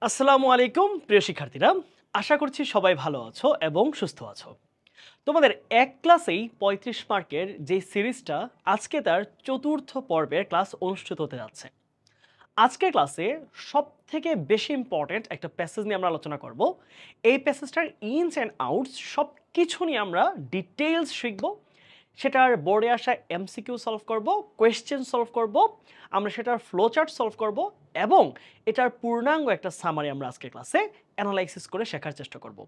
আসসালামু আলাইকুম প্রিয় শিক্ষার্থীরা, আশা করছি সবাই ভালো আছো এবং সুস্থ আছো। তোমাদের এক ক্লাসেই ৩৫ মার্কের যে সিরিজটা আজকে তার চতুর্থ পর্বের ক্লাস অনুষ্ঠিত হতে যাচ্ছে। আজকের ক্লাসে সবথেকে বেশি ইম্পর্টেন্ট একটা প্যাসেজ নিয়ে আমরা আলোচনা করব। এই প্যাসেজটার ইনস অ্যান্ড আউটস সব কিছু নিয়ে আমরা ডিটেইলস শিখব। সেটার বোর্ডে আসা এমসিকিউ সলভ করব, কোয়েশ্চেন সলভ করব, আমরা সেটার ফ্লো চার্ট সলভ করব এবং এটার পূর্ণাঙ্গ একটা সামারি আমরা আজকের ক্লাসে অ্যানালাইসিস করে শেখার চেষ্টা করব।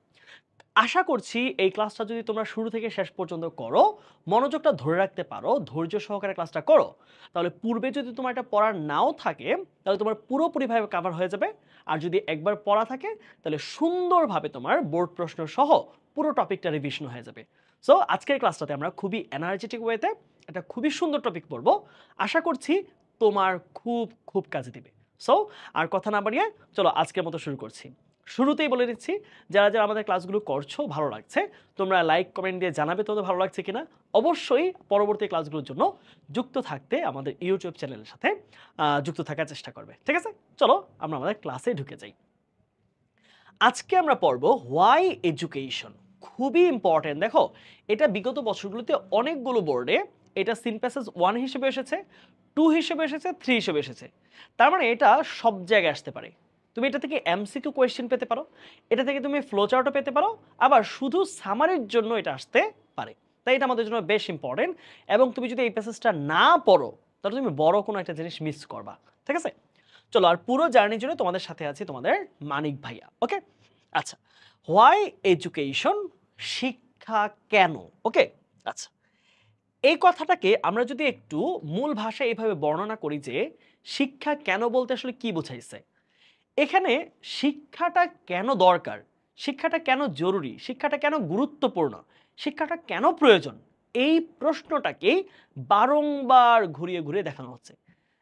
আশা করছি এই ক্লাসটা যদি তোমরা শুরু থেকে শেষ পর্যন্ত করো, মনোযোগটা ধরে রাখতে পারো, ধৈর্য সহকারে ক্লাসটা করো, তাহলে পূর্বে যদি তোমার এটা পড়া নাও থাকে তাহলে তোমার পুরোপুরিভাবে কভার হয়ে যাবে। আর যদি একবার পড়া থাকে তাহলে সুন্দরভাবে তোমার বোর্ড প্রশ্ন সহ পুরো টপিকটা রিভিশন হয়ে যাবে। সো আজকের ক্লাসটাতে আমরা খুবই এনার্জেটিক ওয়েতে একটা খুবই সুন্দর টপিক পড়বো। আশা করছি তোমার খুব খুব কাজে দিবে। সো আর কথা না বাড়িয়ে চলো আজকের মতো শুরু করছি। শুরুতেই বলে দিচ্ছি, যারা যারা আমাদের ক্লাসগুলো করছো ভালো লাগছে, তোমরা লাইক কমেন্ট দিয়ে জানাবে তোমাদের ভালো লাগছে কিনা। অবশ্যই পরবর্তী ক্লাসগুলোর জন্য যুক্ত থাকতে আমাদের ইউটিউব চ্যানেলের সাথে যুক্ত থাকার চেষ্টা করবে। ঠিক আছে, চলো আমরা আমাদের ক্লাসে ঢুকে যাই। আজকে আমরা পড়বো হোয়াই এডুকেশন। খুবই ইম্পর্টেন্ট। দেখো, এটা বিগত বছরগুলোতে অনেকগুলো বোর্ডে এটা সিন প্যাসেজ 1 হিসেবে এসেছে, 2 হিসেবে এসেছে, 3 হিসেবে এসেছে। তার মানে এটা সব জায়গায় আসতে পারে। তুমি এটা থেকে এমসিকিউ কোয়েশ্চেন পেতে পারো, এটা থেকে তুমি ফ্লো চার্টও পেতে পারো, আবার শুধু সামারির জন্য এটা আসতে পারে। তাই এটা আমাদের জন্য বেশ ইম্পর্টেন্ট। এবং তুমি যদি এই প্যাসেজটা না পড়ো তাহলে তুমি বড় কোনো একটা জিনিস মিস করবা। ঠিক আছে, চলো আর পুরো জার্নির জন্য তোমাদের সাথে আছে তোমাদের মানিক ভাইয়া। ওকে, আচ্ছা, হোয়াই এডুকেশন, শিক্ষা কেন। ওকে, আচ্ছা, এই কথাটাকে আমরা যদি একটু মূল ভাষায় এইভাবে বর্ণনা করি যে শিক্ষা কেন বলতে আসলে কি বোঝাইছে, এখানে শিক্ষাটা কেন দরকার, শিক্ষাটা কেন জরুরি, শিক্ষাটা কেন গুরুত্বপূর্ণ, শিক্ষাটা কেন প্রয়োজন, এই প্রশ্নটাকেই বারংবার ঘুরিয়ে ঘুরিয়ে দেখানো হচ্ছে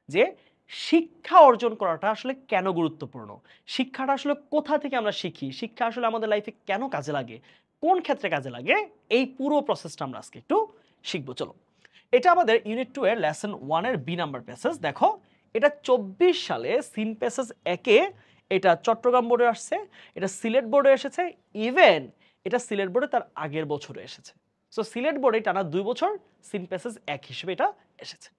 যে শিক্ষা অর্জন করাটা আসলে কেন গুরুত্বপূর্ণ, শিক্ষাটা আসলে কোথা থেকে আমরা শিখি, শিক্ষা আসলে আমাদের লাইফে কেন কাজে লাগে, কোন ক্ষেত্রে কাজে লাগে, এই পুরো প্রসেসটা আমরা আজকে একটু শিখবো। চলো, এটা আমাদের ইউনিট 2 এর লেসন 1 এর বি নাম্বার প্যাসেজ। দেখো, এটা 24 সালে সিন প্যাসেজ একে এটা চট্টগ্রাম বোর্ডে আসছে, এটা সিলেট বোর্ডে এসেছে, ইভেন এটা সিলেট বোর্ডে তার আগের বছরে এসেছে। সো সিলেট বোর্ডে টানা 2 বছর সিন প্যাসেজ এক হিসেবে এটা এসেছে।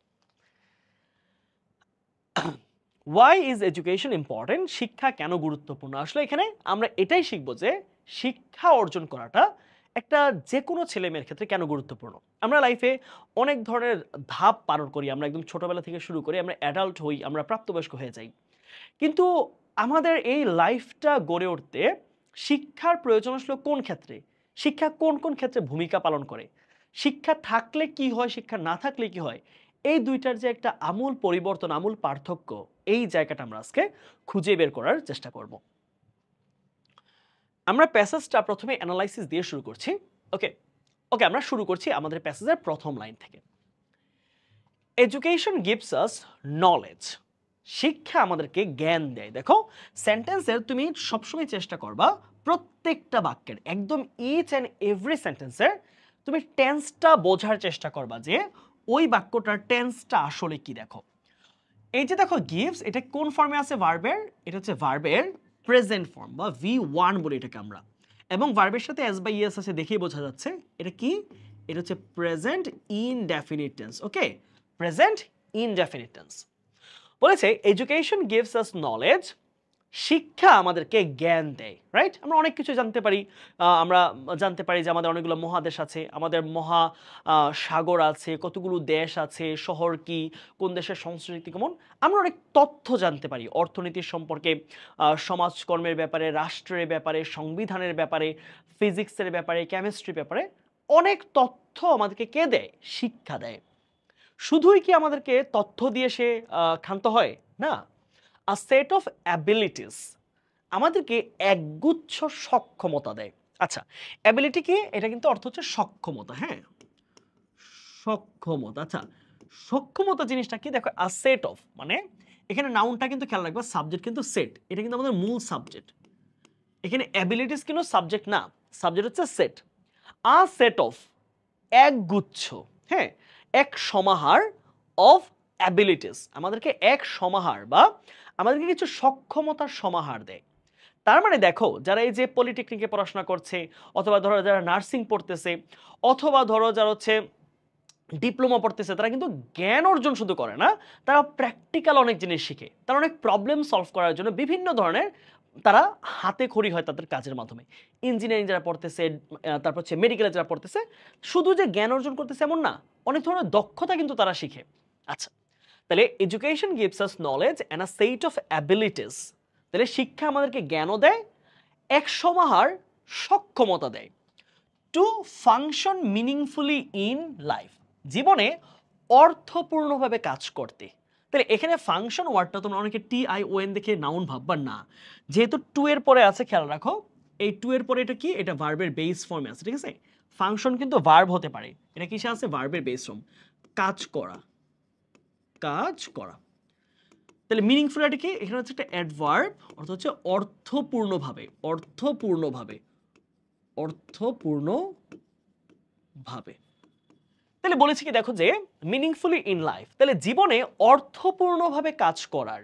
ওয়াই ইজ এডুকেশন ইম্পর্টেন্ট, শিক্ষা কেন গুরুত্বপূর্ণ। আসলে এখানে আমরা এটাই শিখবো যে শিক্ষা অর্জন করাটা একটা যে কোনো ছেলে মেয়ের ক্ষেত্রে কেন গুরুত্বপূর্ণ। আমরা লাইফে অনেক ধরনের ধাপ পার করি, আমরা একদম ছোটবেলা থেকে শুরু করি, আমরা অ্যাডাল্ট হই, আমরা প্রাপ্তবয়স্ক হয়ে যাই, কিন্তু আমাদের এই লাইফটা গড়ে উঠতে শিক্ষার প্রয়োজন আসলে কোন ক্ষেত্রে, শিক্ষা কোন কোন ক্ষেত্রে ভূমিকা পালন করে, শিক্ষা থাকলে কি হয়, শিক্ষা না থাকলে কি হয়, এই দুইটার যে একটা আমূল পরিবর্তন, আমূল পার্থক্য, এই জায়গাটা আমরা আজকে খুঁজে বের করার চেষ্টা করব। আমরা প্যাসেজটা প্রথমে অ্যানালাইসিস দিয়ে শুরু করছি। ওকে ওকে আমরা শুরু করছি আমাদের প্যাসেজের প্রথম লাইন থেকে। এডুকেশন গিভস আস নলেজ, শিক্ষা আমাদেরকে জ্ঞান দেয়। দেখো, সেন্টেন্সের তুমি সবসময় চেষ্টা করবা প্রত্যেকটা বাক্যের একদম ইচ অ্যান্ড এভরি সেন্টেন্সের তুমি টেন্সটা বোঝার চেষ্টা করবা যে ওই বাক্যটার টেন্সটা আসলে কি। দেখো, এই যে দেখো গিভস, এটা কোন ফর্মে আছে, ভার্বের, এটা হচ্ছে ভার্বের প্রেজেন্ট ফর্ম বা V1 বলি এটাকে আমরা, এবং ভার্বের সাথে এস বাই ইএস আছে দেখেই বোঝা যাচ্ছে এটা কি, এটা হচ্ছে প্রেজেন্ট ইনডেফিনিট টেন্স। ওকে, প্রেজেন্ট ইনডেফিনিট টেন্স। বলেছে এডুকেশন গিভস আস নলেজ, শিক্ষা আমাদেরকে জ্ঞান দেয়। রাইট, আমরা অনেক কিছু জানতে পারি, আমরা জানতে পারি যে আমাদের অনেকগুলো মহাদেশ আছে, আমাদের মহা সাগর আছে, কতগুলো দেশ আছে, শহর কি, কোন দেশের সংস্কৃতি কেমন, আমরা অনেক তথ্য জানতে পারি অর্থনীতির সম্পর্কে, সমাজকর্মের ব্যাপারে, রাষ্ট্রের ব্যাপারে, সংবিধানের ব্যাপারে, ফিজিক্সের ব্যাপারে, কেমিস্ট্রির ব্যাপারে অনেক তথ্য আমাদেরকে কে দেয়, শিক্ষা দেয়। শুধুই কি আমাদেরকে তথ্য দিয়ে সে ক্ষান্ত হয় না, আ সেট অফ অ্যাবিলিটিস, আমাদেরকে একগুচ্ছ সক্ষমতা দেয়। আচ্ছা, অ্যাবিলিটি কি, এটা কিন্তু অর্থ হচ্ছে সক্ষমতা। হ্যাঁ, সক্ষমতা। আচ্ছা, সক্ষমতা জিনিসটা কি, দেখো আ সেট অফ মানে এখানে নাউনটা কিন্তু খেয়াল রাখবা, সাবজেক্ট কিন্তু সেট, এটা কিন্তু আমাদের মূল সাবজেক্ট। এখানে অ্যাবিলিটিস কিন্তু সাবজেক্ট না, সাবজেক্ট হচ্ছে সেট। আ সেট অফ, এক গুচ্ছ, হ্যাঁ, এক সমাহার অফ অ্যাবিলিটিস, আমাদেরকে এক সমাহার বা আমাদেরকে কিছু সক্ষমতার সমাহার দেয়। তার মানে দেখো যারা এই যে পলিটেকনিকে পড়াশোনা করছে, অথবা ধরো যারা নার্সিং পড়তেছে, অথবা ধরো যারা হচ্ছে ডিপ্লোমা পড়তেছে, তারা কিন্তু জ্ঞান অর্জন শুধু করে না, তারা প্র্যাকটিক্যাল অনেক জিনিস শিখে, তারা অনেক প্রবলেম সলভ করার জন্য বিভিন্ন ধরনের তারা হাতে খড়ি হয় তাদের কাজের মাধ্যমে। ইঞ্জিনিয়ারিং যারা পড়তেছে, তারপর হচ্ছে মেডিকেলে যারা পড়তেছে, শুধু যে জ্ঞান অর্জন করতেছে এমন না, অনেক ধরনের দক্ষতা কিন্তু তারা শিখে। আচ্ছা, তাহলে education gives us knowledge and a set of abilities. তাহলে শিক্ষা আমাদেরকে জ্ঞানও দেয়, এক সমাহার সক্ষমতা দেয়, to function meaningfully in life, জীবনে অর্থপূর্ণভাবে কাজ করতে। তাহলে এখানে ফাংশন ওয়ার্ডটা তোমরা অনেকে TION দেখে নাউন ভাববার না, যেহেতু টু এর পরে আছে, খেয়াল রাখো এই টু এর পরে এটা কি, এটা ভার্বের বেস ফর্মে আছে, ঠিক আছে? ফাংশন কিন্তু ভার্ব হতে পারে, এটা কিসে আছে, ভার্বের বেস ফর্ম, কাজ করা, কাজ করা। তাহলে মিনিংফুল এটা কি, এখানে হচ্ছে একটা অ্যাডভার্ব, অর্থ হচ্ছে অর্থপূর্ণভাবে, অর্থপূর্ণভাবে, অর্থপূর্ণভাবে। তাহলে বলেছি কি, দেখো যে মিনিংফুলি ইন লাইফ, তাহলে জীবনে অর্থপূর্ণভাবে কাজ করার,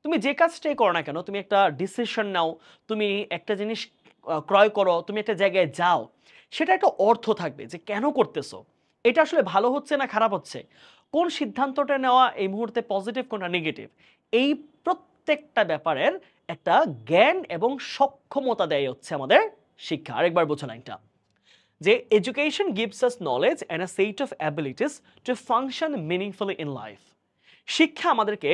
তুমি যে কাজটাই করো না কেন, তুমি একটা ডিসিশন নাও, তুমি একটা জিনিস ক্রয় করো, তুমি একটা জায়গায় যাও, সেটা একটা অর্থ থাকবে যে কেন করতেছো, এটা আসলে ভালো হচ্ছে না খারাপ হচ্ছে, কোন সিদ্ধান্তটা নেওয়া এই মুহূর্তে পজিটিভ কোনটা নেগেটিভ, এই প্রত্যেকটা ব্যাপারের একটা জ্ঞান এবং সক্ষমতা দেয় হচ্ছে আমাদের শিক্ষা। আরেকবার বোঝো লাইনটা, যে education gives us knowledge and a set of abilities to function meaningfully in life. শিক্ষা আমাদেরকে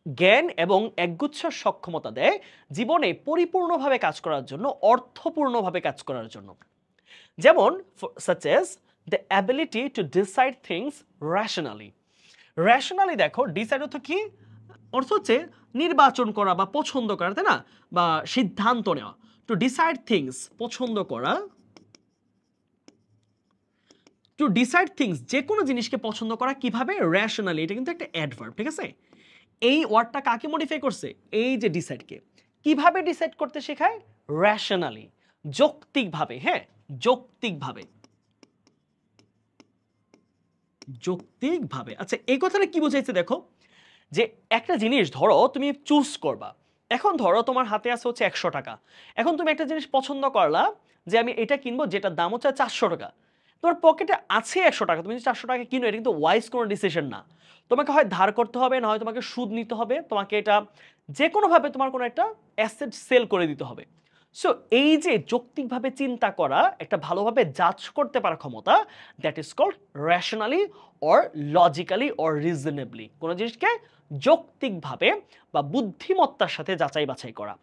জ্ঞান এবং একগুচ্ছ সক্ষমতা দেয় জীবনে পরিপূর্ণভাবে কাজ করার জন্য, অর্থপূর্ণভাবে কাজ করার জন্য। যেমন such as the ability to decide things rationally. Rationally দেখো, ডিসাইড অর্থ কি, অর্থ হচ্ছে নির্বাচন করা বা পছন্দ করা, তাই না, বা সিদ্ধান্ত নেওয়া। টু ডিসাইড থিংস, পছন্দ করা, টু ডিসাইড থিংস, যে কোনো জিনিসকে পছন্দ করা কিভাবে, রেশনালি, এটা কিন্তু একটা অ্যাডভার্ব, ঠিক আছে? এই ওয়ার্ডটা কাকে মডিফাই করছে, এই যে ডিসাইডকে, কিভাবে ডিসাইড করতে শেখায়, রেশনালি, যৌক্তিকভাবে, হ্যাঁ যৌক্তিকভাবে, যৌক্তিকভাবে। আচ্ছা, এই কথাটা কি বোঝাইছে দেখো, যে একটা জিনিস ধরো তুমি চুজ করবা, এখন ধরো তোমার হাতে আছে হচ্ছে 100 টাকা, এখন তুমি একটা জিনিস পছন্দ করলা যে আমি এটা কিনবো যেটার দাম হচ্ছে 400 টাকা, তোমার পকেটে আছে 100 টাকা, তুমি যদি 400 টাকা কিনো, এটা কিন্তু ওয়াইজ কোনো ডিসিশন না, তোমাকে হয় ধার করতে হবে, না হয় তোমাকে সুদ নিতে হবে, তোমাকে এটা যে কোনোভাবে তোমার কোনো একটা অ্যাসেট সেল করে দিতে হবে। সো এই যে যৌক্তিকভাবে চিন্তা করা, একটা ভালোভাবে জাজ করতে পারা ক্ষমতা, that is called rationally or logically or reasonably, কোনো জিনিসকে যৌক্তিকভাবে বা বুদ্ধিমত্তার সাথে যাচাই বাছাই করা।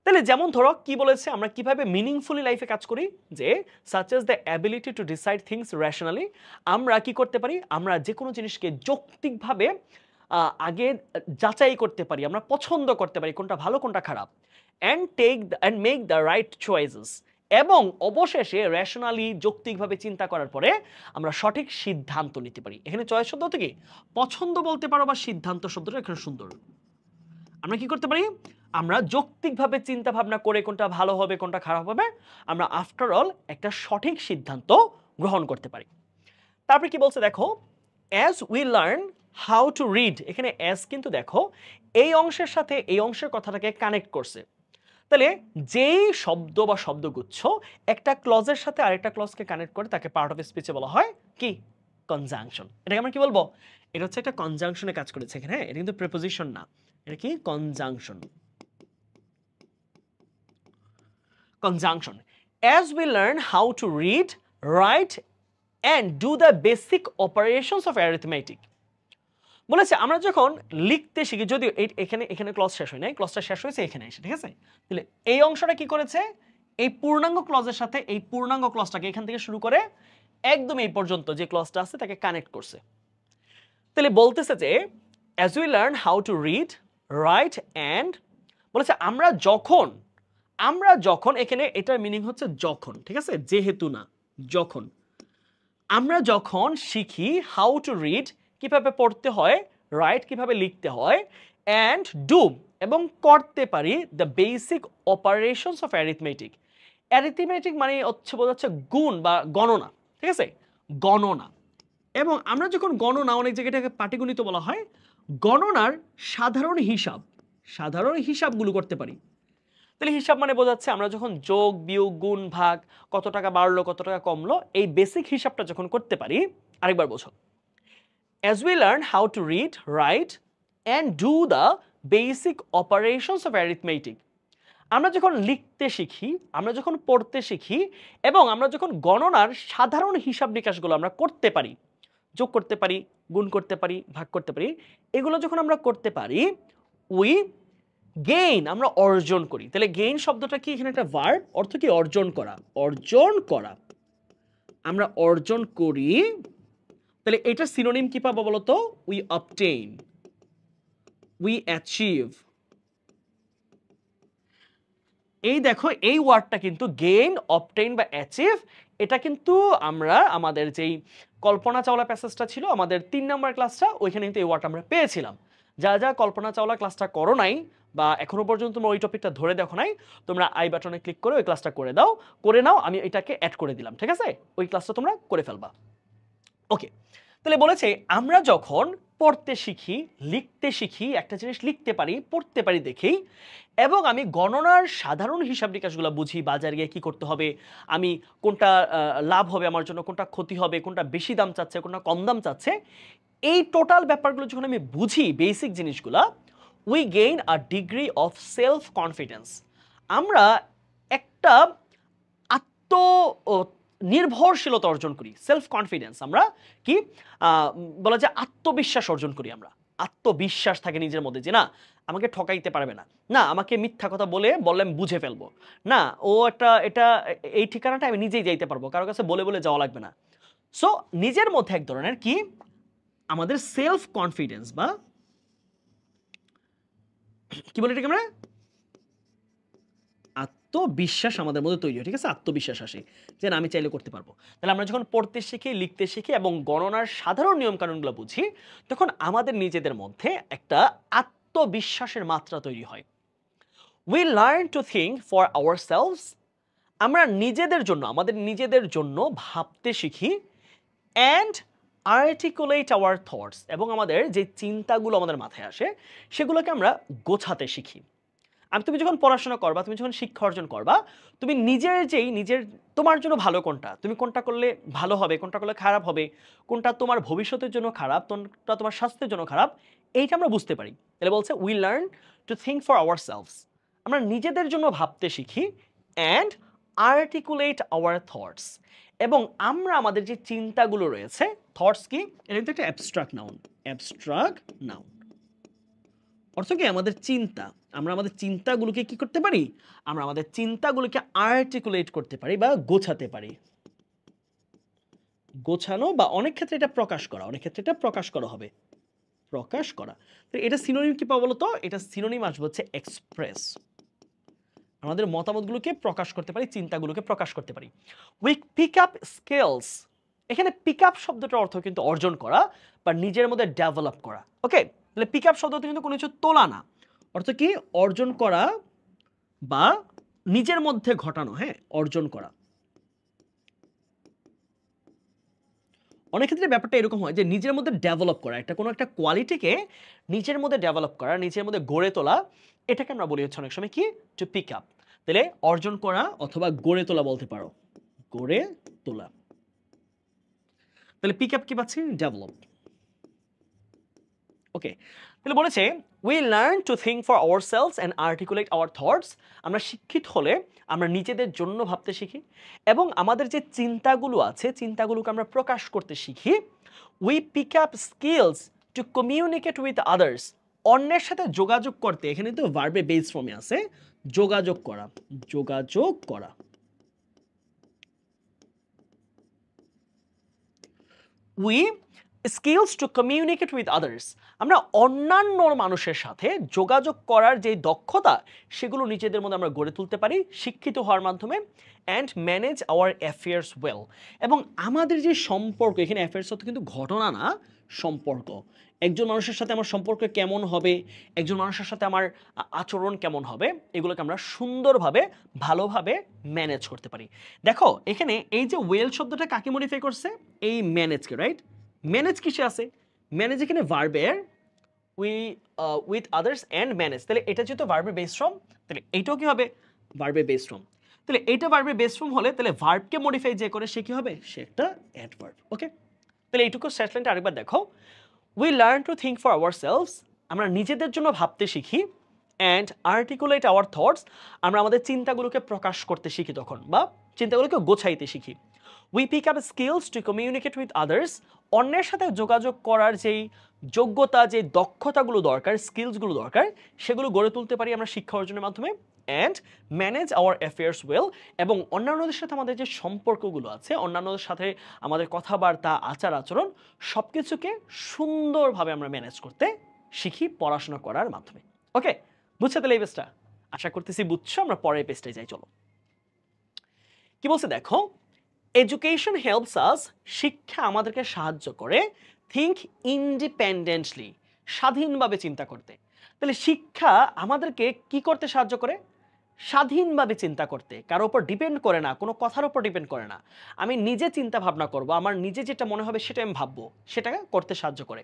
তাহলে যেমন ধরো কি বলেছে, আমরা কিভাবে মিনিংফুলি লাইফে কাজ করি, যে such as the ability to decide things rationally, আমরা কি করতে পারি, আমরা যে কোনো জিনিসকে যৌক্তিকভাবে আগে যাচাই করতে পারি, আমরা পছন্দ করতে পারি কোনটা ভালো কোনটা খারাপ, and make the right choices, এবং অবশেষে রেশনালি যৌক্তিকভাবে চিন্তা করার পরে আমরা সঠিক সিদ্ধান্ত নিতে পারি। এখানে চয়েস শব্দ থেকে পছন্দ বলতে পারো, বা সিদ্ধান্ত শব্দটা এখানে সুন্দর। আমরা কি করতে পারি, আমরা যৌক্তিকভাবে চিন্তা ভাবনা করে কোনটা ভালো হবে কোনটা খারাপ হবে, আমরা আফটার অল একটা সঠিক সিদ্ধান্ত গ্রহণ করতে পারি। তারপরে কি বলছে দেখো, as we learn how to read, এখানে অ্যাজ কিন্তু দেখো এই অংশের সাথে এই অংশের কথাটাকে কানেক্ট করছে। তাহলে যেই শব্দ বা শব্দগুচ্ছ একটা ক্লজের সাথে আরেকটা ক্লজকে কানেক্ট করে তাকে পার্ট অফ স্পিচে বলা হয় কি, কনজাংশন। এটাকে আমরা কি বলবো, এটা হচ্ছে একটা কনজাংশনে কাজ করেছে এখানে, হ্যাঁ এটা কিন্তু প্রিপোজিশন না, এটা কি conjunction. Conjunction, as we learn how to read, write and do the basic operations of arithmetic, বলেছে আমরা যখন লিখতে শিখি, যদিও এখানে এখানে ক্লজ শেষ হয় নাই, ক্লজটা শেষ হয়েছে এখানে এসে, ঠিক আছে? তাহলে এই অংশটা কি করেছে, এই পূর্ণাঙ্গ ক্লজের সাথে এই পূর্ণাঙ্গ ক্লজটাকে এখান থেকে শুরু করে একদম এই পর্যন্ত যে ক্লজটা আছে তাকে কানেক্ট করছে। তাহলে বলতেছে যে as we learn how to read, write and, বলেছে আমরা যখন এখানে এটার মিনিং হচ্ছে যখন, ঠিক আছে, যেহেতু না, যখন আমরা যখন শিখি হাউ টু রিড, কিভাবে পড়তে হয়, রাইট কিভাবে লিখতে হয়, অ্যান্ড ডু এবং করতে পারি the basic operations of arithmetic. Arithmetic মানে হচ্ছে বোঝাচ্ছে গুণ বা গণনা, ঠিক আছে, গণনা। এবং আমরা যখন গণনা, অনেক জায়গায় এটাকে পাটিগণিত বলা হয়, গণনার সাধারণ হিসাবগুলো করতে পারি। তাহলে হিসাব মানে বোঝাচ্ছে আমরা যখন যোগ বিয়োগ গুণ ভাগ কত টাকা বাড়লো কত টাকা কমলো এই বেসিক হিসাবটা যখন করতে পারি। আরেকবার বোঝো, as we learn how to read, write and do the basic operations of arithmetic, আমরা যখন লিখতে শিখি, আমরা যখন পড়তে শিখি এবং আমরা যখন গণনার সাধারণ হিসাব নিকাশগুলো আমরা করতে পারি, যোগ করতে পারি, গুণ করতে পারি, ভাগ করতে পারি, এগুলো যখন আমরা করতে পারি, উই গেইন, আমরা অর্জন করি। তাহলে গেইন শব্দটা কি, এখানে একটা ভার্ব, অর্থ কি অর্জন করা, অর্জন করা, আমরা অর্জন করি। তাহলে এটা সিনোনিম কি পাবো বলতো, উই অবটেইন, উই অ্যাচিভ। এই দেখো এই ওয়ার্ডটা কিন্তু গেইন, অবটেইন বা অ্যাচিভ, এটা কিন্তু আমরা আমাদের যেই কল্পনা চাওলা প্যাসেজটা ছিল আমাদের 3 নম্বর ক্লাসটা, ওইখানে কিন্তু এই ওয়ার্ডটা আমরা পেয়েছিলাম। যা যা কল্পনা চাওলা ক্লাসটা করো নাই বা এখনো পর্যন্ত তোমরা ওই টপিকটা ধরে দেখো নাই, তোমরা আই বাটনে ক্লিক করে ওই ক্লাসটা করে দাও, করে নাও, আমি এটাকে অ্যাড করে দিলাম, ঠিক আছে? ওই ক্লাসটা তোমরা করে ফেলবা। ওকে, তাহলে বলেছে আমরা যখন পড়তে শিখি, লিখতে শিখি, একটা জিনিস লিখতে পারি, পড়তে পারি দেখেই, এবং আমি গণনার সাধারণ হিসাব নিকাশগুলো বুঝি, বাজারে গিয়ে কী করতে হবে, আমি কোনটা লাভ হবে আমার জন্য, কোনটা ক্ষতি হবে, কোনটা বেশি দাম চাচ্ছে, কোনটা কম দাম চাচ্ছে, এই টোটাল ব্যাপারগুলো যখন আমি বুঝি, বেসিক জিনিসগুলো, we gain a degree of self confidence, আমরা একটা আত্ম নির্ভরশীলতা অর্জন করি, সেলফ কনফিডেন্স, আমরা কি বলা যায় আত্মবিশ্বাস অর্জন করি, আমরা আত্মবিশ্বাস থাকে নিজের মধ্যে যে না আমাকে ঠকাইতে পারবে না, না আমাকে মিথ্যা কথা বলে বললে আমি বুঝে ফেলবো, না ও এটা এই ঠিকানাটা আমি নিজেই যাইতে পারবো, কারো কাছে বলে বলে যাওয়া লাগবে না। সো নিজের মধ্যে এক ধরনের কি আমাদের সেলফ কনফিডেন্স বা কি বলি এটাকে আমরা আত্মবিশ্বাস আমাদের মধ্যে তৈরি হয়, ঠিক আছে? আত্মবিশ্বাস আসে যে না আমি চাইলে করতে পারবো। তাহলে আমরা যখন পড়তে শিখি, লিখতে শিখি এবং গণনার সাধারণ নিয়মকানুনগুলো বুঝি, তখন আমাদের নিজেদের মধ্যে একটা আত্মবিশ্বাসের মাত্রা তৈরি হয়। We learn to think for ourselves, আমরা নিজেদের জন্য, আমাদের নিজেদের জন্য ভাবতে শিখি, অ্যান্ড আর্টিকুলেট আওয়ার থটস, এবং আমাদের যে চিন্তাগুলো আমাদের মাথায় আসে সেগুলোকে আমরা গোছাতে শিখি। তুমি যখন পড়াশোনা করবা, তুমি যখন শিক্ষা অর্জন করবা, তুমি নিজের তোমার জন্য ভালো কোনটা, তুমি কোনটা করলে ভালো হবে, কোনটা করলে খারাপ হবে, কোনটা তোমার ভবিষ্যতের জন্য খারাপ, কোনটা তোমার স্বাস্থ্যের জন্য খারাপ, এইটা আমরা বুঝতে পারি। তাহলে বলছে we learn to think for ourselves, আমরা নিজেদের জন্য ভাবতে শিখি, অ্যান্ড আর্টিকুলেট আওয়ার থটস, এবং আমরা আমাদের যে চিন্তাগুলো রয়েছে, থটস কি, এটা কিন্তু একটা অ্যাবস্ট্রাক্ট নাউন, অ্যাবস্ট্রাক্ট নাউন অর্থ কি আমাদের চিন্তা, আমরা আমাদের চিন্তাগুলোকে কি করতে পারি, আমরা আমাদের চিন্তাগুলোকে আর্টিকুলেট করতে পারি বা গোছাতে পারি। গোছানো বা অনেক ক্ষেত্রে এটা প্রকাশ করা, অনেক ক্ষেত্রে এটা প্রকাশ করা হবে, প্রকাশ করা। তো এটা সিনোনিম কি পাবো বলতো, এটা সিনোনিম আসবে হচ্ছে এক্সপ্রেস, আমাদের মতামতগুলোকে প্রকাশ করতে পারি, চিন্তাগুলোকে প্রকাশ করতে পারি। উই পিক আপ স্কিলস, এখানে পিক আপ শব্দটার অর্থ কিন্তু অর্জন করা বা নিজের মধ্যে ডেভেলপ করা। ওকে, তাহলে পিক আপ শব্দটা কিন্তু কোনো কিছু তোলা না, অর্থ কি অর্জন করা বা নিজের মধ্যে ঘটানো, হ্যাঁ অর্জন করা। অনেক ক্ষেত্রে ব্যাপারটা এরকম হয় যে নিজের মধ্যে ডেভেলপ করা, একটা কোনো একটা কোয়ালিটিকে নিজের মধ্যে ডেভেলপ করা, নিজের মধ্যে গড়ে তোলা, এটাকে আমরা বলি হচ্ছে অনেক সময় কি টু পিক আপ। তাহলে অর্জন করা অথবা গড়ে তোলা বলতে পারো, গড়ে তোলা। তাহলে পিক আপ কি পাচ্ছি, ডেভেলপ। ওকে, তাহলে বলেছে we learn to think for ourselves and articulate hour thoughts, আমরা শিক্ষিত হলে আমরা নিজেদের জন্য ভাবতে শিখি এবং আমাদের যে চিন্তাগুলো আছে চিন্তাগুলোকে আমরা প্রকাশ করতে শিখি। We pick up skills to communicate with others, অন্যের সাথে যোগাযোগ করতে, এখানে তো ভার্বে বেস ফর্মে আছে, যোগাযোগ করা, যোগাযোগ করা। We skills to communicate with others, আমরা অন্যান্য মানুষের সাথে যোগাযোগ করার যে দক্ষতা সেগুলো নিজেদের মধ্যে আমরা গড়ে তুলতে পারি শিক্ষিত হওয়ার মাধ্যমে। And manage hour affairs well, এবং আমাদের যে সম্পর্ক, এখানে অ্যাফেয়ার্স তো কিন্তু ঘটনা না, সম্পর্ক, একজন মানুষের সাথে আমার সম্পর্ক কেমন হবে, একজন মানুষের সাথে আমার আচরণ কেমন হবে, এগুলোকে আমরা সুন্দরভাবে ভালোভাবে ম্যানেজ করতে পারি। দেখো এখানে এই যে ওয়েল শব্দটা কাকে মডিফাই করছে, এই ম্যানেজকে, রাইট? ম্যানেজ কিসে আছে, ম্যানেজ এখানে ভার্বের উইথ আদার্স অ্যান্ড ম্যানেজ, তাহলে এটা যেহেতু ভার্বের বেস ফর্ম, তাহলে এইটাও কি হবে ভার্বের বেস ফর্ম। তাহলে এইটা ভার্বের বেস ফর্ম হলে তাহলে ভার্বকে মডিফাই যে করে সে কি হবে, সে একটা অ্যাডভার্ব। ওকে, তাহলে এইটুকু স্টেটমেন্ট আরেকবার দেখো। We learn to think for ourselves, আমরা নিজেদের জন্য ভাবতে শিখি। অ্যান্ড আর্টিকুলেট আওয়ার থটস, আমরা আমাদের চিন্তাগুলোকে প্রকাশ করতে শিখি তখন, বা চিন্তাগুলোকে গোছাইতে শিখি। We pick up skills to communicate with others, অন্যের সাথে যোগাযোগ করার যেই যোগ্যতা, যে দক্ষতাগুলো দরকার, স্কিলসগুলো দরকার, সেগুলো গড়ে তুলতে পারি আমরা শিক্ষা অর্জনের মাধ্যমে। And manage hour affairs well, এবং অন্যান্যদের সাথে আমাদের যে সম্পর্কগুলো আছে, অন্যান্যদের সাথে আমাদের কথাবার্তা, আচার আচরণ, সব কিছুকে সুন্দরভাবে আমরা ম্যানেজ করতে শিখি পড়াশোনা করার মাধ্যমে। ওকে, বুঝছো তাহলে এই পেজটা? আশা করতেছি বুঝছো। আমরা পরের পেজটায় যাই, চলো। কি বলছে দেখো, এডুকেশন হেল্পস আস, শিক্ষা আমাদেরকে সাহায্য করে, থিঙ্ক ইন্ডিপেন্ডেন্টলি, স্বাধীনভাবে চিন্তা করতে। তাহলে শিক্ষা আমাদেরকে কি করতে সাহায্য করে? স্বাধীনভাবে চিন্তা করতে, কারো উপর ডিপেন্ড করে না, কোনো কথার উপর ডিপেন্ড করে না। আমি নিজে চিন্তা ভাবনা করব, আমার নিজে যেটা মনে হবে সেটা আমি ভাববো, সেটা করতে সাহায্য করে।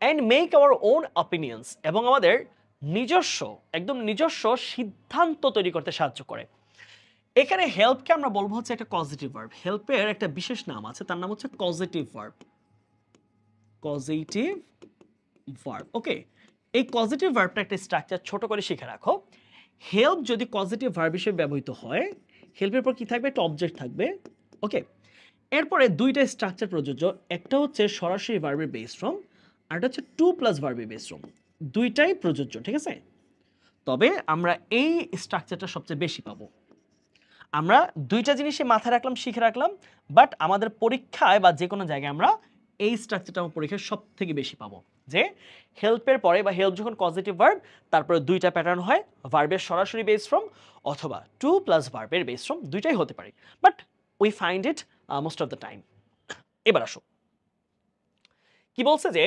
And make our own opinions, এবং আমাদের নিজস্ব, একদম নিজস্ব সিদ্ধান্ত তৈরি করতে সাহায্য করে। এখানে হেল্পকে আমরা বলবো হচ্ছে একটা পজিটিভ ভার্ব। হেল্পের একটা বিশেষ নাম আছে, তার নাম হচ্ছে কজেটিভ ভার্ব। কজেটিভ ভার্ব, ওকে। এই পজিটিভ ভার্বটা একটা স্ট্রাকচার ছোট করে শিখে রাখো। হেল্প যদি পজিটিভ ভার্ব হিসেবে ব্যবহৃত হয়, হেল্পের পর কি থাকবে? একটা অবজেক্ট থাকবে। ওকে, এরপরে দুইটা স্ট্রাকচার প্রযোজ্য, একটা হচ্ছে সরাসরি ভার্বের বেস ফর্ম, আর একটা হচ্ছে টু প্লাস ভার্বের বেস ফর্ম। দুইটাই প্রযোজ্য, ঠিক আছে? তবে আমরা এই স্ট্রাকচারটা সবচেয়ে বেশি পাবো। আমরা দুইটা জিনিসই মাথায় রাখলাম, শিখে রাখলাম, বাট আমাদের পরীক্ষায় বা যে কোনো জায়গায় আমরা এই স্ট্রাকচারটা আমার পরীক্ষায় সব থেকে বেশি পাবো, যে হেল্পের পরে বা হেল্প যখন পজিটিভ ভার্ব, তারপরে দুইটা প্যাটার্ন হয়, ভার্বের সরাসরি বেস ফর্ম অথবা টু প্লাস ভার্বের বেস ফর্ম, দুইটাই হতে পারে, but we find it most of the time. এবার আসো, কি বলছে যে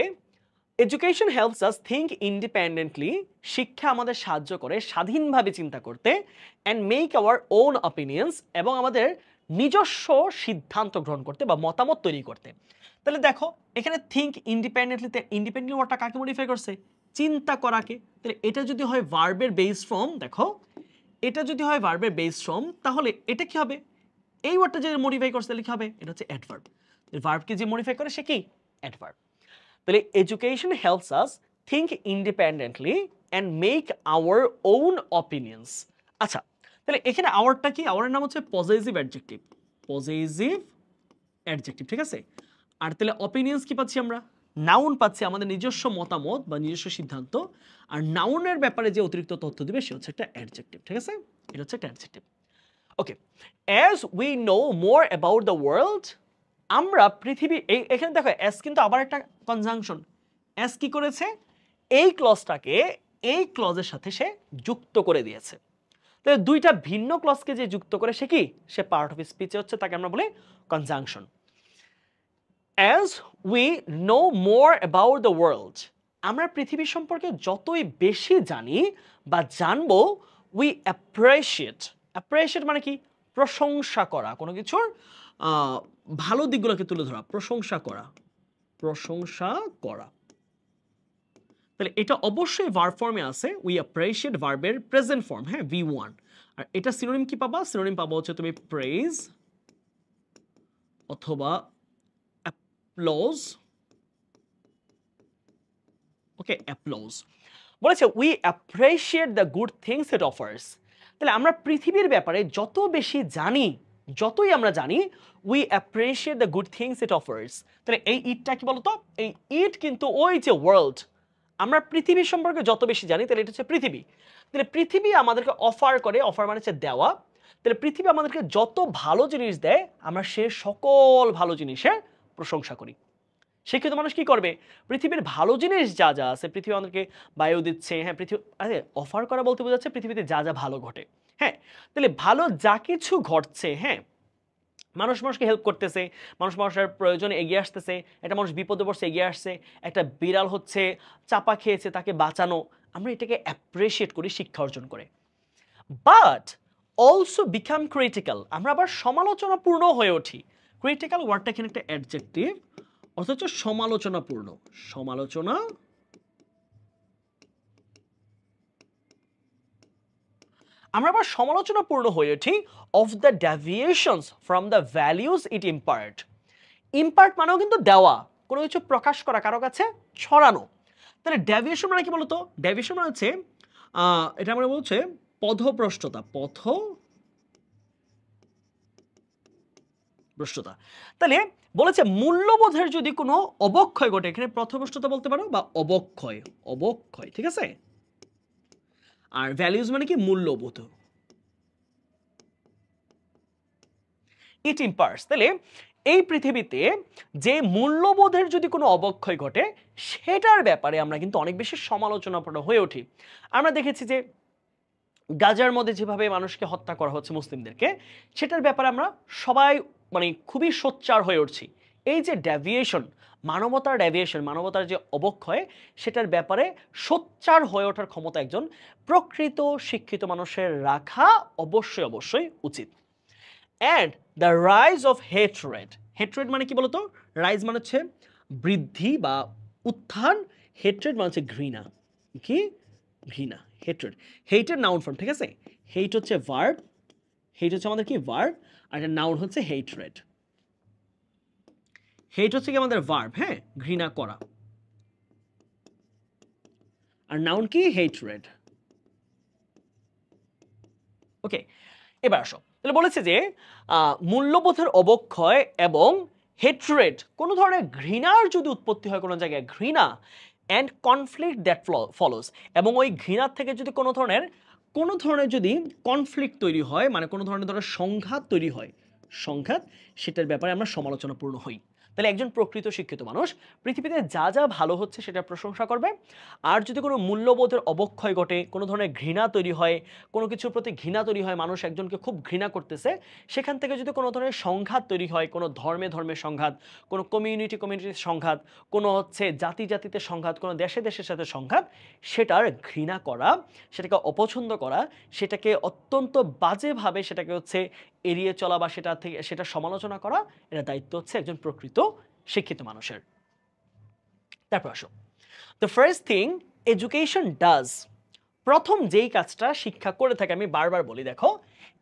education helps us think independently, শিক্ষা আমাদের সাহায্য করে স্বাধীনভাবে চিন্তা করতে, and make our own opinions, এবং আমাদের নিজস্ব সিদ্ধান্ত গ্রহণ করতে বা মতামত তৈরি করতে। তাহলে দেখো এখানে থিঙ্ক ইন্ডিপেন্ডেন্টলিতে ইন্ডিপেন্ডেন্টলি ওয়ার্ডটা কাকে মডিফাই করছে? চিন্তা করাকে। তাহলে এটা যদি হয় ভার্বের বেস ফর্ম, দেখো এটা যদি হয় ভার্বের বেস ফর্ম, তাহলে এটা কি হবে? এই ওয়ার্ডটা যে মডিফাই করছে তাহলে কি হবে? এটা হচ্ছে অ্যাডভার্ব। ভার্বকে যে মডিফাই করে সে কি? অ্যাডভার্ব। তাহলে education helps us think independently and make our own opinions. আচ্ছা, তাহলে এখানে আওয়ারটা কি? আওয়ারের নাম হচ্ছে পজেসিভ অ্যাডজেক্টিভ। পজেসিভ অ্যাডজেক্টিভ, ঠিক আছে? আর তাহলে অপিনিয়ন্স কি পাচ্ছি আমরা? নাউন পাচ্ছি, আমাদের নিজস্ব মতামত বা নিজস্ব সিদ্ধান্ত। আর নাউনের ব্যাপারে যে অতিরিক্ত তথ্য দিবে সে হচ্ছে একটা অ্যাডজেক্টিভ, ঠিক আছে? এটা হচ্ছে একটা adjective. Okay, as we know more about the world, আমরা পৃথিবী, এখানে দেখো এস কিন্তু আবার একটা কনজাংশন। এস কি করেছে? এই ক্লজটাকে এই ক্লজের সাথে সে যুক্ত করে দিয়েছে। তাহলে দুইটা ভিন্ন ক্লজকে যে যুক্ত করে সে কি? সে পার্ট অফ স্পিচে হচ্ছে, তাকে আমরা বলি conjunction. As we know more about the world, আমরা পৃথিবী সম্পর্কে যতই বেশি জানি বা জানবো, উই অ্যাপ্রিশিয়েট। অ্যাপ্রিশিয়েট মানে কি? প্রশংসা করা, কোনো কিছুর ভালো দিকগুলোকে তুলে ধরা, প্রশংসা করা, প্রশংসা করা। তাহলে এটা অবশ্যই ভার্ব ফর্মে আছে। উই অ্যাপ্রিশিয়েট ভার্বের প্রেজেন্ট ফর্ম, হ্যাঁ, V1। আর এটা সিনোনিম কি পাবা? সিনোনিম পাবা হচ্ছে তুমি প্রেজ অথবা অ্যাপ্লজ। ওকে, অ্যাপ্লজ। বলেছে we appreciate the good things it offers. তাহলে আমরা পৃথিবীর ব্যাপারে যত বেশি জানি, যতই আমরা জানি, we appreciate the good things it offers. তাহলে এই ইটটা কি বলতো? এই ইট কিন্তু ওই যে ওয়ার্ল্ড, আমরা পৃথিবী সম্পর্কে যত বেশি জানি, তাহলে এটা হচ্ছে পৃথিবী। তাহলে পৃথিবী আমাদেরকে অফার করে, অফার মানে হচ্ছে দেওয়া। তাহলে পৃথিবী আমাদেরকে যত ভালো জিনিস দেয়, আমরা সে সকল ভালো জিনিসের প্রশংসা করি। শিক্ষিত মানুষ কি করবে? পৃথিবীর ভালো জিনিস যা যা আছে, পৃথিবী আমাদেরকে বায়ু দিচ্ছে, হ্যাঁ, পৃথিবী, আরে অফার করা বলতে বোঝাচ্ছে পৃথিবীতে যা যা ভালো ঘটে, হ্যাঁ। তাহলে ভালো যা কিছু ঘটছে, হ্যাঁ, মানুষ মানুষকে হেল্প করতেছে, মানুষ মানুষের প্রয়োজনে এগিয়ে আসতেছে, একটা মানুষ বিপদে পড়ছে এগিয়ে আসছে, একটা বিড়াল হচ্ছে চাপা খেয়েছে তাকে বাঁচানো, আমরা এটাকে অ্যাপ্রিশিয়েট করি শিক্ষা অর্জন করে। বাট অলসো বিকাম ক্রিটিক্যাল, আমরা আবার সমালোচনাপূর্ণ হয়ে উঠি। ক্রিটিক্যাল ওয়ার্ডটা এখানে একটা অ্যাডজেক্টিভ, অথচ সমালোচনাপূর্ণ, সমালোচনাপূর্ণ। আমরা আবার সমালোচনাপূর্ণ হয়ে উঠি of the deviations from the values it impart. Impart মানেও কিন্তু দেওয়া, কোনো কিছু প্রকাশ করা, কারো কাছে ছড়ানো। তাহলে ডেভিয়েশন মানে কি বলতো? ডেভিয়েশন মানে হচ্ছে এটা আমরা বলছে পথভ্রষ্টতা, পথভ্রষ্টতা। তাহলে বলেছে মূল্যবোধের যদি কোনো অবক্ষয় ঘটে, এখানে পথভ্রষ্টতা বলতে পারো বা অবক্ষয়, অবক্ষয়, ঠিক আছে। আর ভ্যালিউজ মানে কি মূল্যবোধ, ইট ইম্পার্টস। তাহলে এই পৃথিবীতে যে মূল্যবোধের যদি কোনো অবক্ষয় ঘটে সেটার ব্যাপারে আমরা কিন্তু অনেক বেশি সমালোচনাপূর্ণ হয়ে উঠি। আমরা দেখেছি যে গাজার মধ্যে যেভাবে মানুষকে হত্যা করা হচ্ছে মুসলিমদেরকে, সেটার ব্যাপারে আমরা সবাই মানে খুবই সোচ্চার হয়ে উঠছি। এই যে ডেভিয়েশন, মানবতার ডেভিয়েশন, মানবতার যে অবক্ষয়, সেটার ব্যাপারে সোচ্চার হয়ে ওঠার ক্ষমতা একজন প্রকৃত শিক্ষিত মানুষের রাখা অবশ্যই অবশ্যই উচিত। And the rise of hatred, hatred মানে কি বলতো? রাইজ মানে হচ্ছে বৃদ্ধি বা উত্থান, হেট্রেড মানে হচ্ছে ঘৃণা। কি? ঘৃণা, হেট্রেড। হেটের নাউন ফর্ম, ঠিক আছে। হেট হচ্ছে ভার্ব, হেট হচ্ছে আমাদের কি ভার্ব, আর একটা নাউন হচ্ছে হেট্রেড। হেট হচ্ছে কি আমাদের ভার্ব, হ্যাঁ, ঘৃণা করা, আর নাউন কি? হেট্রেড। ওকে, এবার আসো। তাহলে বলেছে যে মূল্যবোধের অবক্ষয় এবং হেট্রেড, কোনো ধরনের ঘৃণার যদি উৎপত্তি হয় কোনো জায়গায়, ঘৃণা অ্যান্ড কনফ্লিক্ট দ্যাট ফলোস, এবং ওই ঘৃণার থেকে যদি কোনো ধরনের যদি কনফ্লিক্ট তৈরি হয়, মানে কোনো ধরনের সংঘাত তৈরি হয়, সংঘাত, সেটার ব্যাপারে আমরা সমালোচনাপূর্ণ হই। তাহলে একজন প্রকৃত শিক্ষিত মানুষ পৃথিবীতে যা যা ভালো হচ্ছে সেটা প্রশংসা করবে, আর যদি কোনো মূল্যবোধের অবক্ষয় ঘটে, কোনো ধরনের ঘৃণা তৈরি হয়, কোনো কিছুর প্রতি ঘৃণা তৈরি হয়, মানুষ একজনকে খুব ঘৃণা করতেছে, সেখান থেকে যদি কোনো ধরনের সংঘাত তৈরি হয়, কোনো ধর্মের সংঘাত, কোনো কমিউনিটির সংঘাত, কোনো হচ্ছে জাতিতে সংঘাত, কোনো দেশের সাথে সংঘাত, সেটার ঘৃণা করা, সেটাকে অপছন্দ করা, সেটাকে অত্যন্ত বাজেভাবে সেটাকে হচ্ছে এড়িয়ে চলা বা সেটা সমালোচনা করা, এটা দায়িত্ব হচ্ছে একজন প্রকৃত শিক্ষিত মানুষের। তারপর আসো, the first thing education does, প্রথম যেই কাজটা শিক্ষা করে থাকে, আমি বারবার বলি, দেখো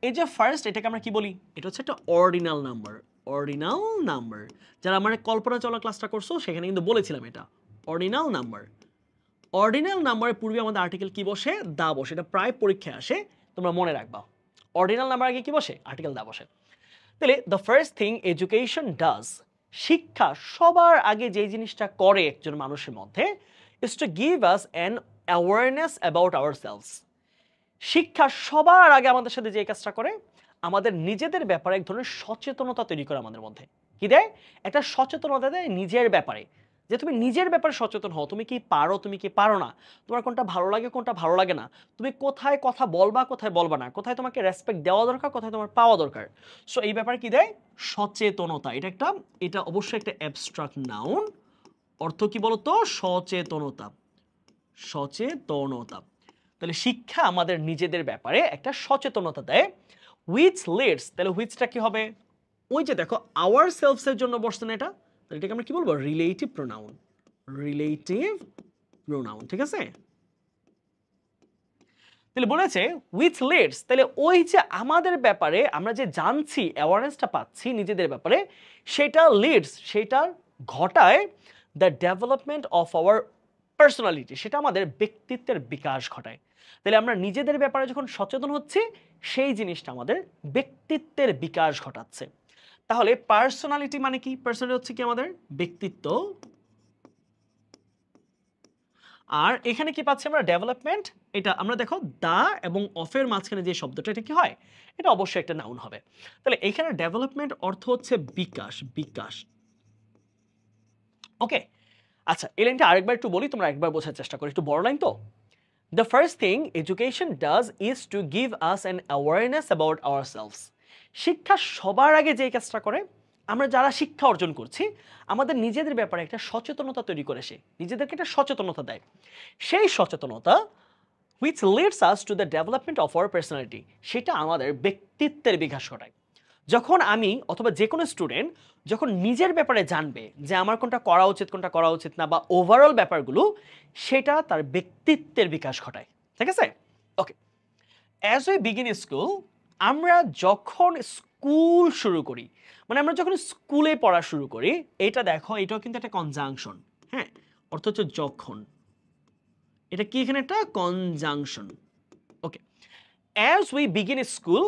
এই যে ফার্স্ট, এটাকে আমরা কি বলি? এটা হচ্ছে একটা অর্ডিনাল নাম্বার, অর্ডিনাল নাম্বার। যারা আমার কল্পনা চলা ক্লাসটা করছো সেখানে কিন্তু বলেছিলাম এটা অর্ডিনাল নাম্বার। অর্ডিনাল নাম্বারের পূর্বে আমাদের আর্টিকেল কি বসে? দা বসে। এটা প্রায় পরীক্ষায় আসে, তোমরা মনে রাখবা। অর্ডিনাল নাম্বার আগে কি বসে? আর্টিকেল দা বসে। তাহলে the first thing education does, শিক্ষা সবার আগে যে জিনিসটা করে একজন মানুষের মধ্যে, is to give us an awareness about ourselves. শিক্ষা সবার আগে আমাদের সাথে যে কাজটা করে, আমাদের নিজেদের ব্যাপারে এক ধরনের সচেতনতা তৈরি করে আমাদের মধ্যে। কি দেয়? একটা সচেতনতা দেয় নিজের ব্যাপারে, যে তুমি নিজের ব্যাপারে সচেতন হও, তুমি কি পারো, তুমি কি পারো না, তোমার কোনটা ভালো লাগে, কোনটা ভালো লাগে না, তুমি কোথায় কথা বলবা, কোথায় বলবা না, কোথায় তোমাকে রেসপেক্ট দেওয়া দরকার, কোথায় তোমার পাওয়া দরকার। সো এই ব্যাপারে কি দেয়? সচেতনতা। এটা অবশ্যই একটা অ্যাবস্ট্রাক্ট নাউন। অর্থ কি বলতো? সচেতনতা, সচেতনতা। তাহলে শিক্ষা আমাদের নিজেদের ব্যাপারে একটা সচেতনতা দেয়, হুইচ লিডস, তাহলে হুইচটা কি হবে? ওই যে দেখো আওয়ার সেলফস এর জন্য বসছে না এটা, তাহলে এটাকে আমরা কি বলবো? রিলেটিভ প্রোনাউন, রিলেটিভ প্রোনাউন, ঠিক আছে। তাহলে বলেছে হুইচ লিডস, তাহলে ওই যে আমাদের ব্যাপারে আমরা যে জানছি, অ্যাওয়ারনেসটা পাচ্ছি নিজেদের ব্যাপারে, সেটা লিডস, সেটা ঘটায় the development of our personality, সেটা আমাদের ব্যক্তিত্বের বিকাশ ঘটায়। তাহলে আমরা নিজেদের ব্যাপারে যখন সচেতন হচ্ছি, সেই জিনিসটা আমাদের ব্যক্তিত্বের বিকাশ ঘটাচ্ছে। তাহলে পার্সোনালিটি মানে কি? পার্সোনালিটি হচ্ছে কি আমাদের ব্যক্তিত্ব, আর এখানে কি পাচ্ছি আমরা? ডেভেলপমেন্ট। এটা আমরা দেখো দা এবং অফের মাঝখানে যে শব্দটা, এটা কি হয়? এটা অবশ্যই একটা নাউন হবে। তাহলে এখানে ডেভেলপমেন্ট অর্থ হচ্ছে বিকাশ, বিকাশ। ওকে, আচ্ছা এই লাইনটা আরেকবার একটু বলি, তোমরা একবার বোঝার চেষ্টা করো, একটু বড় লাইন তো। The first thing education does is to give us an awareness about ourselves. শিক্ষা সবার আগে যে কাজটা করে, আমরা যারা শিক্ষা অর্জন করছি, আমাদের নিজেদের ব্যাপারে একটা সচেতনতা তৈরি করে, সে নিজেদেরকে একটা সচেতনতা দেয়। সেই সচেতনতা which leads us to the development of our personality, সেটা আমাদের ব্যক্তিত্বের বিকাশ ঘটায়। যখন আমি অথবা যে কোনো স্টুডেন্ট যখন নিজের ব্যাপারে জানবে যে আমার কোনটা করা উচিত, কোনটা করা উচিত না, বা ওভারঅল ব্যাপারগুলো, সেটা তার ব্যক্তিত্বের বিকাশ ঘটায়, ঠিক আছে। ওকে, অ্যাজ উই বিগিন স্কুল, আমরা যখন স্কুল শুরু করি, মানে আমরা যখন স্কুলে পড়া শুরু করি, এটা দেখো এটাও কিন্তু একটা কনজাংশন। হ্যাঁ, অর্থ হচ্ছে যখন, এটা কি এখানে একটা conjunction. Okay, as we begin school,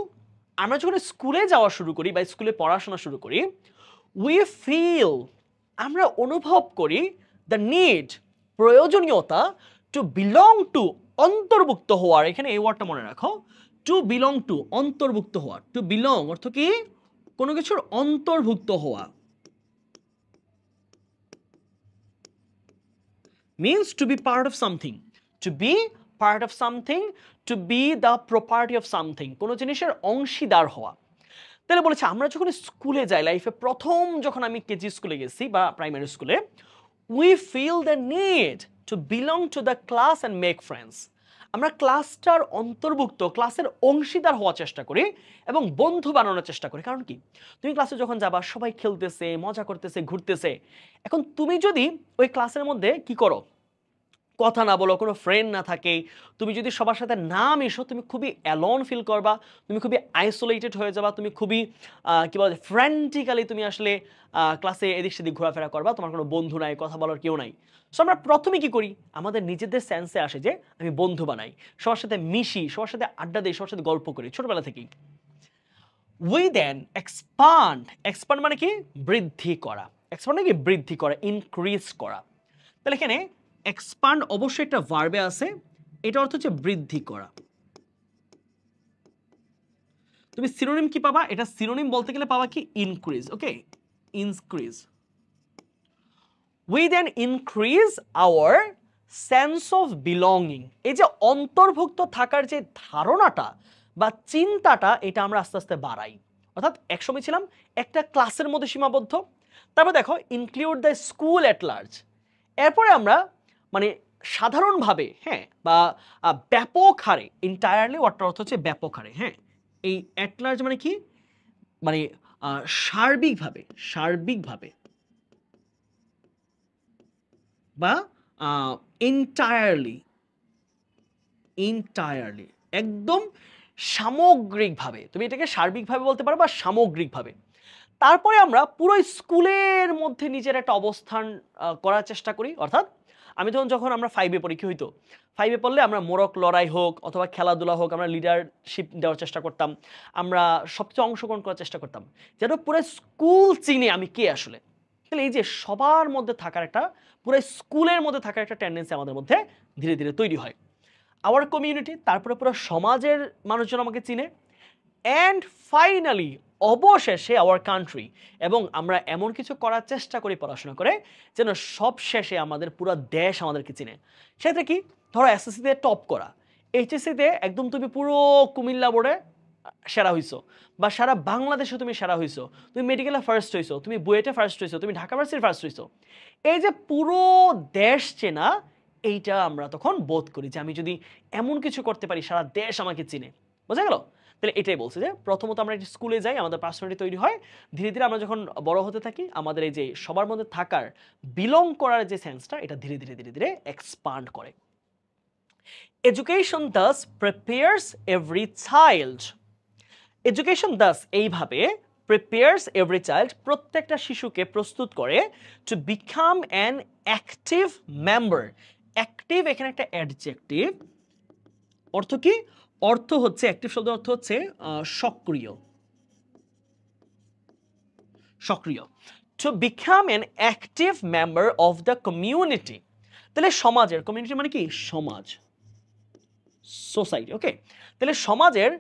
আমরা যখন স্কুলে যাওয়া শুরু করি বা স্কুলে পড়াশোনা শুরু করি, উই ফিল, আমরা অনুভব করি, দ্য নিড, প্রয়োজনীয়তা, টু বিলং টু, অন্তর্ভুক্ত হওয়ার, এখানে এই ওয়ার্ডটা মনে রাখো, টু বিলং টু, অন্তর্ভুক্ত হওয়া। টু বিলং অর্থ কি? কোনো কিছুর অন্তর্ভুক্ত হওয়া, means to be part of something, to be part of something, to be the property of something, কোনো জিনিসের অংশীদার হওয়া। তাহলে বলেছে আমরা যখন স্কুলে যাই, লাইফে প্রথম যখন আমি কেজি স্কুলে গেছি বা প্রাইমারি স্কুলে, we feel the need to belong to the class and make friends, আমরা ক্লাসটার অন্তর্ভুক্ত, ক্লাসের অংশীদার হওয়ার চেষ্টা করি এবং বন্ধু বানানোর চেষ্টা করি। কারণ কি, তুমি ক্লাসে যখন যাবা সবাই খেলতেছে, মজা করতেছে, ঘুরতেছে, এখন তুমি যদি ওই ক্লাসের মধ্যে কি করো, কথা না বলো, কোনো ফ্রেন্ড না থাকে, তুমি যদি সবার সাথে না মিশো, তুমি খুবই অ্যালোন ফিল করবা, তুমি খুবই আইসোলেটেড হয়ে যাবা, তুমি খুবই কি বলে ফ্র্যান্টিক্যালি তুমি আসলে ক্লাসে এদিক সেদিক ঘোরাফেরা করবা, তোমার কোনো বন্ধু নাই, কথা বলার কেউ নাই। সো আমরা প্রথমে কি করি, আমাদের নিজেদের সেন্সে আসে যে আমি বন্ধু বানাই, সবার সাথে মিশি, সবার সাথে আড্ডা দিই, সবার সাথে গল্প করি ছোটবেলা থেকেই। উই দেন এক্সপান্ড, এক্সপান্ড মানে কি? বৃদ্ধি করা। এক্সপান্ড মানে কি? বৃদ্ধি করা, ইনক্রিজ করা। তাহলে এখানে এক্সপান্ড অবশ্যই একটা ভার্বে আছে, এটা অর্থ হচ্ছে বৃদ্ধি করা। তুমি সিনোনিম কি পাবা? এটা সিনোনিম বলতে গেলে পাবা কি? Increase. Okay, increase. We then increase our sense of belonging, এই যে অন্তর্ভুক্ত থাকার যে ধারণাটা বা চিন্তাটা, এটা আমরা আস্তে আস্তে বাড়াই। অর্থাৎ একসময় ছিলাম একটা ক্লাসের মধ্যে সীমাবদ্ধ, তারপর দেখো include the school at large, এরপরে আমরা মানে সাধারণভাবে, হ্যাঁ, বা ব্যাপক হারে, এন্টায়ারলি ওয়ার্ডটার অর্থ হচ্ছে ব্যাপক হারে। হ্যাঁ, এই এট লার্জ মানে কি? মানে সার্বিকভাবে, সার্বিকভাবে বা এন্টায়ারলি, এন্টায়ারলি, একদম সামগ্রিকভাবে, তুমি এটাকে সার্বিকভাবে বলতে পারো বা সামগ্রিকভাবে। তারপরে আমরা পুরো স্কুলের মধ্যে নিজের একটা অবস্থান করার চেষ্টা করি। অর্থাৎ আমি যখন আমরা 5-এ পড়ি, কি হইতো, 5-এ পড়লে আমরা মোরক লড়াই হোক অথবা খেলাধুলা হোক, আমরা লিডারশিপ দেওয়ার চেষ্টা করতাম, আমরা সবচেয়ে অংশগ্রহণ করার চেষ্টা করতাম, যেন পুরো স্কুল চিনে আমি কে আসলে। তাহলে এই যে সবার মধ্যে থাকার একটা, পুরো স্কুলের মধ্যে থাকার একটা টেন্ডেন্সি আমাদের মধ্যে ধীরে ধীরে তৈরি হয়। আওয়ার কমিউনিটি, তারপরে পুরো সমাজের মানুষজন আমাকে চিনে, অ্যান্ড ফাইনালি, অবশেষে আওয়ার কান্ট্রি, এবং আমরা এমন কিছু করার চেষ্টা করি পড়াশোনা করে যেন সব শেষে আমাদের পুরো দেশ আমাদেরকে চিনে। সেটা কি, ধরো এসএসসিতে টপ করা, এইচএসসিতে একদম তুমি পুরো কুমিল্লা বোর্ডে সেরা হইছো, বা সারা বাংলাদেশে তুমি সেরা হইছো, তুমি মেডিকেলে ফার্স্ট হইছো, তুমি বুয়েটে ফার্স্ট হইছো, তুমি ঢাকা ভার্সিটির ফার্স্ট হইছো, এই যে পুরো দেশ চেনা, এইটা আমরা তখন বোধ করি যে আমি যদি এমন কিছু করতে পারি সারা দেশ আমাকে চিনে। বোঝা গেল? তাহলে এটাই বলছে যে প্রথমত আমরা স্কুলে যাই, আমাদের পার্সোনালিটি তৈরি হয়, ধীরে ধীরে আমরা যখন বড় হতে থাকি, আমাদের এই যে সবার মধ্যে থাকার, বিলং করার যে সেন্সটা, এটা ধীরে ধীরে ধীরে ধীরে এক্সপান্ড করে। Education Das prepares every child, education Das এইভাবে, প্রিপেয়ার্স এভরি চাইল্ড, প্রত্যেকটা শিশুকে প্রস্তুত করে, to become an active member. Active এখানে একটা অ্যাডজেক্টিভ, অর্থ কি? অর্থ হচ্ছে, অ্যাক্টিভ শব্দের অর্থ হচ্ছে সক্রিয়, সক্রিয়। To become an active member of the community, তাহলে সমাজের, কমিউনিটি মানে কি? সমাজ, সোসাইটি। ওকে, তাহলে সমাজের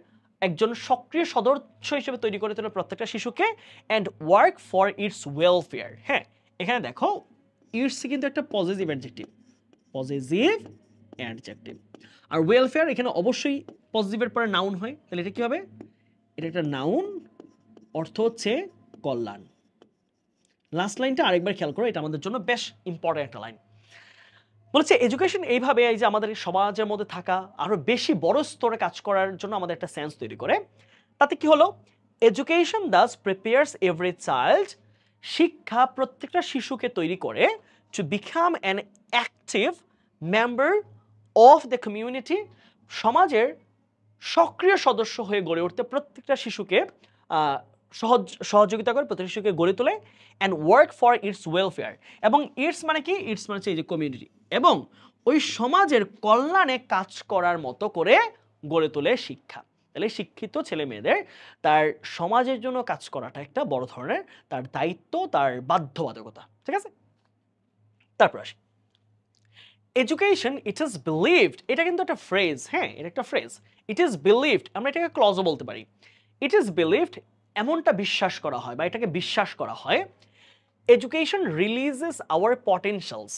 একজন সক্রিয় সদস্য হিসেবে তৈরি করে তোলে প্রত্যেকটা শিশুকে, and work for its welfare. হ্যাঁ, এখানে দেখো ইটস কিন্তু একটা পজিটিভ অ্যাডজেক্টিভ, পজিটিভ অ্যাডজেক্টিভ, আর ওয়েলফেয়ার এখানে অবশ্যই পজিটিভের পরে নাউন হয়, তাহলে এটা কি হবে? এটা একটা নাউন, অর্থ হচ্ছে কল্যাণ। লাস্ট লাইনটা আরেকবার খেয়াল করো, এটা আমাদের জন্য বেশ ইম্পর্টেন্ট একটা লাইন। বলছে এডুকেশন এইভাবে, এই যে আমাদের সমাজের মধ্যে থাকা, আরো বেশি বড় স্তরে কাজ করার জন্য আমাদের একটা সেন্স তৈরি করে। তাতে কি হলো? Education Das prepares every child, শিক্ষা প্রত্যেকটা শিশুকে তৈরি করে, to become an active member of the community, সমাজের সক্রিয় সদস্য হয়ে গড়ে উঠতে প্রত্যেকটা শিশুকে সহযোগিতা করে, প্রত্যেকটা শিশুকে গড়ে তোলে and work for its welfare. এবং ইটস মানে কি? ইটস মানে হচ্ছে এই যে কমিউনিটি, এবং ওই সমাজের কল্যাণে কাজ করার মতো করে গড়ে তোলে শিক্ষা। তাহলে শিক্ষিত ছেলে মেয়েদের তার সমাজের জন্য কাজ করাটা একটা বড় ধরনের তার দায়িত্ব, তার বাধ্যবাধকতা। ঠিক আছে, তারপর আসি এডুকেশন ইট ইজ বিলিভড। এটা কিন্তু একটা ফ্রেজ, হ্যাঁ এটা একটা ফ্রেজ। ইট ইজ বিলিভড, আমরা এটাকে ক্লজও বলতে পারি। ইট ইজ বিলিভড, এমনটা বিশ্বাস করা হয় বা এটাকে বিশ্বাস করা হয়, এডুকেশন রিলিজেস আওয়ার পটেনশিয়ালস।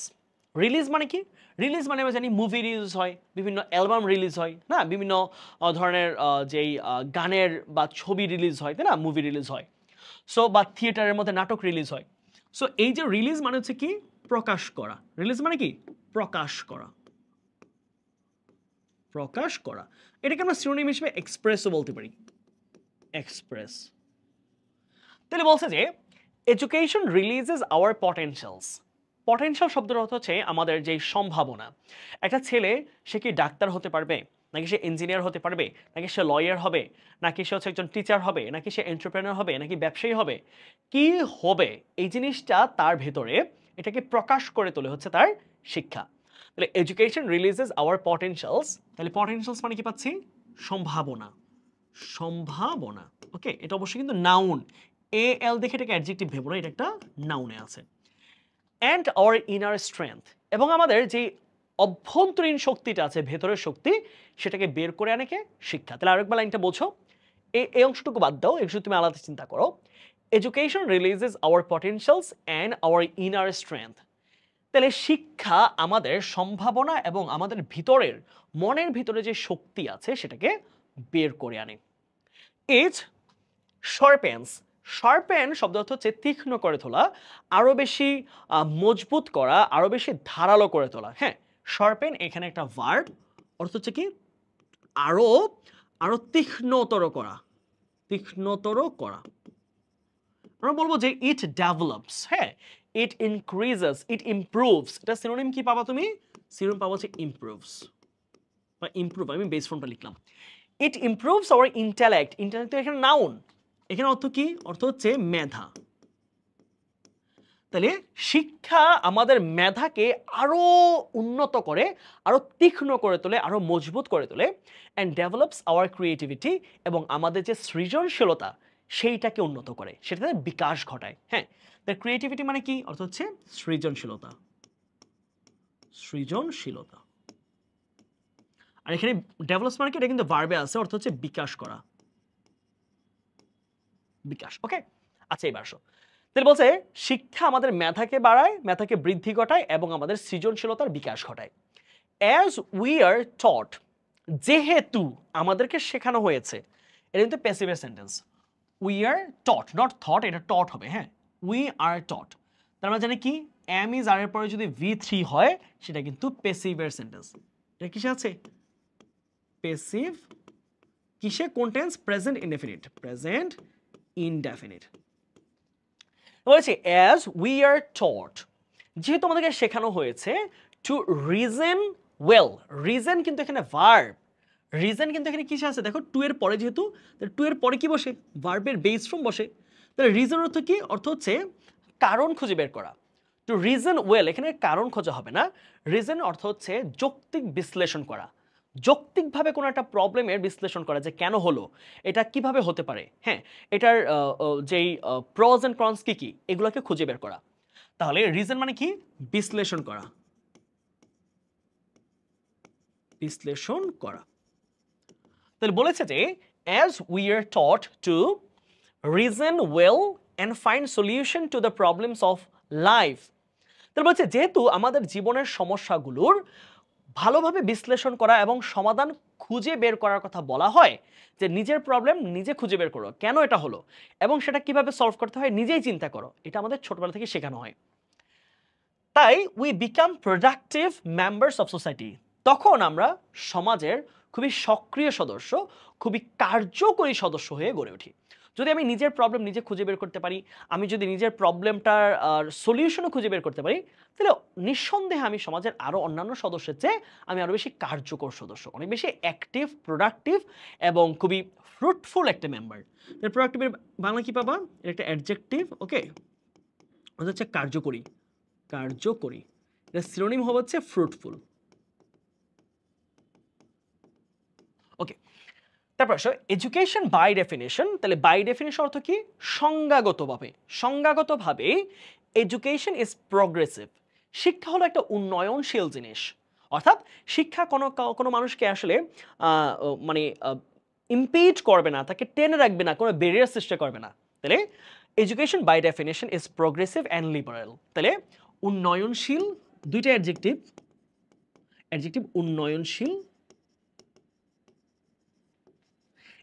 রিলিজ মানে কি? রিলিজ মানে আমরা জানি মুভি রিলিজ হয়, বিভিন্ন অ্যালবাম রিলিজ হয় না, বিভিন্ন ধরনের যেই গানের বা ছবি রিলিজ হয়, তাই না, মুভি রিলিজ হয়। সো বা থিয়েটারের মধ্যে নাটক রিলিজ হয়। সো এই যে রিলিজ মানে হচ্ছে কি? প্রকাশ করা। রিলিজ মানে কি? প্রকাশ করা, প্রকাশ করা। এটাকে আমরা সিনোনিম হিসেবে এক্সপ্রেসও বলতে পারি, এক্সপ্রেস। তাহলে বলছে যে এডুকেশন রিলিজেস আওয়ার পটেনশিয়ালস। পটেনশিয়াল শব্দের অর্থ হচ্ছে আমাদের যে সম্ভাবনা। একটা ছেলে সে কি ডাক্তার হতে পারবে, নাকি সে ইঞ্জিনিয়ার হতে পারবে, নাকি সে লয়ার হবে, নাকি সে হচ্ছে একজন টিচার হবে, নাকি সে এন্টারপ্রেনার হবে, নাকি ব্যবসায়ী হবে, কি হবে এই জিনিসটা তার ভেতরে, এটাকে প্রকাশ করে তোলে হচ্ছে তার শিক্ষা। তাহলে এডুকেশন রিলিজেস আওয়ার পটেনশিয়ালস। তাহলে পটেনশিয়ালস মানে কি পাচ্ছি? সম্ভাবনা, সম্ভাবনা। ওকে, এটা অবশ্যই কিন্তু নাউন, এ এল দেখে এটাকে অ্যাডজেক্টিভ ভেবো না, এটা একটা নাউনে আছে। অ্যান্ড আওয়ার ইনার স্ট্রেংথ, এবং আমাদের যে অভ্যন্তরীণ শক্তিটা আছে, ভেতরের শক্তি, সেটাকে বের করে আনে কে? শিক্ষা। তাহলে আরেকবার লাইনটা বোঝো, এই অংশটুকু বাদ দাও, একটু তুমি আলাদা চিন্তা করো। Education releases our potentials and our inner strength. তাহলে শিক্ষা আমাদের সম্ভাবনা এবং আমাদের ভিতরের, মনের ভিতরে যে শক্তি আছে সেটাকে বের করে আনে। ইট শার্পেন্স। শার্পেন শব্দ অর্থ হচ্ছে তীক্ষ্ণ করে তোলা, আরো বেশি মজবুত করা, আরো বেশি ধারালো করে তোলা। হ্যাঁ, শার্পেন এখানে একটা ভার্ব, অর্থ হচ্ছে কি? আরো আরো তীক্ষ্ণতর করা, তীক্ষ্ণতর করা। আমরা বলবো যে ইট ডেভেলপস, হ্যাঁ, ইট ইনক্রিজেস, ইট ইমপ্রুভস। এটা সিনোনিম কি পাবা তুমি? সিনোনিম পাবো হচ্ছে ইমপ্রুভস বা ইমপ্রুভ। আমি বেস ফর্মটা লিখলাম। ইট ইমপ্রুভস আওয়ার ইন্টেলেক্ট। ইন্টেলেক্ট এখানে নাউন, এখানে অর্থ কি? অর্থ হচ্ছে মেধা। তাহলে শিক্ষা আমাদের মেধাকে আরো উন্নত করে, আরো তীক্ষ্ণ করে তোলে, আরো মজবুত করে তোলে। অ্যান্ড ডেভেলপস আওয়ার ক্রিয়েটিভিটি, এবং আমাদের যে সৃজনশীলতা সেইটাকে উন্নত করে, সেটাতে বিকাশ ঘটায়। হ্যাঁ, তার ক্রিয়েটিভিটি মানে কি? অর্থ হচ্ছে সৃজনশীলতা, সৃজনশীলতা। আর এখানে ডেভেলপস মানে কি? এটা কিন্তু ভার্বে আছে, অর্থ হচ্ছে বিকাশ করা, বিকাশ। ওকে, আচ্ছা এবার আসো। তাহলে বলছে শিক্ষা আমাদের মেধাকে বাড়ায়, মেধাকে বৃদ্ধি ঘটায় এবং আমাদের সৃজনশীলতার বিকাশ ঘটায়। অ্যাজ উই আর টট, যেহেতু আমাদেরকে শেখানো হয়েছে। এটা কিন্তু passive sentence. We are taught, not thought, এটা টট হবে। হ্যাঁ, উই আর টট। তার মানে জানি কি? এম ইজ আর এর পরে যদি V3 হয় সেটা কিন্তু প্যাসিভের সেন্টেন্স। এটা কিসে আছে? প্যাসিভ। কিসে? কোন tense? Present indefinite, present indefinite. বলেছি অ্যাজ উই আর টট, যেহেতু আমাদেরকে শেখানো হয়েছে টু রিজন ওয়েল। রিজন কিন্তু এখানে ভার্ব, রিজন কিন্তু এখানে কিসে আছে? দেখো টু এর পরে, যেহেতু টু এর পরে কি বসে? ভার্বের বেস ফর্ম বসে। তাহলে রিজন অর্থ কি? অর্থ হচ্ছে কারণ খুঁজে বের করা। টু রিজন ওয়েল, এখানে কারণ খোঁজা হবে না। রিজন অর্থ হচ্ছে যৌক্তিক বিশ্লেষণ করা, যৌক্তিকভাবে কোনো একটা প্রবলেমের বিশ্লেষণ করা, যে কেন হলো, এটা কিভাবে হতে পারে, হ্যাঁ, এটার যেই প্রস এন্ড কনস কি কি, এগুলোকে খুঁজে বের করা। তাহলে রিজন মানে কি? বিশ্লেষণ করা, বিশ্লেষণ করা। তাহলে বলেছে যে as we are taught to reason well and find solution to the problems of life. তাহলে বলছে যেহেতু আমাদের জীবনের সমস্যাগুলোর ভালোভাবে বিশ্লেষণ করা এবং সমাধান খুঁজে বের করার কথা বলা হয়, যে নিজের প্রবলেম নিজে খুঁজে বের করো, কেন এটা হলো এবং সেটা কিভাবে সলভ করতে হয় নিজেই চিন্তা করো, এটা আমাদের ছোটবেলা থেকে শেখানো হয়। তাই we become productive members of society, তখন আমরা সমাজের খুবই সক্রিয় সদস্য, খুবই কার্যকরী সদস্য হয়ে গড়ে উঠি। যদি আমি নিজের প্রবলেম নিজে খুঁজে বের করতে পারি, আমি যদি নিজের প্রবলেমটার সলিউশনও খুঁজে বের করতে পারি, তাহলে নিঃসন্দেহে আমি সমাজের আরও অন্যান্য সদস্যের চেয়ে আমি আরও বেশি কার্যকর সদস্য, অনেক বেশি অ্যাক্টিভ, প্রোডাক্টিভ এবং খুবই ফ্রুটফুল একটা মেম্বার। প্রোডাক্টিভের বাংলা কি পাবা? এটা একটা অ্যাডজেক্টিভ, ওকে, ওটা হচ্ছে কার্যকরী। কার্যকরী এটা সিনোনিম হবে হচ্ছে ফ্রুটফুল। ওকে, তারপর আসো এডুকেশন বাই ডেফিনেশন। তাহলে বাই ডেফিনেশন অর্থ কি? সংজ্ঞাগতভাবে, সংজ্ঞাগতভাবে এডুকেশন ইজ প্রগ্রেসিভ। শিক্ষা হলো একটা উন্নয়নশীল জিনিস। অর্থাৎ শিক্ষা কোনো কোনো মানুষকে আসলে মানে ইম্পিড করবে না, তাকে টেনে রাখবে না, কোনো ব্যারিয়ার সৃষ্টি করবে না। তাহলে education by definition is progressive and liberal. তাহলে উন্নয়নশীল, দুইটা অ্যাডজেক্টিভ, অ্যাডজেক্টিভ উন্নয়নশীল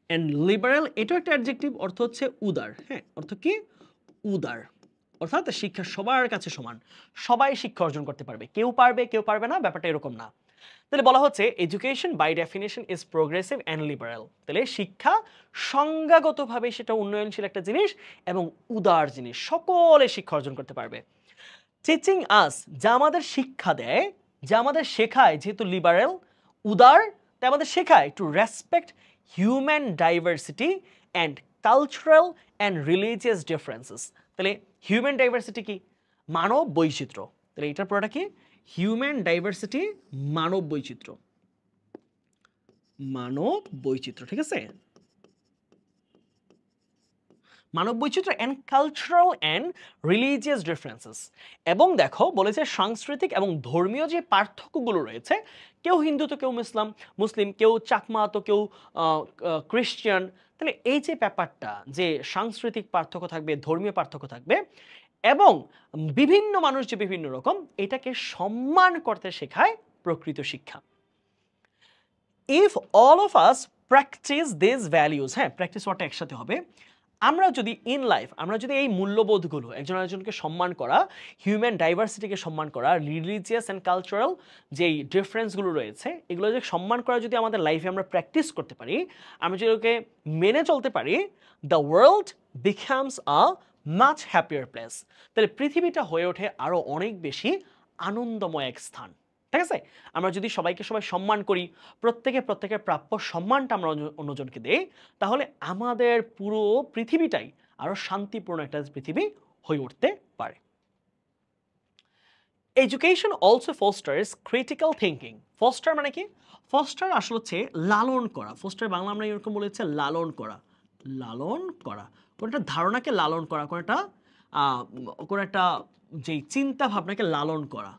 অ্যান্ড লিবারেল, এটাও একটা অ্যাডজেক্টিভ, অর্থ হচ্ছে উদার। হ্যাঁ, অর্থ কি? উদার। অর্থাৎ শিক্ষা সবার কাছে সমান, সবাই শিক্ষা অর্জন করতে পারবে, কেউ পারবে কেউ পারবে না, ব্যাপারটা এরকম না। তাহলে বলা হচ্ছে education by definition is progressive and liberal. তাহলে শিক্ষা সংজ্ঞাগতভাবে সেটা উন্নয়নশীল একটা জিনিস এবং উদার জিনিস, সকলে শিক্ষা অর্জন করতে পারবে। টিচিং আস, যা আমাদের শিক্ষা দেয়, যা আমাদের শেখায়, যেহেতু লিবারেল, উদার, তাই আমাদের শেখায় to respect human diversity and cultural and religious differences. তাহলে হিউম্যান ডাইভার্সিটি কি? মানব বৈচিত্র্য। তাহলে এটার পুরোটা কি? হিউম্যান ডাইভার্সিটি, মানব বৈচিত্র্য, মানব বৈচিত্র্য, ঠিক আছে? মানব বৈচিত্র্য and cultural and religious differences. এবং দেখো বলেছে সাংস্কৃতিক এবং ধর্মীয় যে পার্থক্যগুলো রয়েছে, কেউ হিন্দু তো কেউ মুসলিম, কেউ চাকমা তো কেউ খ্রিস্টান। তাহলে এই যে ব্যাপারটা, যে সাংস্কৃতিক পার্থক্য থাকবে, ধর্মীয় পার্থক্য থাকবে এবং বিভিন্ন মানুষ যে বিভিন্ন রকম, এটাকে সম্মান করতে শেখায় প্রকৃত শিক্ষা। If all of us practice this values, হ্যাঁ প্র্যাকটিস ওয়ার্ডটা একসাথে হবে, আমরা যদি ইন লাইফ, আমরা যদি এই মূল্যবোধগুলো, একজন আরেকজনকে সম্মান করা, হিউম্যান ডাইভার্সিটিকে সম্মান করা, রিলিজিয়াস অ্যান্ড কালচারাল যেই ডিফারেন্সগুলো রয়েছে, এগুলো যে সম্মান করা যদি আমাদের লাইফে আমরা প্র্যাকটিস করতে পারি, আমরা যদি ওকে মেনে চলতে পারি, the world becomes a much happier place. তাহলে পৃথিবীটা হয়ে ওঠে আরও অনেক বেশি আনন্দময় এক স্থান। ঠিক আছে? আমরা যদি সবাইকে সবাই সম্মান করি, প্রত্যেকের প্রাপ্য সম্মানটা আমরা অন্যজনকে দেই, তাহলে আমাদের পুরো পৃথিবীটাই আরো শান্তিপূর্ণ একটা পৃথিবী হয়ে উঠতে পারে। Education also fosters critical thinking. Foster মানে কি? ফস্টার আসলে হচ্ছে লালন করা। ফস্টার বাংলা আমরা এরকম বলেছে লালন করা। লালন করা, কোনো একটা ধারণাকে লালন করা, কোনো একটা যেই চিন্তা ভাবনাকে লালন করা,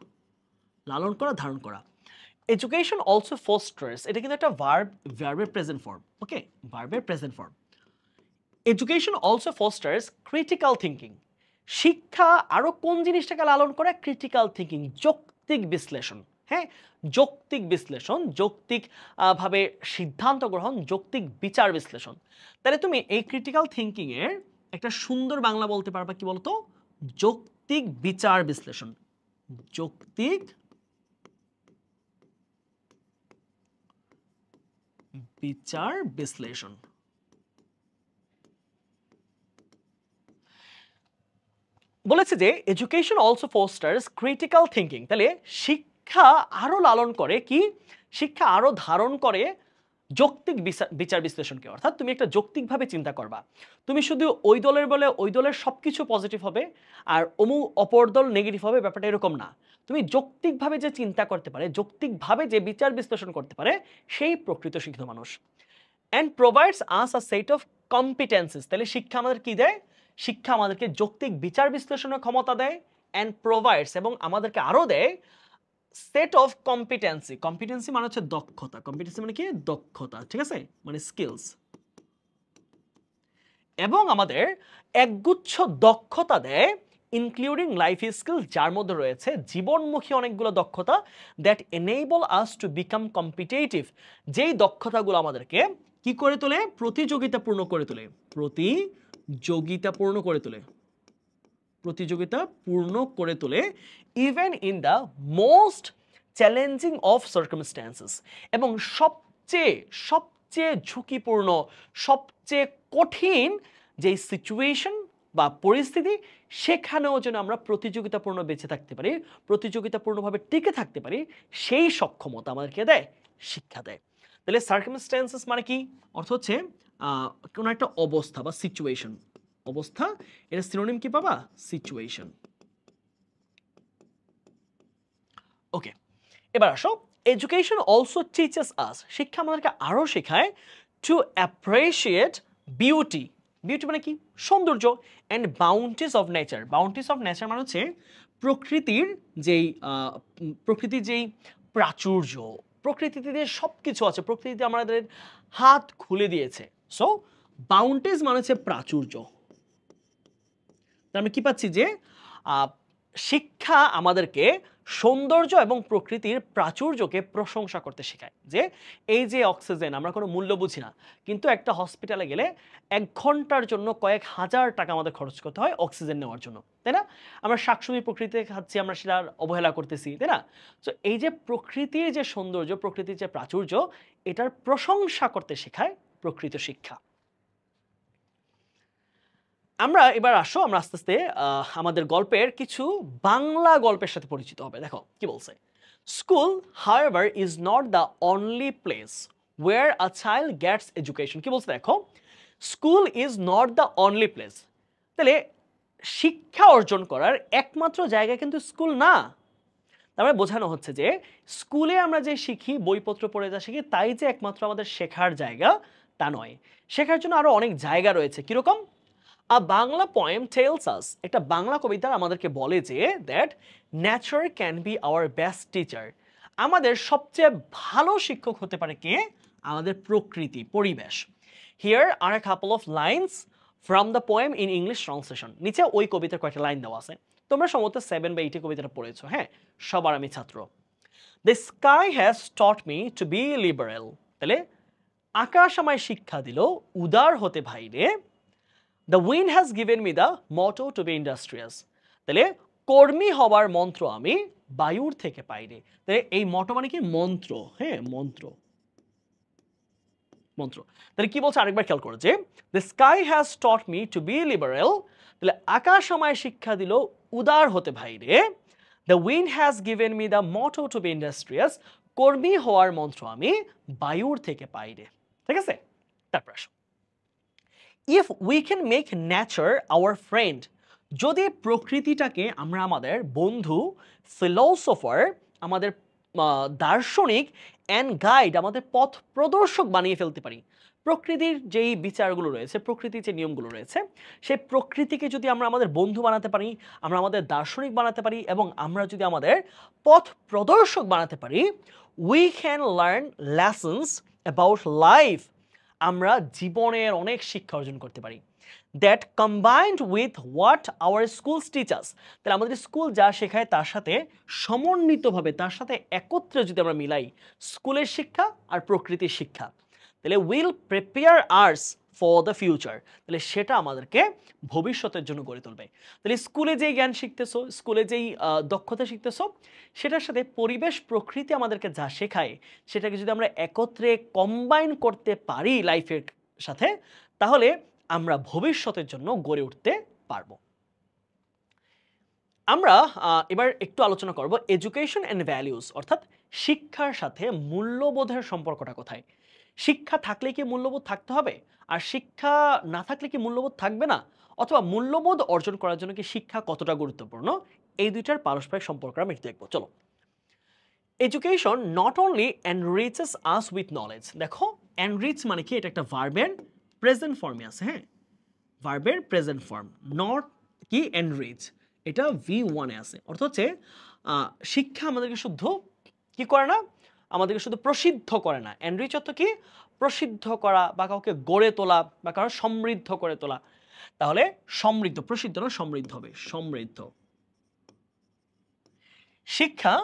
লালন করা, ধারণ করা। এডুকেশন অলসো ফস্টার্স, এটা কিন্তু একটা ভার্বের প্রেজেন্ট ফর্ম, ওকে, ভার্বের present form. Education also fosters critical thinking. শিক্ষা আরো কোন জিনিসটাকে লালন করে? ক্রিটিক্যাল থিঙ্কিং, যৌক্তিক বিশ্লেষণ। হ্যাঁ, যৌক্তিক বিশ্লেষণ, যৌক্তিক ভাবে সিদ্ধান্ত গ্রহণ, যৌক্তিক বিচার বিশ্লেষণ। তাহলে তুমি এই ক্রিটিক্যাল থিঙ্কিং এর একটা সুন্দর বাংলা বলতে পারবা কি বলতো? যৌক্তিক বিচার বিশ্লেষণ। যৌক্তিক বিচার বিশ্লেষণ। বলেছে যে education also fosters critical thinking. তাহলে শিক্ষা আরো লালন করে কি? শিক্ষা আরো ধারণ করে যৌক্তিক বিচার বিশ্লেষণকে। অর্থাৎ তুমি একটা যৌক্তিকভাবে চিন্তা করবা। তুমি শুধু ওই দলের বলে ওই দলের সবকিছু পজিটিভ হবে আর অপর দল নেগেটিভ হবে, ব্যাপারটা এরকম না। তুমি যৌক্তিকভাবে যে চিন্তা করতে পারে, যৌক্তিকভাবে যে বিচার বিশ্লেষণ করতে পারে, সেই প্রকৃত শিক্ষিত মানুষ। And provides us a set of competences. তাহলে শিক্ষা আমাদের কি দেয়? শিক্ষা আমাদেরকে যৌক্তিক বিচার বিশ্লেষণের ক্ষমতা দেয়, অ্যান্ড প্রোভাইডস, এবং আমাদেরকে আরো দেয় সেট অফ কম্পিটেন্সি। কম্পিটেন্সি মানে হচ্ছে দক্ষতা। কম্পিটেন্সি মানে কি? দক্ষতা, ঠিক আছে, মানে স্কিলস। এবং আমাদের একগুচ্ছ দক্ষতা দেয়, ইনক্লুডিং লাইফ স্কিল, যার মধ্যে রয়েছে জীবনমুখী অনেকগুলো দক্ষতা, that enable us to become competitive. যেই দক্ষতাগুলো আমাদেরকে কি করে তোলে? প্রতিযোগিতাপূর্ণ করে তোলে। প্রতিযোগিতাপূর্ণ করে তোলে। প্রতিযোগিতাপূর্ণ করে তোলে even in the most challenging of circumstances. এবং সব সবচেয়ে সবচেয়ে ঝুঁকিপূর্ণ, সবচেয়ে কঠিন যেই সিচুয়েশন বা পরিস্থিতি, সেখানেও যেন আমরা প্রতিযোগিতাপূর্ণ বেঁচে থাকতে পারি, প্রতিযোগিতাপূর্ণভাবে টিকে থাকতে পারি, সেই সক্ষমতা আমাদেরকে দেয় শিক্ষা দেয়। তাহলে সার্কামস্ট্যান্সেস মানে কি? অর্থ হচ্ছে কোনো একটা অবস্থা বা সিচুয়েশন, অবস্থা, এটা সিনোনিম কি পাবা? সিচুয়েশন। ওকে, এবার আসো, এডুকেশন অলসো টিচেস আস, শিক্ষা আমাদেরকে আরো শেখায় টু অ্যাপ্রিশিয়েট বিউটি। বিউটি মানে কি? সৌন্দর্য। And bounties of nature. Bounties of nature মানে হচ্ছে প্রকৃতির যেই প্রকৃতির যেই প্রাচুর্য, প্রকৃতিতে যে সব কিছু আছে, প্রকৃতিতে আমাদের হাত খুলে দিয়েছে। সো বাউন্টিস মানে হচ্ছে প্রাচুর্য। আমি কি পাচ্ছি যে শিক্ষা আমাদেরকে সৌন্দর্য এবং প্রকৃতির প্রাচুর্যকে প্রশংসা করতে শেখায়। যে এই যে অক্সিজেন, আমরা কোনো মূল্য বুঝি না, কিন্তু একটা হসপিটালে গেলে 1 ঘন্টার জন্য কয়েক হাজার টাকা আমাদের খরচ করতে হয় অক্সিজেন নেওয়ার জন্য, তাই না? আমরা শাকসবজি প্রকৃতিতে খাচ্ছি, আমরা সেটার অবহেলা করতেছি, তাই না? তো এই যে প্রকৃতির যে সৌন্দর্য, প্রকৃতির যে প্রাচুর্য, এটার প্রশংসা করতে শেখায় প্রকৃত শিক্ষা। আমরা এবার আসো, আমরা আস্তে আস্তে আমাদের গল্পের কিছু বাংলা গল্পের সাথে পরিচিত হবে। দেখো কি বলছে। School however is not the only place where a child gets education। কি বলছে দেখো, school is not the only place. তাহলে শিক্ষা অর্জন করার একমাত্র জায়গা কিন্তু স্কুল না। তার মানে বোঝানো হচ্ছে যে স্কুলে আমরা যে শিখি, বইপত্র পড়ে যা শিখি, তাই যে একমাত্র আমাদের শেখার জায়গা তা নয়। শেখার জন্য আরো অনেক জায়গা রয়েছে। কিরকম? আ বাংলা পোয়েম টেলস আস, একটা বাংলা কবিতা আমাদেরকে বলে যে that nature can be our best teacher. আমাদের সবচেয়ে ভালো শিক্ষক হতে পারে কে? আমাদের প্রকৃতি, পরিবেশ। Here are a couple of lines from the poem in English translation. নিচে ওই কবিতার কয়েকটা লাইন দেওয়া আছে। তোমরা সম্ভবত 7 বা 8 কবিতাটা পড়েছো, হ্যাঁ, সবার আমি ছাত্র। The sky has taught me to be liberal. তাহলে আকাশ আমায় শিক্ষা দিল উদার হতে ভাইরে। The wind has given me the motto to be industrious. তাহলে কর্মী হবার মন্ত্র আমি বায়ুর থেকে পাই রে। তাহলে এই মটো মানে কি? মন্ত্র, হ্যাঁ, মন্ত্র, মন্ত্র। তাহলে কি বলছে আরেকবার খেয়াল করো যে the sky has taught me to be liberal. তাহলে আকাশ আমায় শিক্ষা দিল উদার হতে ভাই রে। The wind has given me the motto to be industrious. কর্মী হওয়ার মন্ত্র আমি বায়ুর থেকে পাই রে। ঠিক আছে, তারপর আসো। If we can make nature our friend, যদি প্রকৃতিটাকে আমরা আমাদের বন্ধু, ফিলোসফার, আমাদের দার্শনিক, অ্যান্ড গাইড, আমাদের পথ প্রদর্শক বানিয়ে ফেলতে পারি। প্রকৃতির যেই বিচারগুলো রয়েছে, প্রকৃতির যে নিয়মগুলো রয়েছে, সেই প্রকৃতিকে যদি আমরা আমাদের বন্ধু বানাতে পারি, আমরা আমাদের দার্শনিক বানাতে পারি, এবং আমরা যদি আমাদের পথ প্রদর্শক বানাতে পারি, we can learn lessons about life. আমরা জীবনের অনেক শিক্ষা অর্জন করতে পারি। That combined with what hour schools teachers. তাহলে আমাদের স্কুল যা শেখায় তার সাথে সমন্বিতভাবে, তার সাথে একত্রে যদি আমরা মিলাই স্কুলের শিক্ষা আর প্রকৃতির শিক্ষা, তাহলে will prepare us for the future. তাহলে সেটা আমাদেরকে ভবিষ্যতের জন্য গড়ে তুলবে। তাহলে স্কুলে যেই জ্ঞান শিখতেছো, স্কুলে যেই দক্ষতা শিখতেছো, সেটার সাথে পরিবেশ, প্রকৃতি আমাদেরকে যা শেখায়, সেটাকে যদি আমরা একত্রে কম্বাইন করতে পারি লাইফের সাথে, তাহলে আমরা ভবিষ্যতের জন্য গড়ে উঠতে পারবো। আমরা এবার একটু আলোচনা করব এডুকেশন অ্যান্ড ভ্যালিউস, অর্থাৎ শিক্ষার সাথে মূল্যবোধের সম্পর্কটা কোথায়। শিক্ষা থাকলে কি মূল্যবোধ থাকতে হবে, আর শিক্ষা না থাকলে কি মূল্যবোধ থাকবে না, অথবা মূল্যবোধ অর্জন করার জন্য কি শিক্ষা কতটা গুরুত্বপূর্ণ, এই দুইটার পারস্পরিক সম্পর্ক আমরা একটু দেখবো। চলো। Education not only এনরিচেস us with knowledge. দেখো, এনরিচ মানে কি? এটা একটা ভার্বের প্রেজেন্ট ফর্মে আছে, হ্যাঁ, ভার্বের প্রেজেন্ট ফর্ম। নট কি? এনরিচ, এটা V1 এ আছে। অর্থ হচ্ছে শিক্ষা আমাদেরকে শুধু কি করে না, আমাদেরকে শুধু প্রসিদ্ধ করে না। এনরিচ অর্থ কি? প্রসিদ্ধ করা, বা কাউকে গড়ে তোলা, বা কারো সমৃদ্ধ করে তোলা। তাহলে সমৃদ্ধ, প্রসিদ্ধ না, সমৃদ্ধ হবে, সমৃদ্ধ শিক্ষা।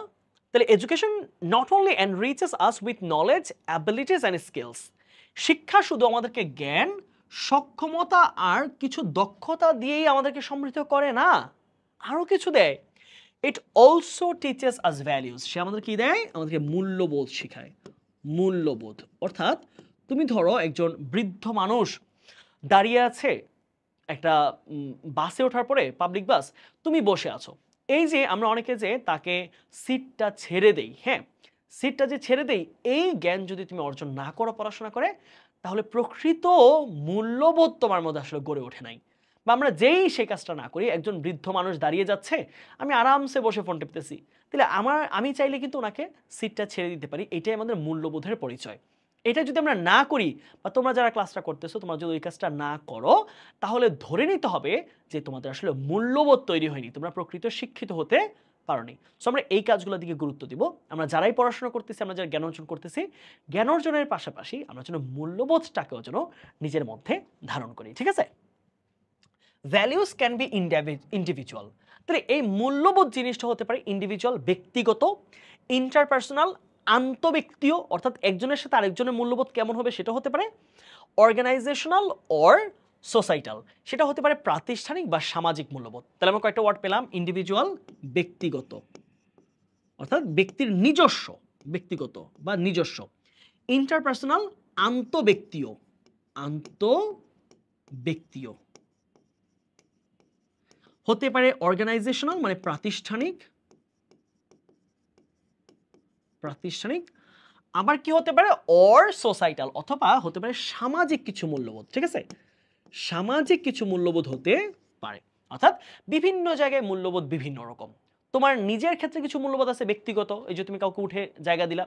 তাহলে education not only এনরিচেস us with knowledge, abilities and skills. শিক্ষা শুধু আমাদেরকে জ্ঞান, সক্ষমতা আর কিছু দক্ষতা দিয়েই আমাদেরকে সমৃদ্ধ করে না, আরো কিছু দেয়। It also teaches us values. সে আমাদের কি দেয়? আমাদেরকে মূল্যবোধ শেখায়। মূল্যবোধ। অর্থাৎ তুমি ধরো একজন বৃদ্ধ মানুষ দাঁড়িয়ে আছে একটা বাসে ওঠার পরে, পাবলিক বাস, তুমি বসে আছো। এই যে আমরা অনেকে যে তাকে সিটটা ছেড়ে দেই, হ্যাঁ, সিটটা যে ছেড়ে দেই, এই জ্ঞান যদি তুমি অর্জন না করো পড়াশোনা করে, তাহলে প্রকৃত মূল্যবোধ তোমার মধ্যে আসলে গড়ে ওঠে নাই। বা আমরা যেই সেই কাজটা না করি, একজন বৃদ্ধ মানুষ দাঁড়িয়ে যাচ্ছে, আমি আরামসে বসে ফোন টিপতেছি, তাহলে আমি চাইলে কিন্তু ওনাকে সিটটা ছেড়ে দিতে পারি। এটাই আমাদের মূল্যবোধের পরিচয়। এটা যদি আমরা না করি, বা তোমরা যারা ক্লাসটা করতেছো তোমরা যদি ওই কাজটা না করো, তাহলে ধরে নিতে হবে যে তোমাদের আসলে মূল্যবোধ তৈরি হয়নি, তোমরা প্রকৃত শিক্ষিত হতে পারোনি। সো আমরা এই কাজগুলোর দিকে গুরুত্ব দিব। আমরা যারাই পড়াশোনা করতেছি, আমরা যারা জ্ঞান অর্জন করতেছি, জ্ঞান অর্জনের পাশাপাশি আমরা যেন মূল্যবোধটাকেও যেন নিজের মধ্যে ধারণ করি। ঠিক আছে? Values can be individual. তাহলে এই মূল্যবোধ জিনিসটা হতে পারে ইন্ডিভিজুয়াল, ব্যক্তিগত, ইন্টারপার্সোনাল, আন্তঃব্যক্তিয়, অর্থাৎ একজনের সাথে আরেকজনের মূল্যবোধ কেমন হবে সেটা হতে পারে, অর্গানাইজেশনাল অর সোসাইটাল, সেটা হতে পারে প্রাতিষ্ঠানিক বা সামাজিক মূল্যবোধ। তাহলে আমরা কয়েকটা ওয়ার্ড পেলাম, ইন্ডিভিজুয়াল ব্যক্তিগত, অর্থাৎ ব্যক্তির নিজস্ব, ব্যক্তিগত বা নিজস্ব, ইন্টারপার্সোনাল আন্তঃব্যক্তিয়, আন্তঃব্যক্তিয় হতে পারে, অর্গানাইজেশনাল মানে প্রাতিষ্ঠানিক, প্রাতিষ্ঠানিক, আবার কি হতে পারে অর সোসাইটাল, অথবা হতে পারে সামাজিক কিছু মূল্যবোধ। ঠিক আছে? সামাজিক কিছু মূল্যবোধ হতে পারে। অর্থাৎ বিভিন্ন জায়গায় মূল্যবোধ বিভিন্ন রকম। তোমার নিজের ক্ষেত্রে কিছু মূল্যবোধ আছে ব্যক্তিগত, এই যে তুমি কাউকে উঠে জায়গা দিলা।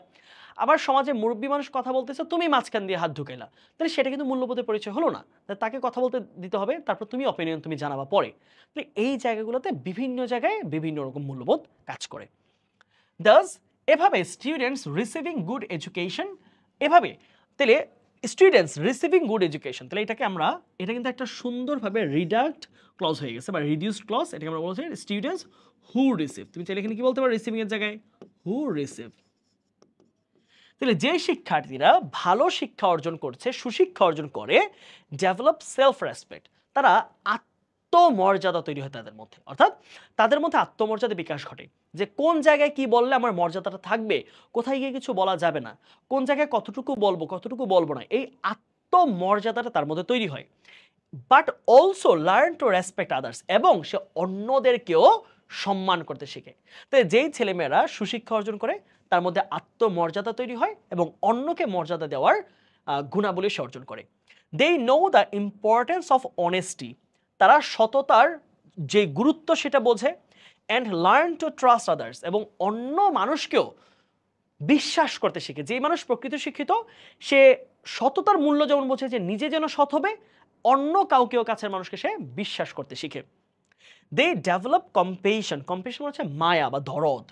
আবার সমাজে মুরব্বী মানুষ কথা বলতেছে, তুমি মাঝখান দিয়ে হাত ঢুকাইলা, তাহলে সেটা কিন্তু মূল্যবোধের পরিচয় হলো না। তাকে কথা বলতে দিতে হবে, তারপর তুমি অপিনিয়ন তুমি জানাবা পরে। তো এই জায়গাগুলোতে বিভিন্ন জায়গায় বিভিন্ন রকম মূল্যবোধ কাজ করে। দাস এভাবে স্টুডেন্টস রিসিভিং গুড এডুকেশন, এভাবে তাহলে স্টুডেন্টস রিসিভিং গুড এডুকেশন, তাহলে এটা কিন্তু একটা সুন্দরভাবে রিডাক্ট ক্লজ হয়ে গেছে বা রিডিউসড ক্লজ। এটাকে আমরা বলছি স্টুডেন্টস হু রিসিভ। তুমি চাইলে এখানে কি বলতে পারো রিসিভিং এর জায়গায় হু রিসিভ। তাহলে যে শিক্ষার্থীরা ভালো শিক্ষা অর্জন করছে, সুশিক্ষা অর্জন করে, ডেভেলপ সেলফ রেসপেক্ট, তারা আত্মমর্যাদা তৈরি হয় তাদের মধ্যে, অর্থাৎ তাদের মধ্যে আত্মমর্যাদা বিকাশ ঘটে, যে কোন জায়গায় কি বললে আমার মর্যাদাটা থাকবে, কোথায় গিয়ে কিছু বলা যাবে না, কোন জায়গায় কতটুকু বলবো কতটুকু বলবো না, এই আত্মমর্যাদাটা তার মধ্যে তৈরি হয়। But also learn to respect others, এবং সে অন্যদেরকেও সম্মান করতে শিখে। তাই যেই ছেলেমেয়েরা সুশিক্ষা অর্জন করে তার মধ্যে আত্মমর্যাদা তৈরি হয় এবং অন্যকে মর্যাদা দেওয়ার গুণাবলী সে অর্জন করে। They know the importance of honesty, তারা সততার যে গুরুত্ব সেটা বোঝে। And learn to trust others, এবং অন্য মানুষকেও বিশ্বাস করতে শিখে। যেই মানুষ প্রকৃত শিক্ষিত সে সততার মূল্য যেমন বোঝে, যে নিজে যেন সৎ হবে, অন্য কাউকেও কাছের মানুষকে সে বিশ্বাস করতে শিখে। দে ডেভেলপ কম্পেশন, কম্পেশন হচ্ছে মায়া বা দরদ,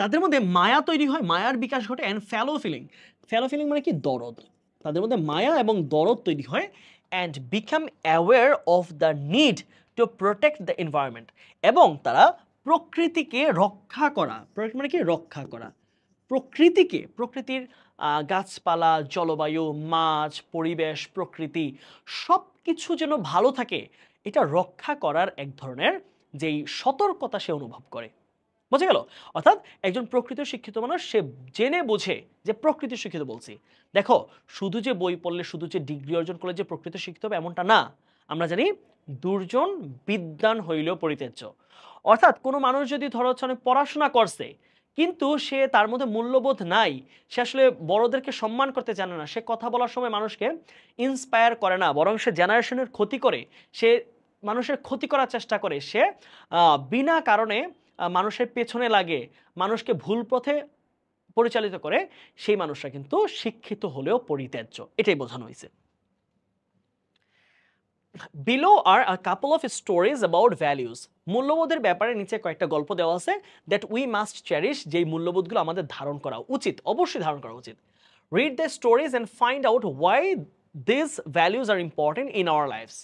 তাদের মধ্যে মায়া তৈরি হয়, মায়ার বিকাশ ঘটে। And fellow feeling, fellow feeling মানে কি দরদ, তাদের মধ্যে মায়া এবং দরদ তৈরি হয়। And become aware of the need to protect the environment, এবং তারা প্রকৃতিকে রক্ষা করা, মানে কি রক্ষা করা, প্রকৃতিকে, প্রকৃতির গাছপালা, জলবায়ু, মাছ, পরিবেশ, প্রকৃতি সব কিছু যেন ভালো থাকে, এটা রক্ষা করার এক ধরনের যেই সতর্কতা সে অনুভব করে। বোঝা গেল? অর্থাৎ একজন প্রকৃত শিক্ষিত মানুষ সে জেনে বোঝে যে প্রকৃত শিক্ষিত বলছি। দেখো, শুধু যে বই পড়লে, শুধু যে ডিগ্রি অর্জন করলে যে প্রকৃত শিক্ষিত হবে এমনটা না। আমরা জানি দুর্জন বিদ্বান হইলেও পরিত্যাজ্য। অর্থাৎ কোনো মানুষ যদি ধরো হচ্ছে অনেক পড়াশোনা করছে কিন্তু সে তার মধ্যে মূল্যবোধ নাই, সে আসলে বড়দেরকে সম্মান করতে জানে না, সে কথা বলার সময় মানুষকে ইন্সপায়ার করে না, বরং সে জেনারেশনের ক্ষতি করে, সে মানুষের ক্ষতি করার চেষ্টা করে, সে বিনা কারণে মানুষের পেছনে লাগে, মানুষকে ভুল পথে পরিচালিত করে, সেই মানুষরা কিন্তু শিক্ষিত হলেও পরিত্যাজ্য। এটাই বোঝানো হয়েছে। Below are a couple of stories about values, মূল্যবোধের ব্যাপারে নিচে কয়েকটা গল্প দেওয়া আছে, দ্যাট উই মাস্ট চেরিশ, যেই মূল্যবোধগুলো আমাদের ধারণ করা উচিত, অবশ্যই ধারণ করা উচিত। Read the stories and find out why this values are important in our lifes.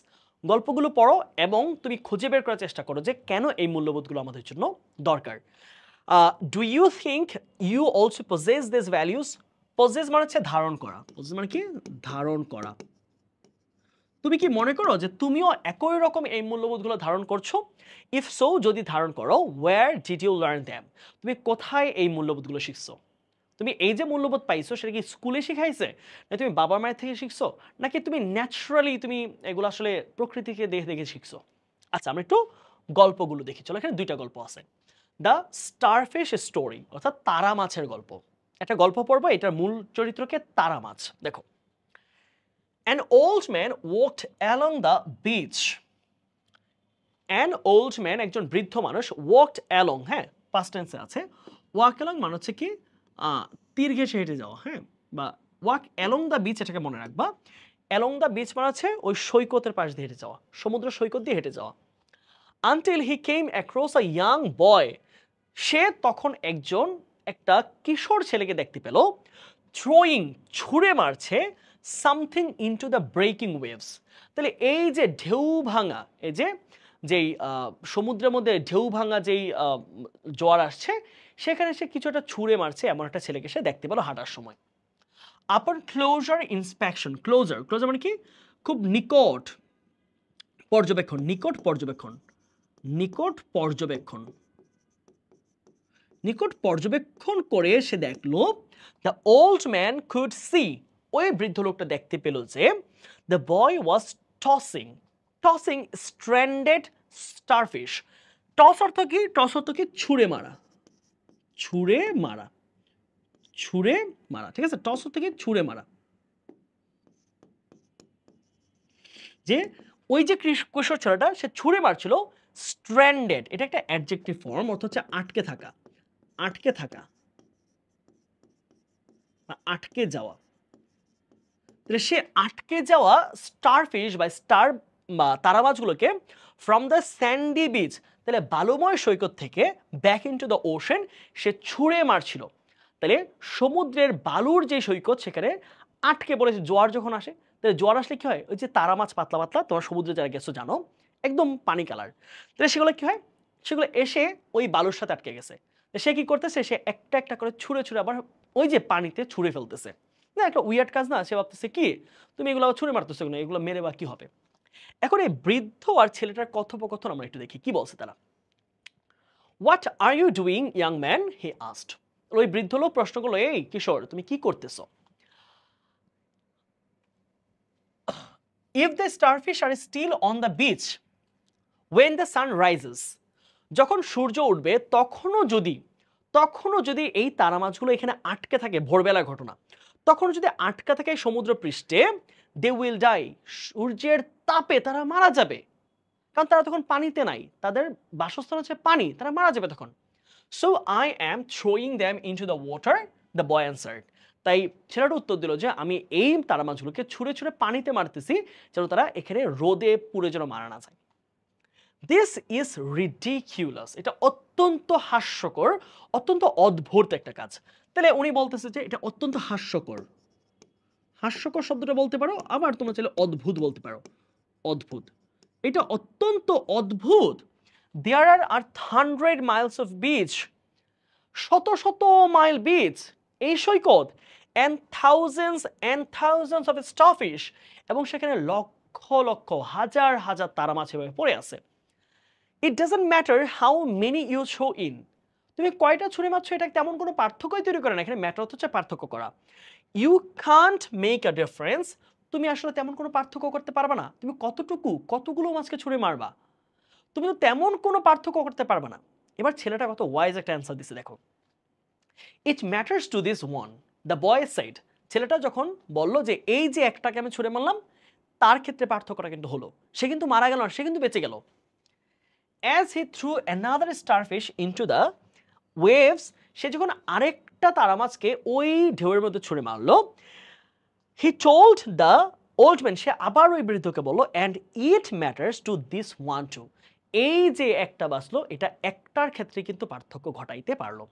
গল্পগুলো পড়ো এবং তুমি খুঁজে বের করার চেষ্টা করো যে কেন এই মূল্যবোধগুলো আমাদের জন্য দরকার। Do you think you also possess this values? Possess মানে হচ্ছে ধারণ করা, পজেস মানে কি ধারণ করা। তুমি কি মনে করো যে তুমিও একই রকম এই মূল্যবোধগুলো ধারণ করছো? ইফ সো, যদি ধারণ করো, where did you learn them, তুমি কোথায় এই মূল্যবোধগুলো শিখছো? তুমি এই যে মূল্যবোধ পাইছো সেটা কি স্কুলে শিখাইছে, না তুমি বাবা মায়ের থেকে শিখছো, নাকি তুমি ন্যাচারালি তুমি এগুলো আসলে প্রকৃতিকে দেখে দেখে শিখছো? আচ্ছা, আমরা একটু গল্পগুলো দেখি। চলো, এখানে দুইটা গল্প আছে। দ্য স্টারফিশ স্টোরি, অর্থাৎ তারা মাছের গল্প। একটা গল্প পড়বো, এটার মূল চরিত্রকে তারা মাছ। দেখো, an old man walked along the beach. an old man, একজন বৃদ্ধ মানুষ, walked along, হ্যাঁ পাস্ট টেন্সে আছে। walk along মানে হচ্ছে কি তীর ঘেঁষে হেঁটে যাওয়া, হ্যাঁ, বা walk along the beach, এটাকে মনে রাখবা। along the beach মানে হচ্ছে ওই সৈকতের পাশ দিয়ে হেঁটে যাওয়া, সমুদ্র সৈকত দিয়ে হেঁটে যাওয়া। until he came across a young boy, সে তখন একটা কিশোর ছেলেকে দেখতে পেল, throwing, ছুঁড়ে মারছে, something into the breaking waves। তাহলে এই যে ঢেউ ভাঙা, এই যে যেই সমুদ্রের মধ্যে ঢেউ ভাঙা যেই জোয়ার আসছে, সেখানে সে কিছু একটা ছুঁড়ে মারছে, এমন একটা ছেলেকে সে দেখতে পেল হাঁটার সময়। upon closer inspection, closer মানে কি খুব নিকট পর্যবেক্ষণ, নিকট পর্যবেক্ষণ, নিকট পর্যবেক্ষণ, নিকট পর্যবেক্ষণ করে সে দেখলো, the old man could see, ওই বৃদ্ধ লোকটা দেখতে পেল যে the boy was tossing, tossing stranded starfish. Toss অর্থ কি? টস অর্থ কি ছুঁড়ে মারা, ছুঁড়ে মারা, ছুঁড়ে মারা, ঠিক আছে। টস অর্থ কি ছুঁড়ে মারা, যে ওই যে কিশোর ছেলেটা সে ছুঁড়ে মারছিল স্ট্র্যান্ডেড, এটা একটা অ্যাডজেক্টিভ ফর্ম, অর্থ হচ্ছে আটকে থাকা, আটকে থাকা, আটকে যাওয়া। তাহলে সে আটকে যাওয়া স্টারফিশ বা স্টার বা তারা মাছগুলোকে ফ্রম দ্য স্যান্ডি বিচ, তাহলে বালুময় সৈকত থেকে ব্যাক ইনটু দ্য ওশেন সে ছুঁড়ে মারছিল। তাহলে সমুদ্রের বালুর যে সৈকত সেখানে আটকে পড়েছে, জোয়ার যখন আসে, তাহলে জোয়ার আসলে কি হয়, ওই যে তারা মাছ পাতলা পাতলা, তোমার সমুদ্রে যারা গেছো জানো, একদম পানি কালার, তাহলে সেগুলো কি হয়, সেগুলো এসে ওই বালুর সাথে আটকে গেছে। সে কি করতেছে, সে একটা একটা করে ছুঁড়ে ছুঁড়ে আবার ওই যে পানিতে ছুঁড়ে ফেলতেছে। না, একটা উইয়ার্ড কাজ না? সে ভাবতেছে কি তুমি এগুলো ছুঁড়ে মারতেছো না, এগুলো মেরে বা কি হবে। এখন এই বৃদ্ধ আর ছেলেটার কথোপকথন আমরা একটু দেখি, কি বলছে তারা। What are you doing young man, he asked. ওই বৃদ্ধ লোক প্রশ্ন করলো, এই কিশোর তুমি কি করতেছো। If the starfish are still on the beach when the sun rises, যখন সূর্য উঠবে তখনও যদি এই তারা মাছগুলো এখানে আটকে থাকে, ভোরবেলা ঘটনা, তখন যদি আটকা থাকে সমুদ্র পৃষ্ঠে, দে উইল ডাই, সূর্যের তাপে তারা মারা যাবে, কারণ তারা তখন পানিতে নাই, তাদের বাসস্থান হচ্ছে পানি, তারা মারা যাবে তখন। So I am throwing them into the water, the boy অ্যানসার্ড। তাই ছেলেটা উত্তর দিল যে আমি এই তারা মাছগুলোকে ছুঁড়ে ছুঁড়ে পানিতে মারতেছি, যেন তারা এখানে রোদে পুড়ে যেন মারা না যায়। দিস ইজ রিডিকিউলাস, এটা অত্যন্ত হাস্যকর, অত্যন্ত অদ্ভুত একটা কাজ। তাহলে উনি বলতেছে যে এটা অত্যন্ত হাস্যকর, হাস্যকর শব্দটা বলতে পারো, আবার তোমরা চাইলে অদ্ভুত বলতে পারো, অদ্ভুত, এটা অত্যন্ত অদ্ভুত। দেয়ার আর 100 মাইলস অফ বিচ, শত শত মাইল বিচ, এই সৈকত, অ্যান্ড থাউজেন্ডস অফ স্টারফিশ, এবং সেখানে লক্ষ লক্ষ হাজার হাজার তারা মাছ এভাবে পড়ে আছে। It doesn't matter how many you throw in, তুমি কয়টা ছুঁড়ে মারছো এটা তেমন কোনো পার্থক্যই তৈরি করে না, এখানে ম্যাটার হচ্ছে পার্থক্য করা। You can't make a difference, তুমি আসলে তেমন কোনো পার্থক্য করতে পারবে না, তুমি কতগুলো মাছকে ছুঁড়ে মারবা, তুমি তো তেমন কোনো পার্থক্য করতে পারবে না। এবার ছেলেটা কত ওয়াইজ একটা অ্যান্সার দিছে দেখো। ইট matters to this one, the boy side, ছেলেটা যখন বলল যে এই যে একটাকে আমি ছুঁড়ে মারলাম, তার ক্ষেত্রে পার্থক্যটা কিন্তু হলো, সে কিন্তু মারা গেল না, সে কিন্তু বেঁচে গেল। As he threw another starfish into the waves, সে যখন আরেকটা তারা মাছকে ওই ঢেউয়ের মধ্যে ছুঁড়ে মারলো, he told the old man, সে আবার ওই বৃদ্ধকে বললো, and it matters to this one too, এই যে একটা বাঁচলো এটা একটার ক্ষেত্রে কিন্তু পার্থক্য ঘটাইতে পারলো।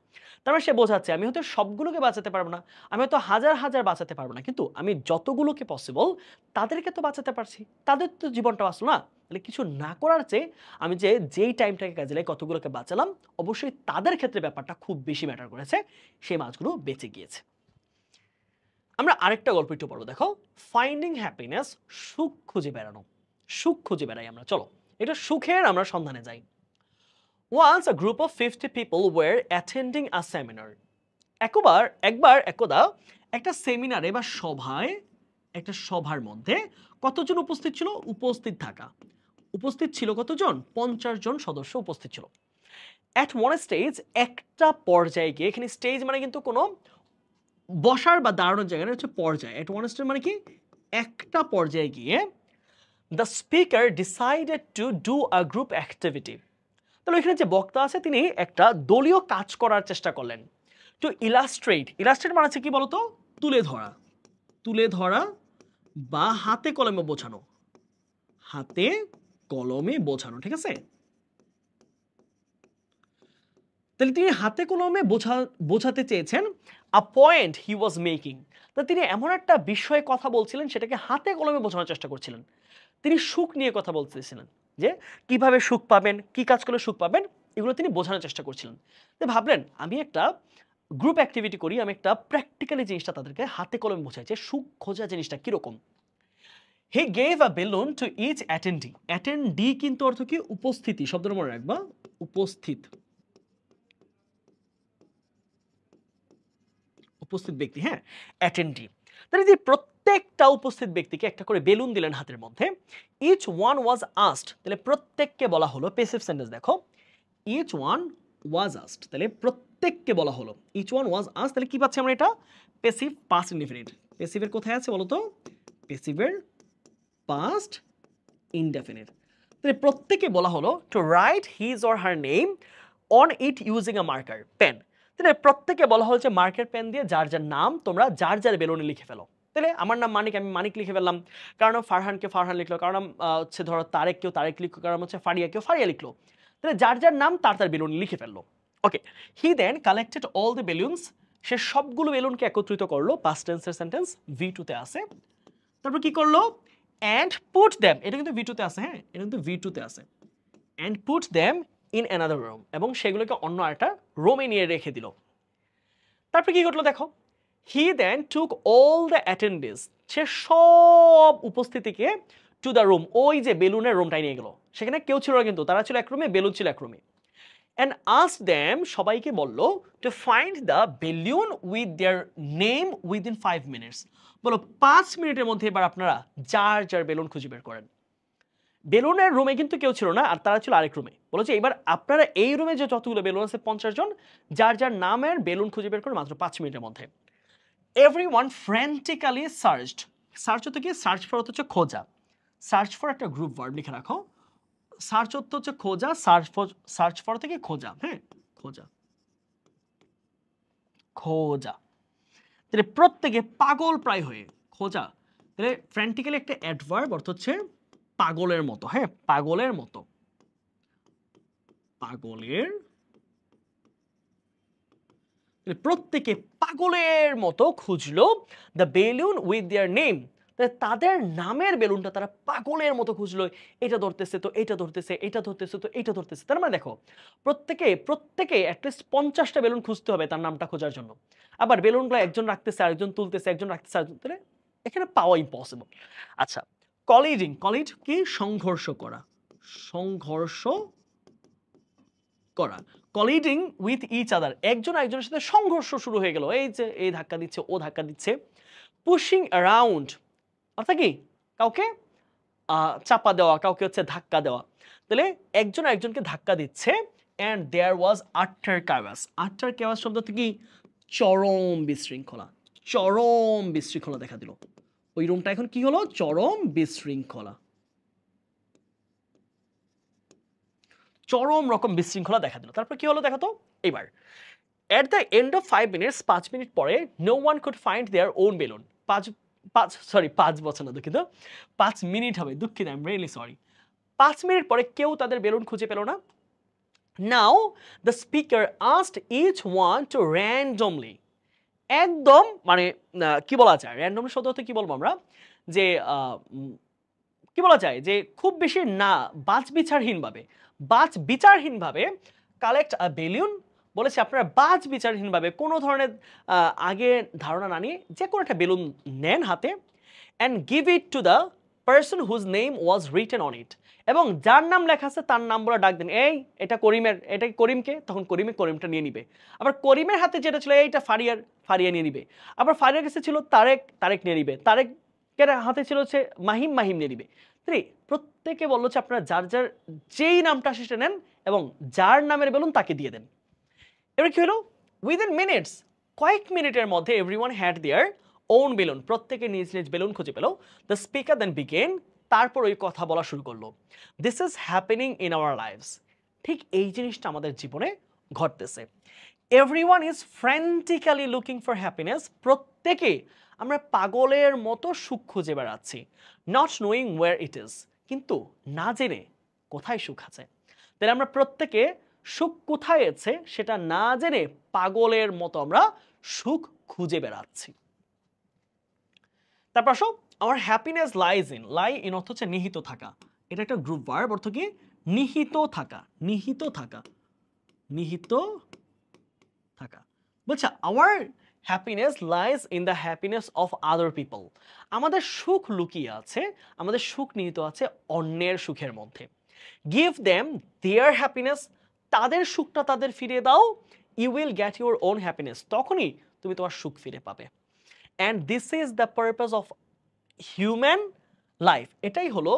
তার মানে সে বোঝাচ্ছে আমি হয়তো সবগুলোকে বাঁচাতে পারবো না, আমি হয়তো হাজার হাজার বাঁচাতে পারবো না, কিন্তু আমি যতগুলোকে পসিবল তাদেরকে তো বাঁচাতে পারছি, তাদের তো জীবনটা বাঁচলো না। তাহলে কিছু না করার চেয়ে আমি যেই টাইমটাকে কাজে লাগে কতগুলোকে বাঁচালাম, অবশ্যই তাদের ক্ষেত্রে ব্যাপারটা খুব বেশি ম্যাটার করেছে, সেই মাছগুলো বেঁচে গিয়েছে। আমরা আরেকটা গল্প একটু পড়বো, দেখো, ফাইন্ডিং হ্যাপিনেস, সুখ খুঁজে বেড়ানো, সুখ খুঁজে বেড়াই আমরা, চলো এটা সুখের আমরা সন্ধানে যাই। Once a group of 50 people were attending a seminar. একদা একটা সেমিনারে বা সভায়, একটা সভার মধ্যে কতজন উপস্থিত ছিল? উপস্থিত ছিল কতজন? 50 জন সদস্য উপস্থিত ছিল। অ্যাট ওয়ান স্টেজ, একটা পর্যায়ে গিয়ে, এখানে স্টেজ মানে কিন্তু কোনো বসার বা দাঁড়ানোর জায়গা না, হচ্ছে পর্যায়ে। অ্যাট ওয়ান স্টেজ মানে কি? একটা পর্যায়ে গিয়ে the speaker decided to do a group activity. তাহলে এখানে যে বক্তা আছে তিনি একটা দলীয় কাজ করার চেষ্টা করলেন। টু ইলাস্ট্রেট মানে হচ্ছে কি বলতো? তুলে ধরা বা হাতে কলমে বোঝানো, ঠিক আছে? তাহলে তিনি হাতে কলমে বোঝাতে চেয়েছেন আ পয়েন্ট হি ওয়াজ মেকিং। তো তিনি এমন একটা বিষয়ে কথা বলছিলেন, সেটাকে হাতে কলমে বোঝানোর চেষ্টা করছিলেন। তিনি সুখ নিয়ে কথা বলতেছিলেন, যে কিভাবে সুখ পাবেন, কি কাজ করলে সুখ পাবেন, এগুলো তিনি বোঝানোর চেষ্টা করছিলেন। তো ভাবলেন আমি একটা গ্রুপ অ্যাক্টিভিটি করি, আমি একটা প্র্যাকটিক্যালি জিনিসটা তাদেরকে হাতে কলমে বোঝাই, যে সুখ খোঁজা জিনিসটা কিরকম। He gave a balloon to each attendee. Attendee কিন্তু অর্থ কি? উপস্থিতি, শব্দটা মনে রাখবা, উপস্থিত ব্যক্তি, হ্যাঁ, অ্যাটেন্ডি। তাহলে যে প্রত্যেকটা উপস্থিত ব্যক্তিকে একটা করে বেলুন দিলেন হাতের মধ্যে। ইচ ওয়ান ওয়াজ আস্কড, তাহলে প্রত্যেককে বলা হলো, প্যাসিভ সেন্টেন্স দেখো, ইচ ওয়ান ওয়াজ আস্কড, তাহলে প্রত্যেককে বলা হলো, ইচ ওয়ান ওয়াজ আস্কড, তাহলে কি পাচ্ছি আমরা? এটা প্যাসিভ পাস্ট ইনডেফিনিট। প্যাসিভের কোথায় আছে বলো তো? প্যাসিভের পাস্ট ইনডেফিনিট। তাহলে প্রত্যেককে বলা হলো to write his or her name on it using a marker pen. তাহলে প্রত্যেকে বলা হলো যে মার্কার পেন দিয়ে যার যার নাম তোমরা যার যার বেলুনে লিখে ফেলো। তাহলে আমার নাম মানিক, আমি মানিক লিখে ফেললাম। কারণ ফারহানকে ফারহান লিখলো, কারণ হচ্ছে ধরো তারেক কেউ তারেক লিখলো, কারণ হচ্ছে ফারিয়া কেউ ফারিয়া লিখলো। তাহলে যার যার নাম তার তার বেলুনে লিখে ফেললো। ওকে, হি দেন কালেক্টেড অল দ্য বেলুনস, সে সবগুলো বেলুনকে একত্রিত করলো। পাস্ট টেন্সের সেন্টেন্স V2 তে আছে। তারপর কি করলো? অ্যান্ড পুট দেম, এটা কিন্তু V2 তে আছে, হ্যাঁ, এটা কিন্তু V2 তে আছে। And put them in another room, এবং সেগুলোকে অন্য একটা রুমে নিয়ে রেখে দিল। তারপর কি ঘটলো দেখো, হি দেন টুক অল দ্য অ্যাটেন্ডেন্স, সে সব উপস্থিতিকে টু দ্য রুম, ওই যে বেলুনের রুমটাই নিয়ে গেল। সেখানে কেউ ছিল না কিন্তু, তারা ছিল এক রুমে, বেলুন ছিল এক রুমে। অ্যান্ড আস্ক দেম, সবাইকে বললো to find the balloon with their name within 5 minutes. বলো 5 মিনিটের মধ্যে এবার আপনারা যার যার বেলুন খুঁজে বের করেন। বেলুনের রুমে কিন্তু কেউ ছিল না, আর তারা ছিল আরেক রুমে। বলেছে এবার আপনারা এই রুমে যে যতগুলো বেলুন আছে 50 জন, যার যার নামের বেলুন খুঁজে বের করেন মাত্র 5 মিনিটের মধ্যে। Everyone ফ্র্যান্টিক্যালি searched. সার্চ হতে কি? সার্চ ফর হচ্ছে খোঁজা। সার্চ ফর একটা গ্রুপ ভার্ব লিখে রাখো। সার্চ হচ্ছে খোঁজা, সার্চ ফর থেকে খোঁজা, হ্যাঁ, খোঁজা। তাহলে প্রত্যেকে পাগল প্রায় হয়ে, খোঁজা। তাহলে ফ্র্যান্টিক্যালি একটা অ্যাডভার্ব, অর্থ হচ্ছে পাগলের মতো, হ্যাঁ, পাগলের মতো, প্রত্যেকে পাগলের মতো খুঁজলো the balloon with their name, তাদের নামের বেলুনটা তারা পাগলের মতো খুঁজলো। এটা ধরতেছে তো এটা ধরতেছে, এটা ধরতেছে তো এটা ধরতেছে। তার মানে দেখো প্রত্যেকে অ্যাটলিস্ট 50টা বেলুন খুঁজতে হবে তার নামটা খোঁজার জন্য। আবার বেলুনগুলো একজন রাখতেছে, আরেকজন তুলতেছে, একজন রাখতেছে, আরেকজন, তাহলে এখানে পাওয়া ইম্পসিবল। আচ্ছা, কলিড কি? সংঘর্ষ করা। কলিডিং উইথ ইচ আদার, একজন একজনের সাথে সংঘর্ষ শুরু হয়ে গেল, এই যে এই ধাক্কা দিচ্ছে, ও ধাক্কা দিচ্ছে। পুশিং অ্যারাউন্ড, অর্থাৎ কি? কাউকে চাপা দেওয়া, কাউকে হচ্ছে ধাক্কা দেওয়া। তাহলে একজন একজনকে ধাক্কা দিচ্ছে। অ্যান্ড দেয়ার ওয়াজ আটার কেওয়াস শব্দ থেকে চরম বিশৃঙ্খলা দেখা দিল। ওই রুমটা এখন কি হলো? চরম রকম বিশৃঙ্খলা দেখা দিল। তারপর কি হলো দেখো তো এবার। At the end of 5 minutes, 5 minute পরে, no one could find their own balloon. 5 বছর না, দুঃখিত, 5 মিনিট হবে, দুঃখিত, I am really sorry. 5 minute পরে কেউ তাদের বেলুন খুঁজে পেল না। Now the speaker asked each one to randomly, একদম মানে কি বলা যায়, র্যান্ডমলি শব্দ হতে কি বলবো আমরা, যে কি বলা যায়, যে খুব বেশি না, বাছ বিচারহীনভাবে কালেক্ট আ বেলুন। বলেছে আপনারা বাছ বিচারহীনভাবে, কোনো ধরনের আগে ধারণা না নিয়ে যে কোনো একটা বেলুন নেন হাতে, and give it to the person whose name was written on it, এবং যার নাম লেখা আছে তার নাম বলে ডাক দেন, এই এটা করিমের, এটা করিমকে, তখন করিমটা নিয়ে নিবে। আবার করিমের হাতে যেটা ছিল এইটা ফারিয়া নিয়ে নিবে। আবার ফারিয়ার কাছে ছিল তারেক নিয়ে নিবে। তারেকের হাতে ছিল হচ্ছে মাহিম নিয়ে নিবে। প্রত্যেকে বললো যে আপনারা যার যেই নামটা আসে সেটা নেন এবং যার নামের বেলুন তাকে দিয়ে দেন। এবার কি হলো, উইদিন মিনিটস, কয়েক মিনিটের মধ্যে everyone had there own balloon, প্রত্যেকে নিজ নিজ বেলুন খুঁজে পেল। দ্য স্পিকার দেন বিগেন, তারপর ওই কথা বলা শুরু করলো। This is happening in our lives, ঠিক এই জিনিসটা আমাদের জীবনে ঘটতেছে। Everyone is frantically looking for happiness, প্রত্যেকে আমরা পাগলের মতো সুখ খুঁজে বেড়াচ্ছি। Not knowing where it is, কিন্তু না জেনে কোথায় সুখ আছে। তাহলে আমরা প্রত্যেকে সুখ কোথায় আছে সেটা না জেনে পাগলের মতো আমরা সুখ খুঁজে বেড়াচ্ছি। তারপর আসো, আমার হ্যাপিনেস লাই ইন অর্থ হচ্ছে নিহিত থাকা। এটা একটা গ্রুপ ভার্ব, অর্থ কি নিহিত থাকা। বলছে our happiness lies in the happiness of other people, আমাদের সুখ লুকিয়ে আছে, আমাদের সুখ নিহিত আছে অন্যের সুখের মধ্যে। গিভ দেম দেয়ার হ্যাপিনেস, তাদের সুখটা তাদের ফিরিয়ে দাও। You will get your own happiness, তখনই তুমি তোমার সুখ ফিরে পাবে। And this is the purpose of human life, এটাই হলো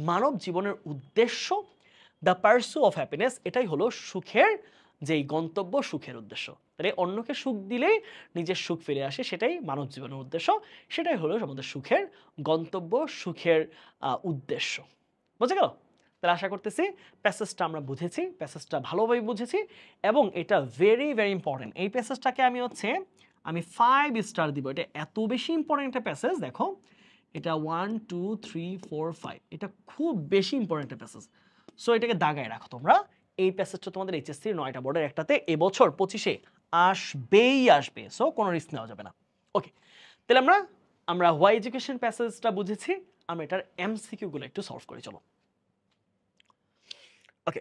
মানব জীবনের উদ্দেশ্য। দ্য পারসু অফ হ্যাপিনেস, এটাই হলো সুখের যেই গন্তব্য, সুখের উদ্দেশ্য। তাহলে অন্যকে সুখ দিলেই নিজের সুখ ফিরে আসে, সেটাই মানব জীবনের উদ্দেশ্য, সেটাই হলো আমাদের সুখের গন্তব্য, সুখের উদ্দেশ্য। বুঝে গেল? তাহলে আশা করতেছি প্যাসেজটা আমরা বুঝেছি, প্যাসেজটা ভালোভাবে বুঝেছি এবং এটা ভেরি ভেরি ইম্পর্টেন্ট। এই প্যাসেজটাকে আমি 5 স্টার দিব। এটা এত বেশি ইম্পর্টেন্ট একটা প্যাসেজ, দেখো এটা 1 2 3 4 5, এটা খুব বেশি ইম্পর্টেন্ট একটা প্যাসেজ। সো এটাকে দাগায় রাখো তোমরা। এই প্যাসেজটা তোমাদের এইচএসসির 9টা বোর্ডের একটাতে এবছর 25-এ আসবে। সো কোনো রিস্ক নেওয়া যাবে না। ওকে, তাহলে আমরা হোয়াই এডুকেশন প্যাসেজটা বুঝেছি। আমরা এটার এমসিকিউ গুলো একটু সলভ করি, চলো। ওকে,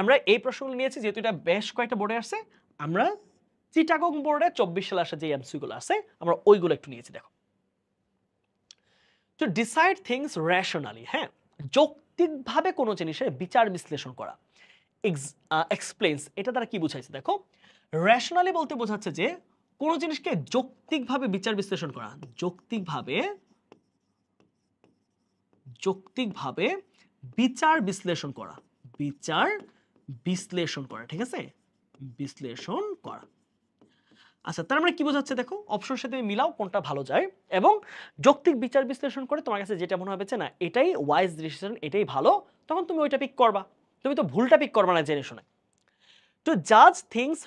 আমরা এই প্রশ্নগুলো নিয়েছি যেহেতু এটা বেশ কয়েকটা বোর্ডে আসছে। আমরা চিটাগং বোর্ডে 24 সালে আসা যে এমসিকিউ গুলো আছে আমরা ওইগুলো একটু নিয়েছি। দেখো, টু ডিসাইড থিংস রেশনালি, হ্যাঁ, যৌক্তিকভাবে কোনো জিনিসের বিচার বিশ্লেষণ করা। এক্সপ্লেইনস, এটা দ্বারা কি বুঝাইছে দেখো, রেশনালি বলতে বোঝাচ্ছে যে কোনো জিনিসকে যৌক্তিকভাবে বিচার বিশ্লেষণ করা, যৌক্তিকভাবে বিচার বিশ্লেষণ করা, ঠিক আছে, বিশ্লেষণ করা। আচ্ছা, তার মানে কি বোঝাচ্ছে দেখো, অপশনের সাথে মিলাও কোনটা ভালো যায়, এবং যৌক্তিক বিচার বিশ্লেষণ করে তোমার কাছে যেটা মনে হবে যে না এটাই ওয়াইজ ডিসিশন, এটাই ভালো, তখন তুমি ওইটা পিক করবা। তুমি তো ভুলটা পিক করবা না জেনে শুনে। টু জাজ থিংস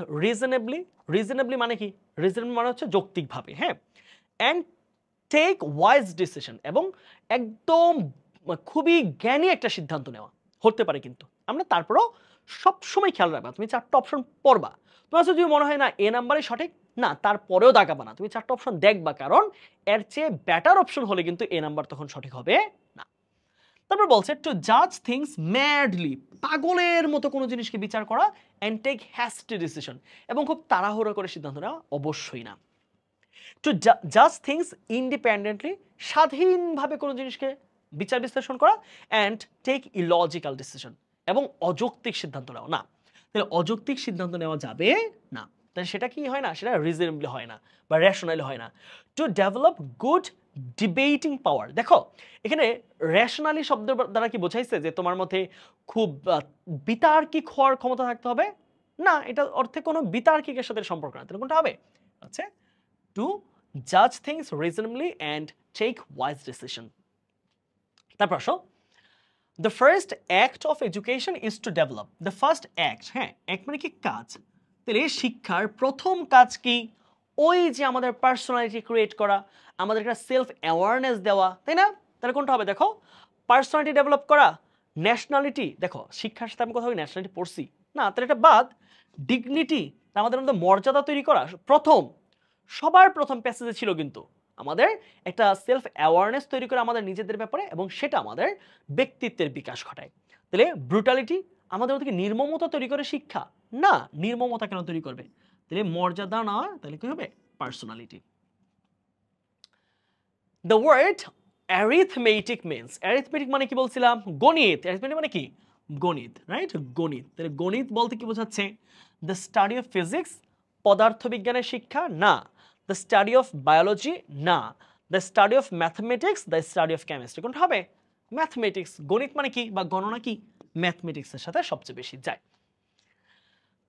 রিজনেবলি মানে কি, রিজনেবল মানে হচ্ছে যৌক্তিকভাবে, হ্যাঁ, অ্যান্ড টেক ওয়াইজ ডিসিশন, এবং একদম খুবই জ্ঞানী একটা সিদ্ধান্ত নেওয়া হতে পারে। কিন্তু আমরা তারপরও সবসময় খেয়াল রাখবা, তুমি 4টা অপশন পড়বা, তোমার যদি মনে হয় না এ নাম্বারই সঠিক, না তারপরেও দাগাবা না, তুমি 4টা অপশন দেখবা, কারণ এর চেয়ে বেটার অপশন হলে কিন্তু এ নাম্বার তখন সঠিক হবে না। তারপর বলছে টু জাজ থিংস ম্যাডলি, পাগলের মতো কোনো জিনিসকে বিচার করা, অ্যান্ড টেক হ্যাস্টি ডিসিশন, এবং খুব তাড়াহুড়ো করে সিদ্ধান্ত নেওয়া অবশ্যই না। টু জাজ থিংস ইন্ডিপেন্ডেন্টলি, স্বাধীনভাবে কোনো জিনিসকে বিচার বিশ্লেষণ করা, অ্যান্ড টেক ইলজিক্যাল ডিসিশন, এবং অযৌক্তিক সিদ্ধান্ত নেওয়া না। তাহলে অযৌক্তিক সিদ্ধান্ত নেওয়া যাবে না, তাহলে সেটা কি হয় না, সেটা রিজনেবলি হয় না বা রেশনালি হয় না। টু ডেভেলপ গুড ডিবেটিং পাওয়ার, দেখো এখানে রেশনালি শব্দ দ্বারা কি বোঝাইছে যে তোমার মধ্যে খুব বিতার্কিক হওয়ার ক্ষমতা থাকতে হবে না, এটা অর্থে কোনো বিতার্কিকের সাথে সম্পর্ক না। তাহলে কোনটা হবে, আচ্ছা, to judge things reasonably and take wise decision. তারপর আসো, the first act of education is to develop, the first act, হ্যাঁ, act মানে কি কাজ, তাহলে শিক্ষার প্রথম কাজ কি, ওই যে আমাদের পার্সোনালিটি ক্রিয়েট করা, আমাদের একটা সেলফ অ্যাওয়ারনেস দেওয়া, তাই না? তাহলে কোনটা হবে দেখো, পার্সোনালিটি ডেভেলপ করা, ন্যাশনালিটি, দেখো শিক্ষার সাথে আমি কথা বলি ন্যাশনালিটি পড়ছি না, তাহলে এটা বাদ, ডিগনিটি, আমাদের মধ্যে মর্যাদা তৈরি করা, সবার প্রথম প্যাসেজে ছিল কিন্তু আমাদের একটা সেলফ অ্যাওয়ারনেস তৈরি করে আমাদের নিজেদের ব্যাপারে, এবং সেটা আমাদের ব্যক্তিত্বের বিকাশ ঘটায়। তাহলে ব্রুটালিটি, আমাদের মধ্যে নির্মমতা তৈরি করে শিক্ষা না, নির্মমতা কেন তৈরি করবে, তাহলে মর্যাদা না, তাহলে কি হবে, personality. The word arithmetic means, arithmetic মানে কি বলছিলাম? গণিত। অ্যারিথমেটিক মানে কি? গণিত, রাইট? গণিত। তাহলে গণিত বলতে কি বোঝাচ্ছে? দ্য স্টাডি অফ ফিজিক্স, পদার্থবিজ্ঞানের শিক্ষা না। দ্য স্টাডি অফ বায়োলজি না। The study of mathematics, the study of chemistry. কোনটা হবে? ম্যাথমেটিক্স। গণিত মানে কি বা গণনা কি? ম্যাথমেটিক্সের সাথে সবচেয়ে বেশি যায়।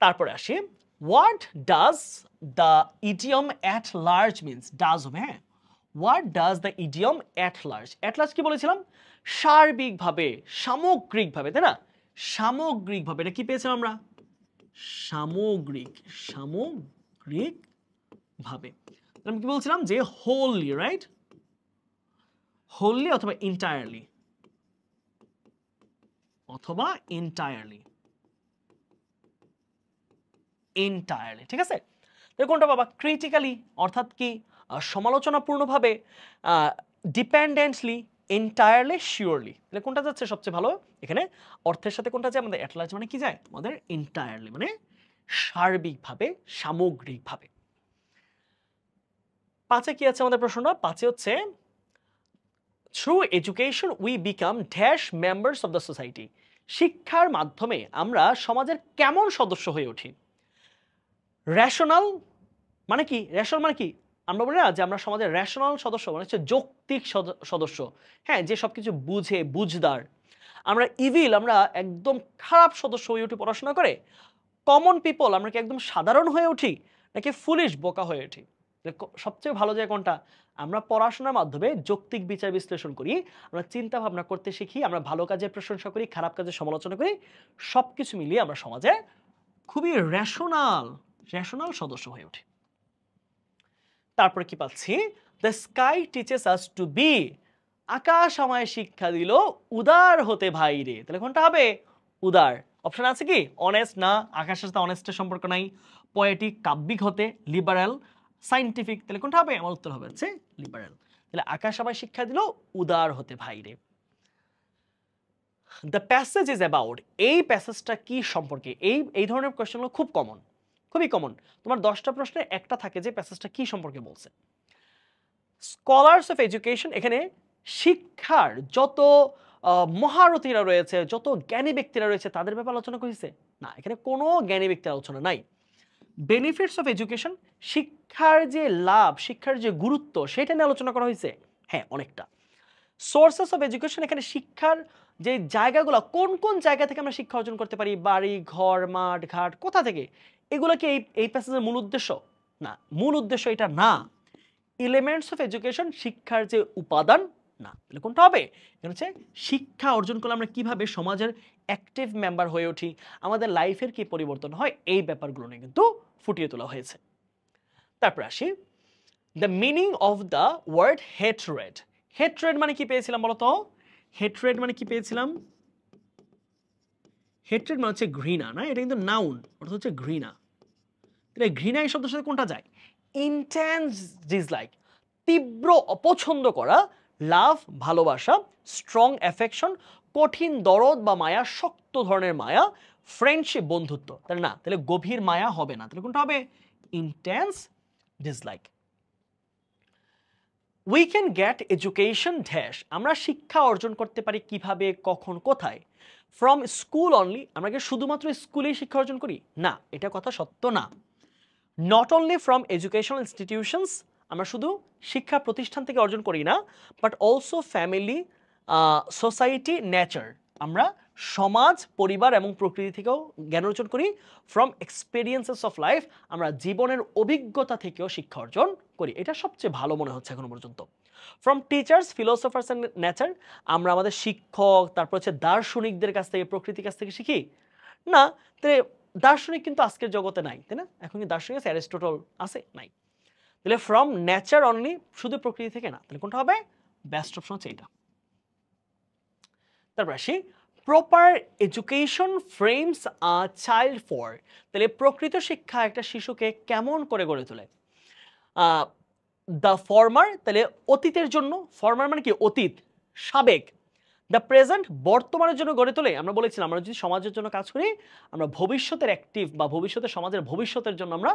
তারপরে আসি, what does the idiom at large means? Does হবে, হ্যাঁ। What does the idiom at large? At large কি বলেছিলাম? সার্বিকভাবে, সামগ্রিকভাবে, তাই না? সামগ্রিকভাবে, এটা কি পেয়েছিলাম আমরা? সামগ্রিক, সামগ্রিক ভাবে। আমি কি বলছিলাম? যে হোললি, রাইট? হোললি অথবা ইন্টায়ারলি, অথবা ইন্টায়ারলি, এন্টায়ারলি, ঠিক আছে? তাহলে কোনটা বাবা? ক্রিটিক্যালি অর্থাৎ কি সমালোচনাপূর্ণভাবে, ডিপেন্ডেন্টলি, এন্টায়ারলি, শিওরলি। তাহলে কোনটা যাচ্ছে সবচেয়ে ভালো এখানে? অর্থের সাথে কোনটা যায়? আমাদের অ্যাট লার্জ মানে কি যায়? আমাদের এন্টায়ারলি মানে সার্বিকভাবে, সামগ্রিকভাবে। পাঁচে কি আছে আমাদের প্রশ্নটা? পাঁচে হচ্ছে through education we become dash members of the society. শিক্ষার মাধ্যমে আমরা সমাজের কেমন সদস্য হয়ে উঠি? রেশনাল মানে কি? রেশনাল মানে কি? আমরা বলি না যে আমরা সমাজের রেশনাল সদস্য, মানে হচ্ছে যৌক্তিক সদস্য, হ্যাঁ, যে সবকিছু বুঝে, বুঝদার। আমরা ইভিল, আমরা একদম খারাপ সদস্য হয়ে উঠি পড়াশোনা করে? কমন পিপল, আমরা কি একদম সাধারণ হয়ে উঠি, নাকি ফুলিশ, বোকা হয়ে উঠি? সবচেয়ে ভালো যায় কোনটা? আমরা পড়াশোনার মাধ্যমে যৌক্তিক বিচার বিশ্লেষণ করি, আমরা চিন্তা ভাবনা করতে শিখি, আমরা ভালো কাজের প্রশংসা করি, খারাপ কাজের সমালোচনা করি, সবকিছু মিলিয়ে আমরা সমাজে খুবই রেশনাল, রেশনাল সদস্য হয়ে উঠি। তারপরে কি পাচ্ছি? The sky teaches us to be, আকাশ আমায় শিক্ষা দিল উদার হতে ভাই রে। তাহলে কোনটা হবে? উদার। অপশন আছে কি? অনেস্ট না, আকাশের সাথে অনেস্টের সম্পর্ক নাই। পোয়েটিক, কাব্যিক হতে, লিবারাল, সাইন্টিফিক। তাহলে কোনটা হবে? আমার উত্তর হবে হচ্ছে লিবারাল। তাহলে আকাশ আমায় শিক্ষা দিল উদার হতে ভাই রে। দ্য প্যাসেজ ইজ অ্যাবাউট, এই প্যাসেজটা কি সম্পর্কে? এই ধরনের কোয়েশ্চেনগুলো খুব কমন, খুবই কমন। তোমার 10টা প্রশ্নে একটা থাকে যে প্যাসেজটা কি সম্পর্কে বলছে। স্কলার্স অফ এডুকেশন, এখানে শিক্ষার যত মহারথীরা রয়েছে, যত জ্ঞানী ব্যক্তিরা রয়েছে তাদের ব্যাপারে আলোচনা করেছে না, এখানে কোনো জ্ঞানী ব্যক্তির আলোচনা নাই। বেনিফিটস অফ এডুকেশন, শিক্ষার যে লাভ, শিক্ষার যে গুরুত্ব, সেটা নিয়ে আলোচনা করা হয়েছে, হ্যাঁ, অনেকটা। সোর্সেস অফ এডুকেশন, এখানে শিক্ষার যে জায়গাগুলো, কোন কোন জায়গা থেকে আমরা শিক্ষা অর্জন করতে পারি, বাড়ি, ঘর, মাঠ, ঘাট, কোথা থেকে, এগুলো কি এই প্যাসেজের মূল উদ্দেশ্য? না, মূল উদ্দেশ্য এটা না। এলিমেন্টস অফ এডুকেশন, শিক্ষার যে উপাদান, না। তাহলে কোনটা হবে? এটা হচ্ছে শিক্ষা অর্জন করলে আমরা কিভাবে সমাজের অ্যাক্টিভ মেম্বার হয়ে উঠি, আমাদের লাইফের কি পরিবর্তন হয়, এই ব্যাপারগুলো নিয়ে কিন্তু ফুটিয়ে তোলা হয়েছে। তারপর আসি, the meaning of the word hatred. Hatred মানে কি পেয়েছিলাম বলতো? হেট্রেড মানে কি পেয়েছিলাম? হেট্রেড মানে হচ্ছে ঘৃণা, না? এটা কিন্তু নাউন, অর্থ হচ্ছে ঘৃণা। তাহলে ঘৃণা এই শব্দের সাথে কোনটা যায়? ইন্টেন্স ডিসলাইক, তীব্র অপছন্দ করা, লাভ ভালোবাসা, স্ট্রং অ্যাফেকশন কঠিন দরদ বা মায়া, শক্ত ধরনের মায়া, ফ্রেন্ডশিপ বন্ধুত্ব। তাহলে না, তাহলে গভীর মায়া হবে না, তাহলে কোনটা হবে? Intense dislike. We can get education dash, আমরা শিক্ষা অর্জন করতে পারি কিভাবে, কখন, কোথায়? ফ্রম স্কুল অনলি, আমরা কি শুধুমাত্র স্কুলেই শিক্ষা অর্জন করি? না, এটা কথা সত্য না। Not only from educational institutions, আমরা শুধু শিক্ষা প্রতিষ্ঠান থেকে অর্জন করি না, but also family, society, nature, আমরা সমাজ, পরিবার এবং প্রকৃতি থেকেও জ্ঞান অর্জন করি। ফ্রম এক্সপিরিয়েন্সেস অফ লাইফ, আমরা জীবনের অভিজ্ঞতা থেকেও শিক্ষা অর্জন করি। এটা সবচেয়ে ভালো মনে হচ্ছে এখনো পর্যন্ত। From teachers, philosophers and nature, আমরা আমাদের শিক্ষক, তারপর হচ্ছে দার্শনিকদের কাছ থেকে, প্রকৃতির কাছ থেকে শিখি না। তাহলে দার্শনিক কিন্তু আজকের জগতে নাই, তাই না? এখন কি দার্শনিক আছে? অ্যারিস্টটল আছে? নাই। তাহলে ফ্রম নেচার অনলি, শুধু প্রকৃতি থেকে না। তাহলে কোনটা হবে? বেস্ট অপশন হচ্ছে এটা। তারপর আসি, proper education frames a child for, তাহলে প্রকৃত শিক্ষা একটা শিশুকে কেমন করে গড়ে তোলে? দ্য ফর্মার, তাহলে অতীতের জন্য, ফর্মার মানে কি? অতীত, সাবেক। দ্য প্রেজেন্ট, বর্তমানের জন্য গড়ে তোলে। আমরা বলেছিলাম আমরা যদি সমাজের জন্য কাজ করি, আমরা ভবিষ্যতের অ্যাক্টিভ বা ভবিষ্যতের সমাজের ভবিষ্যতের জন্য আমরা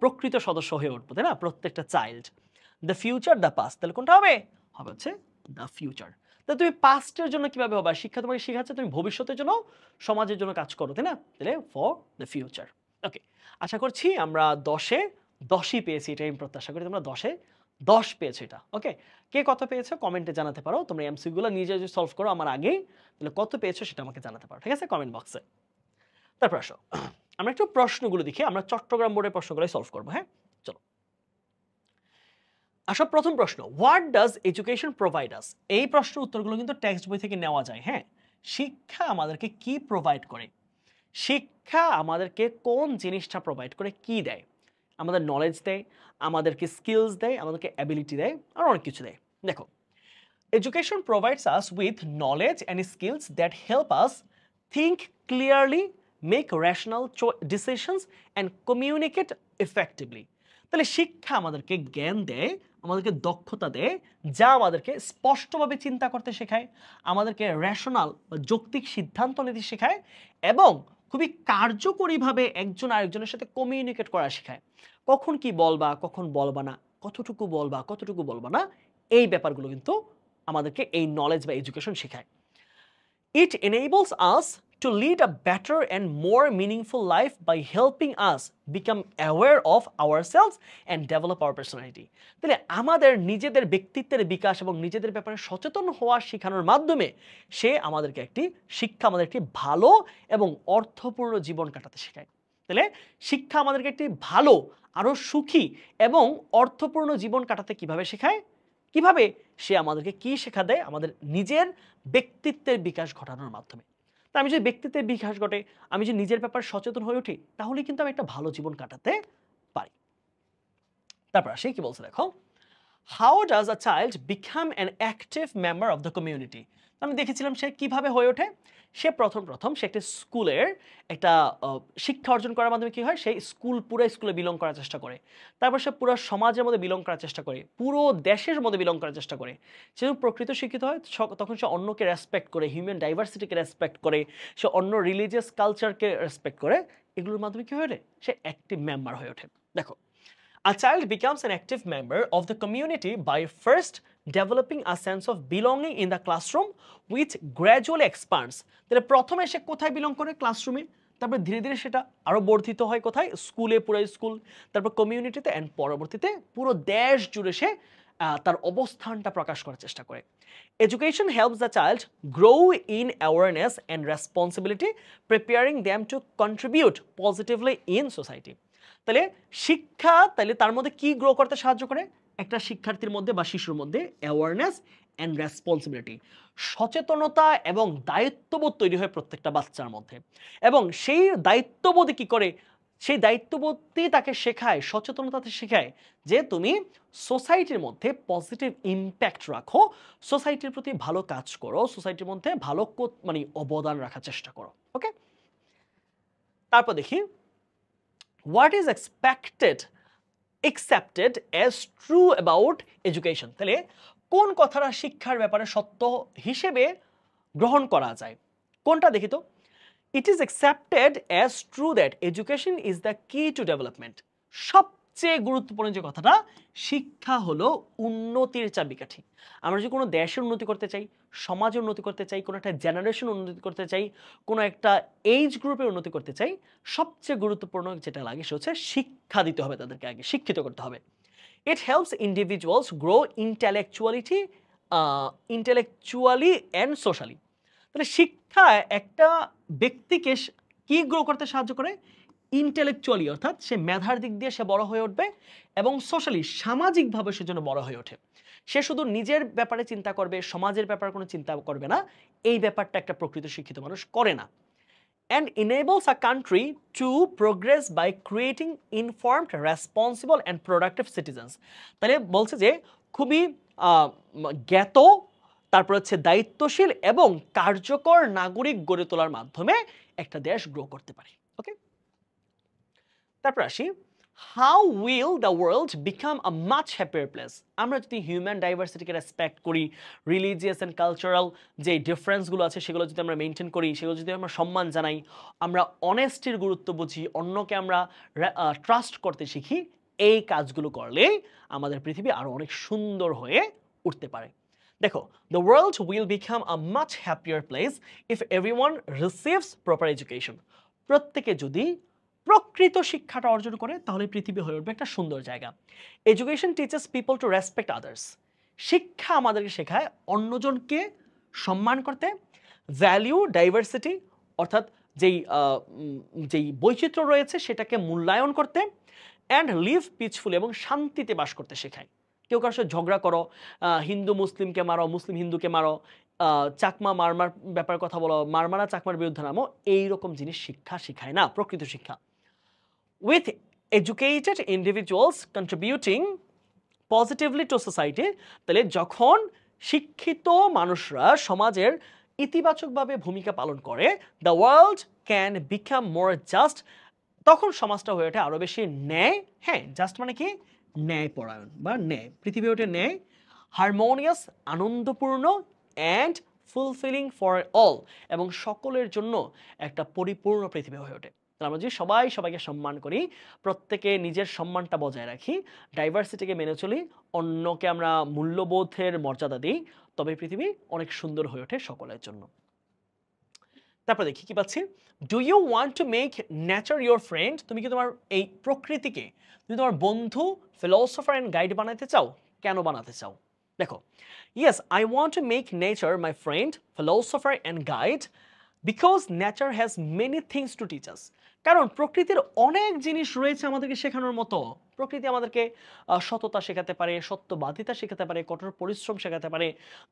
প্রকৃত সদস্য হয়ে উঠবো, তাই না? প্রত্যেকটা child. The future, the past, তাহলে কোনটা হবে? হবে হচ্ছে দ্য ফিউচার। তো তুমি পাস্টের জন্য কিভাবে হবে? শিক্ষা তোমাকে শেখাচ্ছে তুমি ভবিষ্যতের জন্য, সমাজের জন্য কাজ করো, তাই না? তাহলে ফর দ্য ফিউচার। ওকে, আশা করছি আমরা 10-এ 10ই পেয়েছি, এটা আমি প্রত্যাশা করি তোমরা 10-এ 10 পেয়েছো এটা। ওকে, কে কত পেয়েছো কমেন্টে জানাতে পারো। তোমরা এমসিকিউগুলো নিজে যদি সলভ করো আমার আগেই, তাহলে কত পেয়েছো সেটা আমাকে জানাতে পারো, ঠিক আছে, কমেন্ট বক্সে। তারপর আসো আমরা একটু প্রশ্নগুলো দেখি, আমরা চট্টগ্রাম বোর্ডের প্রশ্নগুলোই সলভ করবো। হ্যাঁ, চলো আসো। প্রথম প্রশ্ন, হোয়াট ডাজ এডুকেশন প্রোভাইড আস? এই প্রশ্নের উত্তরগুলো কিন্তু টেক্সট বই থেকে নেওয়া যায়। হ্যাঁ, শিক্ষা আমাদেরকে কি প্রোভাইড করে? শিক্ষা আমাদেরকে কোন জিনিসটা প্রোভাইড করে, কি দেয়? আমাদের নলেজ দেয়, আমাদেরকে স্কিলস দেয়, আমাদেরকে অ্যাবিলিটি দেয়, আর অনেক কিছু দেয়। দেখো, education provides us with knowledge and skills that help us think clearly, make rational decisions, and communicate effectively. তাহলে শিক্ষা আমাদেরকে জ্ঞান দেয়, আমাদেরকে দক্ষতা দেয়, যা আমাদেরকে স্পষ্টভাবে চিন্তা করতে শেখায়, আমাদেরকে রেশনাল বা যৌক্তিক সিদ্ধান্ত নিতে শেখায়, এবং খুবই কার্যকরীভাবে একজন আরেকজনের সাথে কমিউনিকেট করা শেখায়। কখন কি বলবা, কখন বলবা না, কতটুকু বলবা, কতটুকু বলবা না, এই ব্যাপারগুলো কিন্তু আমাদেরকে এই নলেজ বা এডুকেশন শেখায়। It enables us to lead a better and more meaningful life by helping us become aware of ourselves and develop our personality. তাহলে আমাদের নিজেদের ব্যক্তিত্বের বিকাশ এবং নিজেদের ব্যাপারে সচেতন হওয়া শেখানোর মাধ্যমে শিক্ষা আমাদের একটি ভালো এবং অর্থপূর্ণ জীবন কাটাতে শেখায়। তাহলে শিক্ষা আমাদেরকে একটি ভালো, আরো সুখী এবং অর্থপূর্ণ জীবন কাটাতে কিভাবে শেখায়? কিভাবে? সে আমাদেরকে কি শেখা দেয়? আমাদের নিজের ব্যক্তিত্বের বিকাশ ঘটানোর মাধ্যমে। তা আমি যদি ব্যক্তিত্বের বিকাশ ঘটে, আমি যদি নিজের ব্যাপারে সচেতন হয়ে উঠি, তাহলে কিন্তু আমি একটা ভালো জীবন কাটাতে পারি। তারপর আসি কি বলছে দেখো, how does a child become an active member of the community? আমি দেখেছিলাম সে কিভাবে হয়ে ওঠে। সে প্রথম সে একটা স্কুলের একটা শিক্ষা অর্জন করার মাধ্যমে কি হয়, সেই পুরো স্কুলে বিলং করার চেষ্টা করে। তারপর সে পুরো সমাজের মধ্যে বিলং করার চেষ্টা করে, পুরো দেশের মধ্যে বিলং করার চেষ্টা করে। সে যখন প্রকৃত শিক্ষিত হয় তখন সে অন্যকে রেসপেক্ট করে, হিউম্যান ডাইভার্সিটিকে রেসপেক্ট করে, সে অন্য রিলিজিয়াস কালচারকে রেসপেক্ট করে। এগুলোর মাধ্যমে কি হয়ে ওঠে? সে অ্যাক্টিভ মেম্বার হয়ে ওঠে। দেখো, a child becomes an active member of the community by first developing a sense of belonging in the classroom, which gradually expands. তাহলে প্রথমে সে কোথায় বিলং করে? ক্লাসরুমে। তারপর ধীরে ধীরে সেটা আরো বর্ধিত হয় কোথায়? স্কুলে, পুরো স্কুল, তারপর কমিউনিটিতে, এন্ড পরবর্তীতে পুরো দেশ জুড়ে সে তার অবস্থানটা প্রকাশ করার চেষ্টা করে। Education helps the child grow in awareness and responsibility, preparing them to contribute positively in society. তাহলে শিক্ষা তার মধ্যে কি গ্রো করতে সাহায্য করে? একটা শিক্ষার্থীর মধ্যে বা শিশুর মধ্যে অ্যাওয়ারনেস অ্যান্ড রেসপন্সিবিলিটি, সচেতনতা এবং দায়িত্ববোধ তৈরি হয় প্রত্যেকটা বাচ্চার মধ্যে। এবং সেই দায়িত্ববোধে কি করে? সেই দায়িত্ববোধই তাকে শেখায়, সচেতনতাতে শেখায় যে তুমি সোসাইটির মধ্যে পজিটিভ ইম্প্যাক্ট রাখো, সোসাইটির প্রতি ভালো কাজ করো, সোসাইটির মধ্যে ভালো মানে অবদান রাখার চেষ্টা করো। ওকে, তারপর দেখি, what is accepted as true about education? তাহলে কোন কথাটা শিক্ষার ব্যাপারে সত্য হিসেবে গ্রহণ করা যায়? কোনটা দেখি তো। It is accepted as true that education is the key to development. সবচেয়ে গুরুত্বপূর্ণ যে কথাটা, শিক্ষা হলো উন্নতির চাবিকাঠি। আমরা যদি কোনো দেশের উন্নতি করতে চাই, সমাজের উন্নতি করতে চাই, কোনো একটা জেনারেশন উন্নতি করতে চাই, কোনো একটা এইজ গ্রুপের উন্নতি করতে চাই, সবচেয়ে গুরুত্বপূর্ণ যেটা লাগে সে হচ্ছে শিক্ষা দিতে হবে, তাদেরকে আগে শিক্ষিত করতে হবে। It helps individuals grow intellectually and socially. তাহলে শিক্ষা একটা ব্যক্তিকে কি গ্রো করতে সাহায্য করে? ইন্টেলেকচুয়ালি, অর্থাৎ সে মেধার দিক দিয়ে সে বড় হয়ে উঠবে, এবং সোশ্যালি, সামাজিকভাবে সে যেন বড় হয়ে ওঠে। সে শুধু নিজের ব্যাপারে চিন্তা করবে, সমাজের ব্যাপারে কোনো চিন্তা করবে না, এই ব্যাপারটা একটা প্রকৃত শিক্ষিত মানুষ করে না। And enables a country to progress by creating informed, responsible and productive citizens. তাহলে বলছে যে খুবই জ্ঞাত, তারপর হচ্ছে দায়িত্বশীল এবং কার্যকর নাগরিক গড়ে তোলার মাধ্যমে একটা দেশ গ্রো করতে পারে। ওকে, তারপর আসি, how will the world become a much happier place? আমরা যদি হিউম্যান ডাইভার্সিটিকে রেসপেক্ট করি, রিলিজিয়াস অ্যান্ড কালচারাল যে ডিফারেন্সগুলো আছে সেগুলো যদি আমরা মেনটেন করি, সেগুলো যদি আমরা সম্মান জানাই, আমরা অনেস্টির গুরুত্ব বুঝি, অন্যকে আমরা ট্রাস্ট করতে শিখি, এই কাজগুলো করলে আমাদের পৃথিবী আরো অনেক সুন্দর হয়ে উঠতে পারে। দেখো, the world will become a much happier place if everyone receives proper education. প্রত্যেকে যদি প্রকৃত শিক্ষাটা অর্জন করে তাহলে পৃথিবী হয়ে উঠবে একটা সুন্দর জায়গা। Education teaches people to respect others. শিক্ষা আমাদেরকে শেখায় অন্যজনকে সম্মান করতে, ভ্যালিউ ডাইভার্সিটি অর্থাৎ যেই বৈচিত্র্য রয়েছে সেটাকে মূল্যায়ন করতে, অ্যান্ড লিভ পিসফুলি এবং শান্তিতে বাস করতে শেখায়। কেউ কারোর সাথে ঝগড়া করো, হিন্দু মুসলিমকে মারো, মুসলিম হিন্দুকে মারো, চাকমা মারমার ব্যাপার কথা বলো, মারমারা চাকমার বিরুদ্ধে নামো, এইরকম জিনিস শিক্ষা শিখায় না প্রকৃত শিক্ষা। With educated individuals contributing positively two society, তাহলে যখন শিক্ষিত মানুষরা সমাজের ইতিবাচকভাবে ভূমিকা পালন করে, the world can become more just, তখন সমাজটা হয়ে ওঠে আরো বেশি ন্যায়। হ্যাঁ, জাস্ট মানে কি, ন্যায়পরায়ণ বা ন্যায়, পৃথিবী ওঠে ন্যায়, হারমোনিয়াস আনন্দপূর্ণ, অ্যান্ড ফুলফিলিং ফর অল, এবং সকলের জন্য একটা পরিপূর্ণ পৃথিবী হয়ে ওঠে। আমরা যদি সবাই সবাইকে সম্মান করি, প্রত্যেকে নিজের সম্মানটা বজায় রাখি, ডাইভার্সিটিকে মেনে চলি, অন্যকে আমরা মূল্যবোধের মর্যাদা দিই, তবে পৃথিবী অনেক সুন্দর হয়ে ওঠে সকলের জন্য। তারপর দেখি কি পাচ্ছি, do you want to make nature your friend? তুমি কি তোমার এই প্রকৃতিকে তুমি তোমার বন্ধু, ফিলোসফার অ্যান্ড গাইড বানাতে চাও? কেন বানাতে চাও? দেখো, yes, I want to make nature my friend, philosopher and guide, because nature has many things to teach us. কারণ প্রকৃতির অনেক জিনিস রয়েছে আমাদেরকে শেখানোর মতো। প্রকৃতি আমাদেরকে সততা শেখাতে পারে, সত্যবাদিতা শেখাতে পারে, কঠোর পরিশ্রম শেখাতে পারে,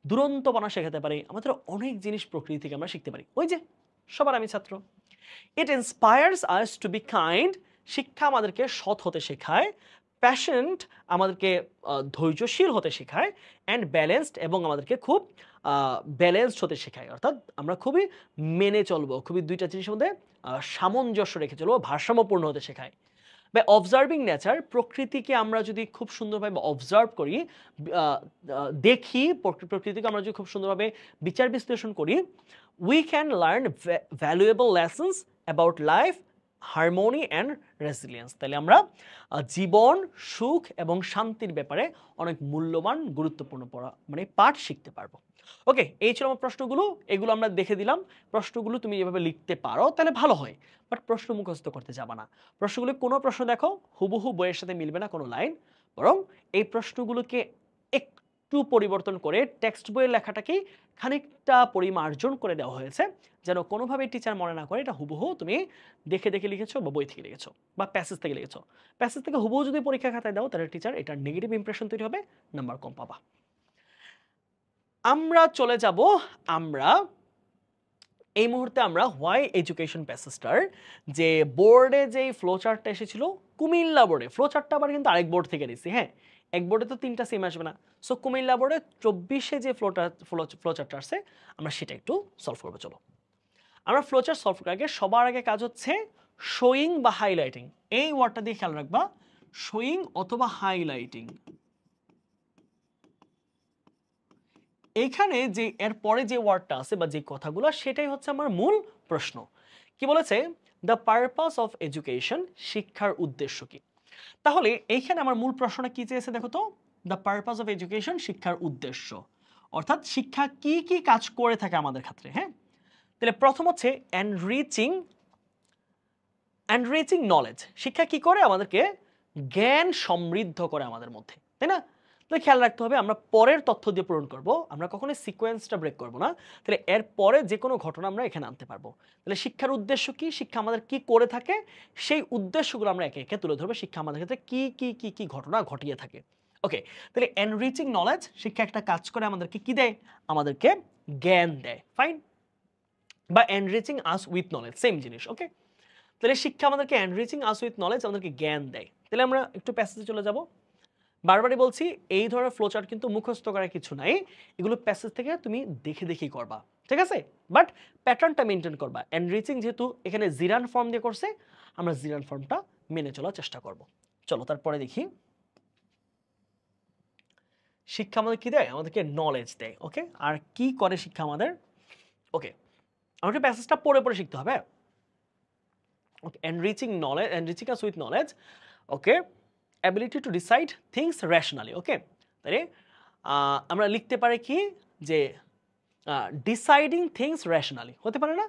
দুরন্তপনা শেখাতে পারে, আমাদের অনেক জিনিস প্রকৃতি থেকে আমরা শিখতে পারি। ওই যে সবার আমি ছাত্র। It inspires us to be kind, শিক্ষা আমাদেরকে সৎ হতে শেখায়, প্যাশনেট আমাদেরকে ধৈর্যশীল হতে শেখায়, অ্যান্ড ব্যালেন্সড এবং আমাদেরকে খুব ব্যালেন্সড হতে শেখায়, অর্থাৎ আমরা খুবই মেনে চলবো, খুবই দুইটা জিনিসের মধ্যে সামঞ্জস্য রেখে চলবো, ভারসাম্যপূর্ণ হতে শেখায়। বা অবজার্ভিং নেচার, প্রকৃতিকে আমরা যদি খুব সুন্দরভাবে অবজার্ভ করি, দেখি, প্রকৃতিকে আমরা যদি খুব সুন্দরভাবে বিচার বিশ্লেষণ করি, we can learn valuable lessons about life, harmony and resilience. তাহলে আমরা জীবন, সুখ এবং শান্তির ব্যাপারে অনেক মূল্যবান গুরুত্বপূর্ণ পাঠ শিখতে পারবো। ওকে, এই ছিল আমার প্রশ্নগুলো, এগুলো আমরা দেখে দিলাম। প্রশ্নগুলো তুমি যেভাবে লিখতে পারো তাহলে ভালো হয়, বাট প্রশ্ন মুখস্থ করতে যাবা না। প্রশ্নগুলো কোনো প্রশ্ন দেখো হুবহু বইয়ের সাথে মিলবে না কোনো লাইন, বরং এই প্রশ্নগুলোকে একটু পরিবর্তন করে টেক্সট বইয়ের লেখাটাকে খানিকটা পরিমার্জন করে দেওয়া হয়েছে, যেন কোনোভাবেই টিচার মনে না করে এটা হুবহু তুমি দেখে দেখে লিখেছো বা বই থেকে লিখেছো বা প্যাসেজ থেকে লিখেছো। প্যাসেজ থেকে হুবহু যদি পরীক্ষা খাতায় দাও তাহলে টিচার এটার নেগেটিভ ইমপ্রেশন তৈরি হবে, নাম্বার কম পাবা। আমরা চলে যাব, আমরা এই মুহূর্তে আমরা হোয়াই এডুকেশন প্যাসেজটার যে বোর্ডে যেই ফ্লোচার্টটা এসেছিল, কুমিল্লা বোর্ডে ফ্লোচার্টটা আবার কিন্তু আরেক বোর্ড থেকে নিছি। হ্যাঁ, এক বোর্ডে তো 3টা সেম আসবে না, সো কুমিল্লা বোর্ডে 24-এ যে ফ্লোচার্টটা আসছে আমরা সেটা একটু সলভ করবো। চলো, আমরা ফ্লোচার্ট সলভ করার আগে সবার আগে কাজ হচ্ছে শোয়িং বা হাইলাইটিং। এই ওয়ার্ডটা দিয়ে খেয়াল রাখবা, শোয়িং অথবা হাইলাইটিং। এখানে যে এর পরে যে ওয়ার্ডটা আছে বা যে কথাগুলো, সেটাই হচ্ছে আমার মূল প্রশ্ন। কি বলেছে? দ্য পারপাস অফ এডুকেশন, শিক্ষার উদ্দেশ্য কি? তাহলে এইখানে আমার মূল প্রশ্নটা কি চেয়েছে দেখো তো, দ্য পারপাস অফ এডুকেশন, শিক্ষার উদ্দেশ্য, অর্থাৎ শিক্ষা কি কি কাজ করে থাকে আমাদের ক্ষেত্রে। হ্যাঁ, তাহলে প্রথম হচ্ছে এনরিচিং নলেজ। শিক্ষা কি করে? আমাদেরকে জ্ঞান সমৃদ্ধ করে আমাদের মধ্যে, তাই না? তো খেয়াল রাখতে হবে, আমরা পরের তথ্য দিয়ে পূরণ করব, আমরা কখনোই সিকোয়েন্সটা ব্রেক করব না। তাহলে এর পরে যে কোনো ঘটনা আমরা এখানে আনতে পারবো। তাহলে শিক্ষার উদ্দেশ্য কি, শিক্ষা আমাদের কি করে থাকে, সেই উদ্দেশ্যগুলো আমরা একে একে তুলে ধরবো। শিক্ষা আমাদের ক্ষেত্রে কি কি কি কি ঘটনা ঘটিয়ে থাকে। ওকে, তাহলে এনরিচিং নলেজ, শিক্ষা একটা কাজ করে আমাদেরকে কি দেয়? আমাদেরকে জ্ঞান দেয়। ফাইন, বা enriching us with knowledge, same জিনিস। ওকে, তাহলে শিক্ষা আমাদেরকে এনরিচিং আস উইথ নলেজ, আমাদেরকে জ্ঞান দেয়। তাহলে আমরা একটু প্যাসেজে চলে যাব। বারবারই বলছি, এই ধরনের ফ্লোচার্ট কিন্তু মুখস্থ করার কিছু নাই, এগুলো প্যাসেজ থেকে তুমি দেখে দেখেই করবা, ঠিক আছে? বাট প্যাটার্নটা মেনটেন করবা। এনরিচিং যেহেতু এখানে জিরান ফর্ম দিয়ে করছে, আমরা জিরান ফর্মটা মেনে চলার চেষ্টা করব। চলো তারপরে দেখি, শিক্ষা আমাদের কি দেয়? আমাদেরকে নলেজ দেয়। ওকে, আর কি করে শিক্ষা আমাদের? ওকে, আমাকে প্যাসেজটা পড়ে পড়ে শিখতে হবে। ওকে, enriching us with knowledge, okay, ability to decide things rationally. ওকে, তাহলে আমরা লিখতে পারি কি যে ডিসাইডিং থিংস রেশনালি হতে পারে না,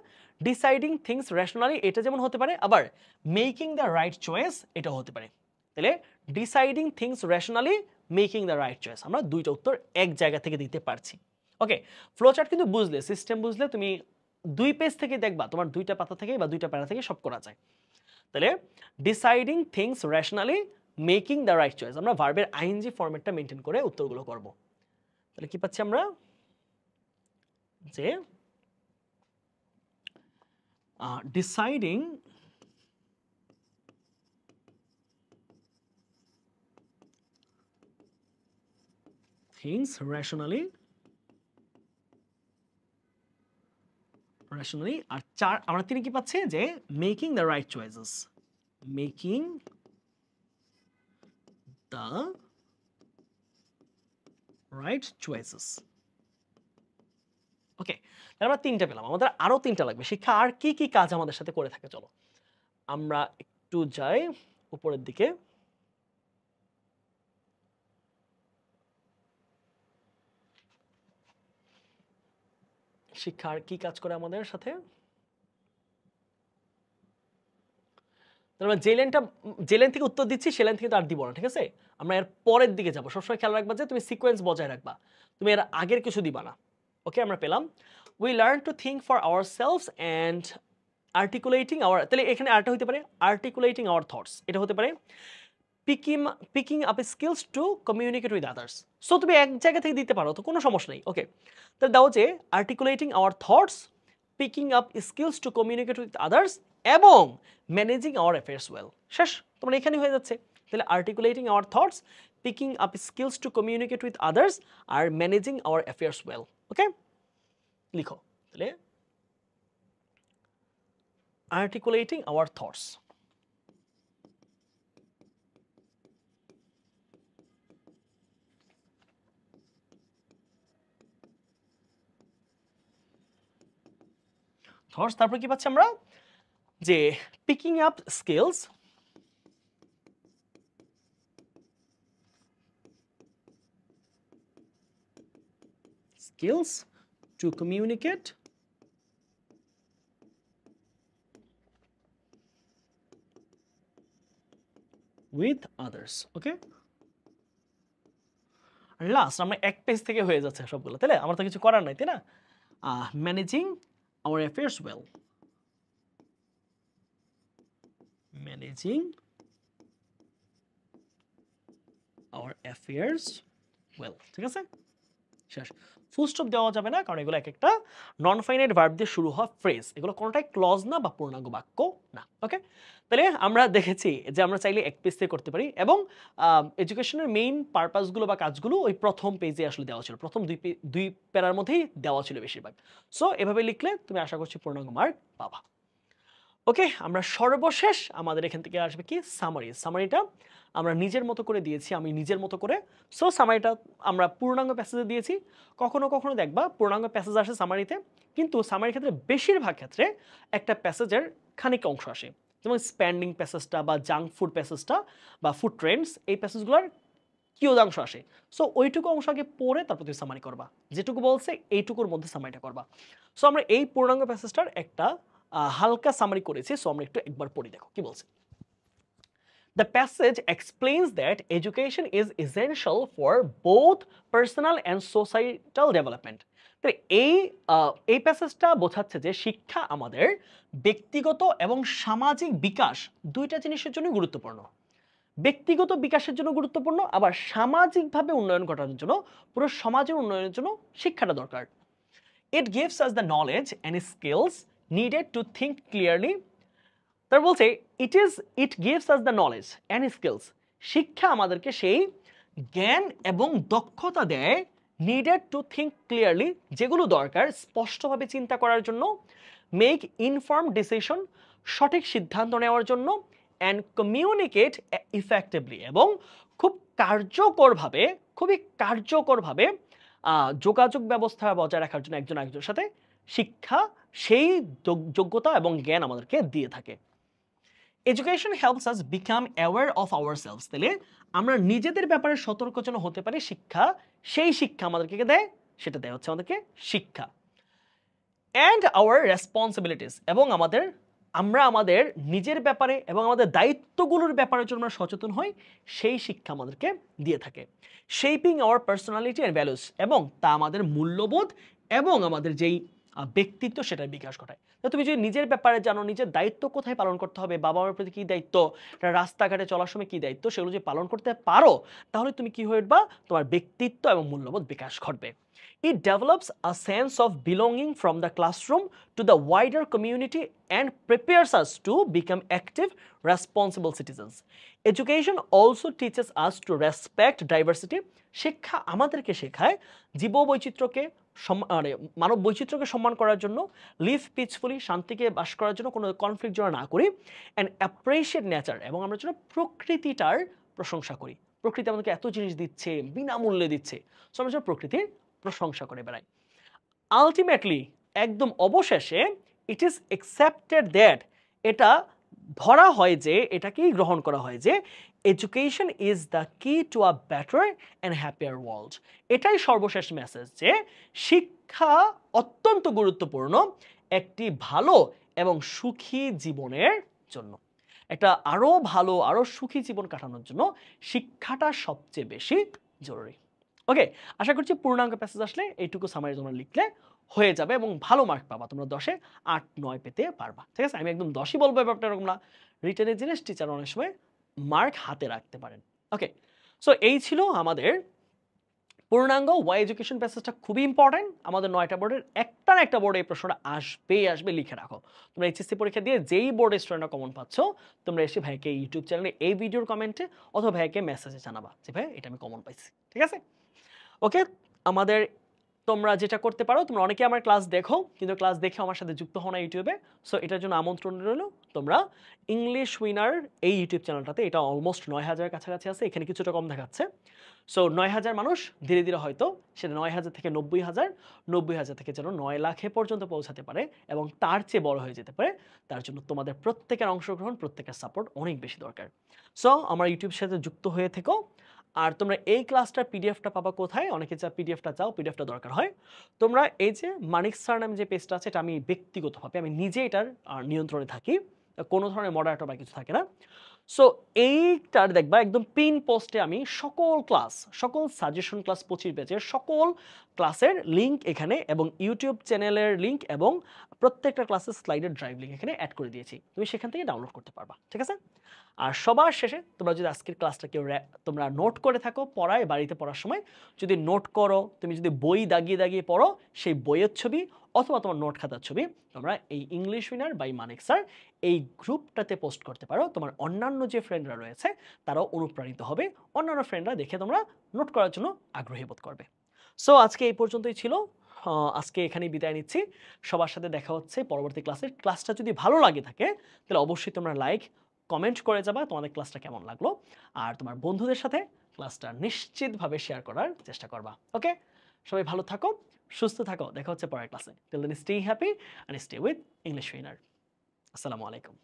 ডিসাইডিং থিংস রেশনালি এটা যেমন হতে পারে, আবার মেকিং দ্য রাইট চয়েস এটাও হতে পারে। তাহলে deciding things rationally, making the right choice, আমরা দুইটা উত্তর এক জায়গা থেকে দিতে পারছি। ওকে, ফ্লোচার্ট কিন্তু বুঝলে, সিস্টেম বুঝলে তুমি 2 পেজ থেকে দেখবা তোমার 2টা পাতা থেকে বা 2টা প্যারা থেকে সব করা যায়। তাহলে deciding things rationally, making the right choice, আমরা ভার্বের আইএনজি ফরম্যাটটা মেনটেন করে উত্তরগুলো করব। তাহলে কি পাচ্ছি আমরা যে ডিসাইডিং থিংস রেশনালি, আর 4 আমরা 3 কি পাচ্ছি যে making the right choices, making the right choices. Okay, তাহলে আমরা 3টা পেলাম, আমাদের আরো 3টা লাগবে। শিক্ষা আর কি কি কাজ আমাদের সাথে করে থাকে, চলো আমরা একটু যাই উপরের দিকে। শিক্ষা আর কি কাজ করে আমাদের সাথে, তাহলে যে লাইন থেকে উত্তর দিচ্ছি সে লাইন থেকে তো আর দিব না, ঠিক আছে? আমরা এর পরের দিকে যাবো। সবসময় খেয়াল রাখবা যে তুমি সিকোয়েন্স বজায় রাখবা, তুমি এর আগের কিছু দিবা না। ওকে, আমরা পেলাম we learn to think for ourselves and articulating our, তাহলে এখানে আরটা হতে পারে আর্টিকুলেটিং আওয়ার থটস, এটা হতে পারে Peking up skills to communicate with others. So তুমি এক জায়গা থেকে দিতে পারো, তো কোনো সমস্যা নেই। ওকে, তাহলে দাও যে articulating our thoughts, picking up skills to communicate with others এবং ম্যানেজিং আওয়ার অ্যাফেয়ার্স ওয়েল। শেষ, তোমার এখানে হয়ে যাচ্ছে। তাহলে articulating our thoughts, picking up skills to communicate with others আর managing our affairs well. Okay, লিখো তাহলে articulating our thoughts. Thoughts, তারপর কি পাচ্ছি আমরা যে picking up skills, to communicate with others. Okay, last আমরা এক পেজ থেকে হয়ে যাচ্ছে সবগুলো, তাহলে আমার তো কিছু করার নাই, তাই না? Managing our affairs well, managing our affairs well, ঠিক আছে? শেষ, ফুল স্টপ দেওয়া যাবে না, কারণ এগুলো এক একটা নন ফাইনাইট ভার্ব দিয়ে শুরু হওয়া ফ্রেজ, এগুলো কোনোটাই ক্লজ না বা পূর্ণাঙ্গ বাক্য না। ওকে, তাহলে আমরা দেখেছি যে আমরা চাইলে এক পেজ থেকে করতে পারি, এবং এডুকেশনের মেইন পারপাসগুলো বা কাজগুলো ওই প্রথম পেজে আসলে দেওয়া ছিল, প্রথম দুই প্যারার মধ্যেই দেওয়া ছিল বেশিরভাগ। সো এভাবে লিখলে তুমি আশা করছি পূর্ণাঙ্গ মার্ক পাবা। ওকে, আমরা সর্বশেষ আমাদের এখান থেকে আসবে কি সামারি। সামারিটা আমরা নিজের মতো করে দিয়েছি, আমি নিজের মতো করে। সো সামারিটা আমরা পূর্ণাঙ্গ প্যাসেজে দিয়েছি। কখনো কখনো দেখবা পূর্ণাঙ্গ প্যাসেজ আসে সামারিতে, কিন্তু সামারির ক্ষেত্রে বেশিরভাগ ক্ষেত্রে একটা প্যাসেজের খানিক অংশ আসে, যেমন স্প্যান্ডিং প্যাসেজটা বা জাঙ্ক ফুড প্যাসেজটা বা ফুড ট্রেন্ডস, এই প্যাসেজগুলোর কিয়দাংশ আসে। সো ওইটুকু অংশ আগে পড়ে তারপর তুমি সামারি করবা, যেটুকু বলছে এইটুকুর মধ্যে সামারিটা করবা। সো আমরা এই পূর্ণাঙ্গ প্যাসেজটার একটা হালকা সামারি করেছি। সো আমরা একটু একবার পড়ি, দেখো কি বলছে। The passage explains that education is essential for both personal and societal development. এই প্যাসেজটা বোঝাচ্ছে যে শিক্ষা আমাদের ব্যক্তিগত এবং সামাজিক বিকাশ দুইটা জিনিসের জন্য গুরুত্বপূর্ণ। ব্যক্তিগত বিকাশের জন্য গুরুত্বপূর্ণ, আবার সামাজিকভাবে উন্নয়ন ঘটানোর জন্য, পুরো সমাজের উন্নয়নের জন্য শিক্ষাটা দরকার। It gives us the knowledge and skills needed to think clearly. তার বলছে it gives us the knowledge and skills, শিক্ষা আমাদেরকে সেই জ্ঞান এবং দক্ষতা দেয় needed to think clearly, যেগুলো দরকার স্পষ্টভাবে চিন্তা করার জন্য, make informed decision, সঠিক সিদ্ধান্ত নেওয়ার জন্য, and communicate effectively, এবং খুবই কার্যকরভাবে যোগাযোগ ব্যবস্থা বজায় রাখার জন্য একজন আরেকজনের সাথে শিক্ষা সেই যোগ্যতা এবং জ্ঞান আমাদেরকে দিয়ে থাকে। Education helps us become aware of ourselves. তাহলে আমরা নিজেদের ব্যাপারে সতর্ক যেন হতে পারি, শিক্ষা, সেই শিক্ষা আমাদেরকে কে দেয়? সেটা দেয় হচ্ছে আমাদেরকে শিক্ষা। অ্যান্ড আওয়ার রেসপন্সিবিলিটিস, এবং আমরা আমাদের নিজের ব্যাপারে এবং আমাদের দায়িত্বগুলোর ব্যাপারে জন্য আমরা সচেতন হই, সেই শিক্ষা আমাদেরকে দিয়ে থাকে। Shaping our personality and values, এবং তা আমাদের মূল্যবোধ এবং আমাদের যেই ব্যক্তিত্ব সেটার বিকাশ ঘটায়। তো তুমি যদি নিজের ব্যাপারে জানো, নিজের দায়িত্ব কোথায় পালন করতে হবে, বাবা মার প্রতি কী দায়িত্ব, রাস্তাঘাটে চলার সময় কী দায়িত্ব, সেগুলো যদি পালন করতে পারো, তাহলে তুমি কি হয়ে উঠবা? তোমার ব্যক্তিত্ব এবং মূল্যবোধ বিকাশ ঘটবে। It develops a sense of belonging from the classroom to the wider community and prepares us to become active, responsible citizens. Education also teaches us to respect diversity. শিক্ষা আমাদেরকে শেখায় জীববৈচিত্র্যকে মানব বৈচিত্র্যকে সম্মান করার জন্য, লিভ পিসফুলি, শান্তিকে বাস করার জন্য, কোনো কনফ্লিক্ট যেন না করি, অ্যান্ড অ্যাপ্রিশিয়েট নেচার, এবং আমরা যেন প্রকৃতিটার প্রশংসা করি। প্রকৃতি আমাদেরকে এত জিনিস দিচ্ছে, বিনামূল্যে দিচ্ছে, সো আমরা যেন প্রকৃতির প্রশংসা করে বেড়াই। আলটিমেটলি, একদম অবশেষে, ইট ইজ অ্যাকসেপ্টেড দ্যাট, এটা ধরা হয় যে, এটাকেই গ্রহণ করা হয় যে, এডুকেশন ইজ দ্য কি to a better and happier world. এটাই সর্বশেষ মেসেজ যে শিক্ষা অত্যন্ত গুরুত্বপূর্ণ একটি ভালো এবং সুখী জীবনের জন্য। একটা আরো ভালো, আরো সুখী জীবন কাটানোর জন্য শিক্ষাটা সবচেয়ে বেশি জরুরি। ওকে, আশা করছি পূর্ণাঙ্গ প্যাসেজ আসলে এইটুকু সামারি তোমরা লিখলে হয়ে যাবে এবং ভালো মার্ক পাবা, তোমরা 10-এ 8-9 পেতে পারবা। ঠিক আছে, আমি একদম 10ই বলবো ব্যাপারটা এরকম না, রিটেনের জিনিস টিচার অনেক সময় মার্ক হাতে রাখতে পারেন। ওকে, সো এই ছিল আমাদের পূর্ণাঙ্গ ওয়াই এডুকেশন প্যাসেজটা। খুবই ইম্পর্টেন্ট, আমাদের 9টা বোর্ডের একটা না একটা বোর্ডে এই প্রশ্নটা আসবে, লিখে রাখো। তোমরা এইচএসসি পরীক্ষা দিয়ে যেই বোর্ডে স্টুডেন্টরা কমন পাচ্ছ, তোমরা এসে ভাইকে ইউটিউব চ্যানেলে এই ভিডিওর কমেন্টে অথবা ভাইকে মেসেজে জানাবা যে ভাই এটা আমি কমন পাইছি। ঠিক আছে, ওকে। আমাদের তোমরা যেটা করতে পারো, তোমরা অনেকে আমার ক্লাস দেখো কিন্তু ক্লাস দেখে আমার সাথে যুক্ত হও না ইউটিউবে, সো এটার জন্য আমন্ত্রণ রইল। তোমরা ইংলিশ উইনার এই ইউটিউব চ্যানেলটাতে, এটা অলমোস্ট 9,000 কাছাকাছি আছে, এখানে কিছুটা কম দেখাচ্ছে। সো 9,000 মানুষ ধীরে ধীরে হয়তো সেটা 9,000 থেকে 90,000, 90,000 থেকে যেন 9 লাখে পর্যন্ত পৌঁছাতে পারে এবং তার চেয়ে বড় হয়ে যেতে পারে। তার জন্য তোমাদের প্রত্যেকের অংশগ্রহণ, প্রত্যেকের সাপোর্ট অনেক বেশি দরকার। সো আমার ইউটিউবের সাথে যুক্ত হয়ে থেকো। আর তোমরা এই ক্লাসটার পিডিএফটা পাবা কোথায়? অনেকে যা পিডিএফটা চাও, পিডিএফটা দরকার হয়, তোমরা এই যে মানিক স্যার নামে যে পেজটা আছে, এটা আমি ব্যক্তিগতভাবে আমি নিজে এটার নিয়ন্ত্রণে থাকি, কোনো ধরনের মডারেটর বা কিছু থাকে না। সো এইটার দেখবা একদম পিন পোস্টে আমি সকল ক্লাস, সকল সাজেশন ক্লাস 25 ব্যাচের সকল ক্লাসের লিঙ্ক এখানে, এবং ইউটিউব চ্যানেলের লিঙ্ক, এবং প্রত্যেকটা ক্লাসের স্লাইডের ড্রাইভ লিঙ্ক এখানে অ্যাড করে দিয়েছি, তুমি সেখান থেকে ডাউনলোড করতে পারবা। ঠিক আছে, আর সবার শেষে তোমরা যদি আজকের ক্লাসটা কেউ তোমরা নোট করে থাকো, পড়ায় বাড়িতে পড়ার সময় যদি নোট করো, তুমি যদি বই দাগিয়ে দাগিয়ে পড়ো, সেই বইয়ের ছবি অথবা তোমার নোট খাতার ছবি তোমরা এই English winner by Manik sir এই গ্রুপটাতে পোস্ট করতে পারো। তোমার অন্যান্য যে ফ্রেন্ডরা রয়েছে তারাও অনুপ্রাণিত হবে, অন্যান্য ফ্রেন্ডরা দেখে তোমরা নোট করার জন্য আগ্রহী বোধ করবে। সো আজকে এই পর্যন্তই ছিল, আজকে এখানেই বিদায় নিচ্ছি। সবার সাথে দেখা হচ্ছে পরবর্তী ক্লাসে। ক্লাসটা যদি ভালো লাগে থাকে তাহলে অবশ্যই তোমরা লাইক কমেন্ট করে যাবা তোমাদের ক্লাসটা কেমন লাগলো, আর তোমার বন্ধুদের সাথে ক্লাসটা নিশ্চিতভাবে শেয়ার করার চেষ্টা করবা। ওকে, সবাই ভালো থাকো, সুস্থ থাকো, দেখা হচ্ছে পরের ক্লাসে। Till then stay happy and stay with English winner. আসসালামু আলাইকুম।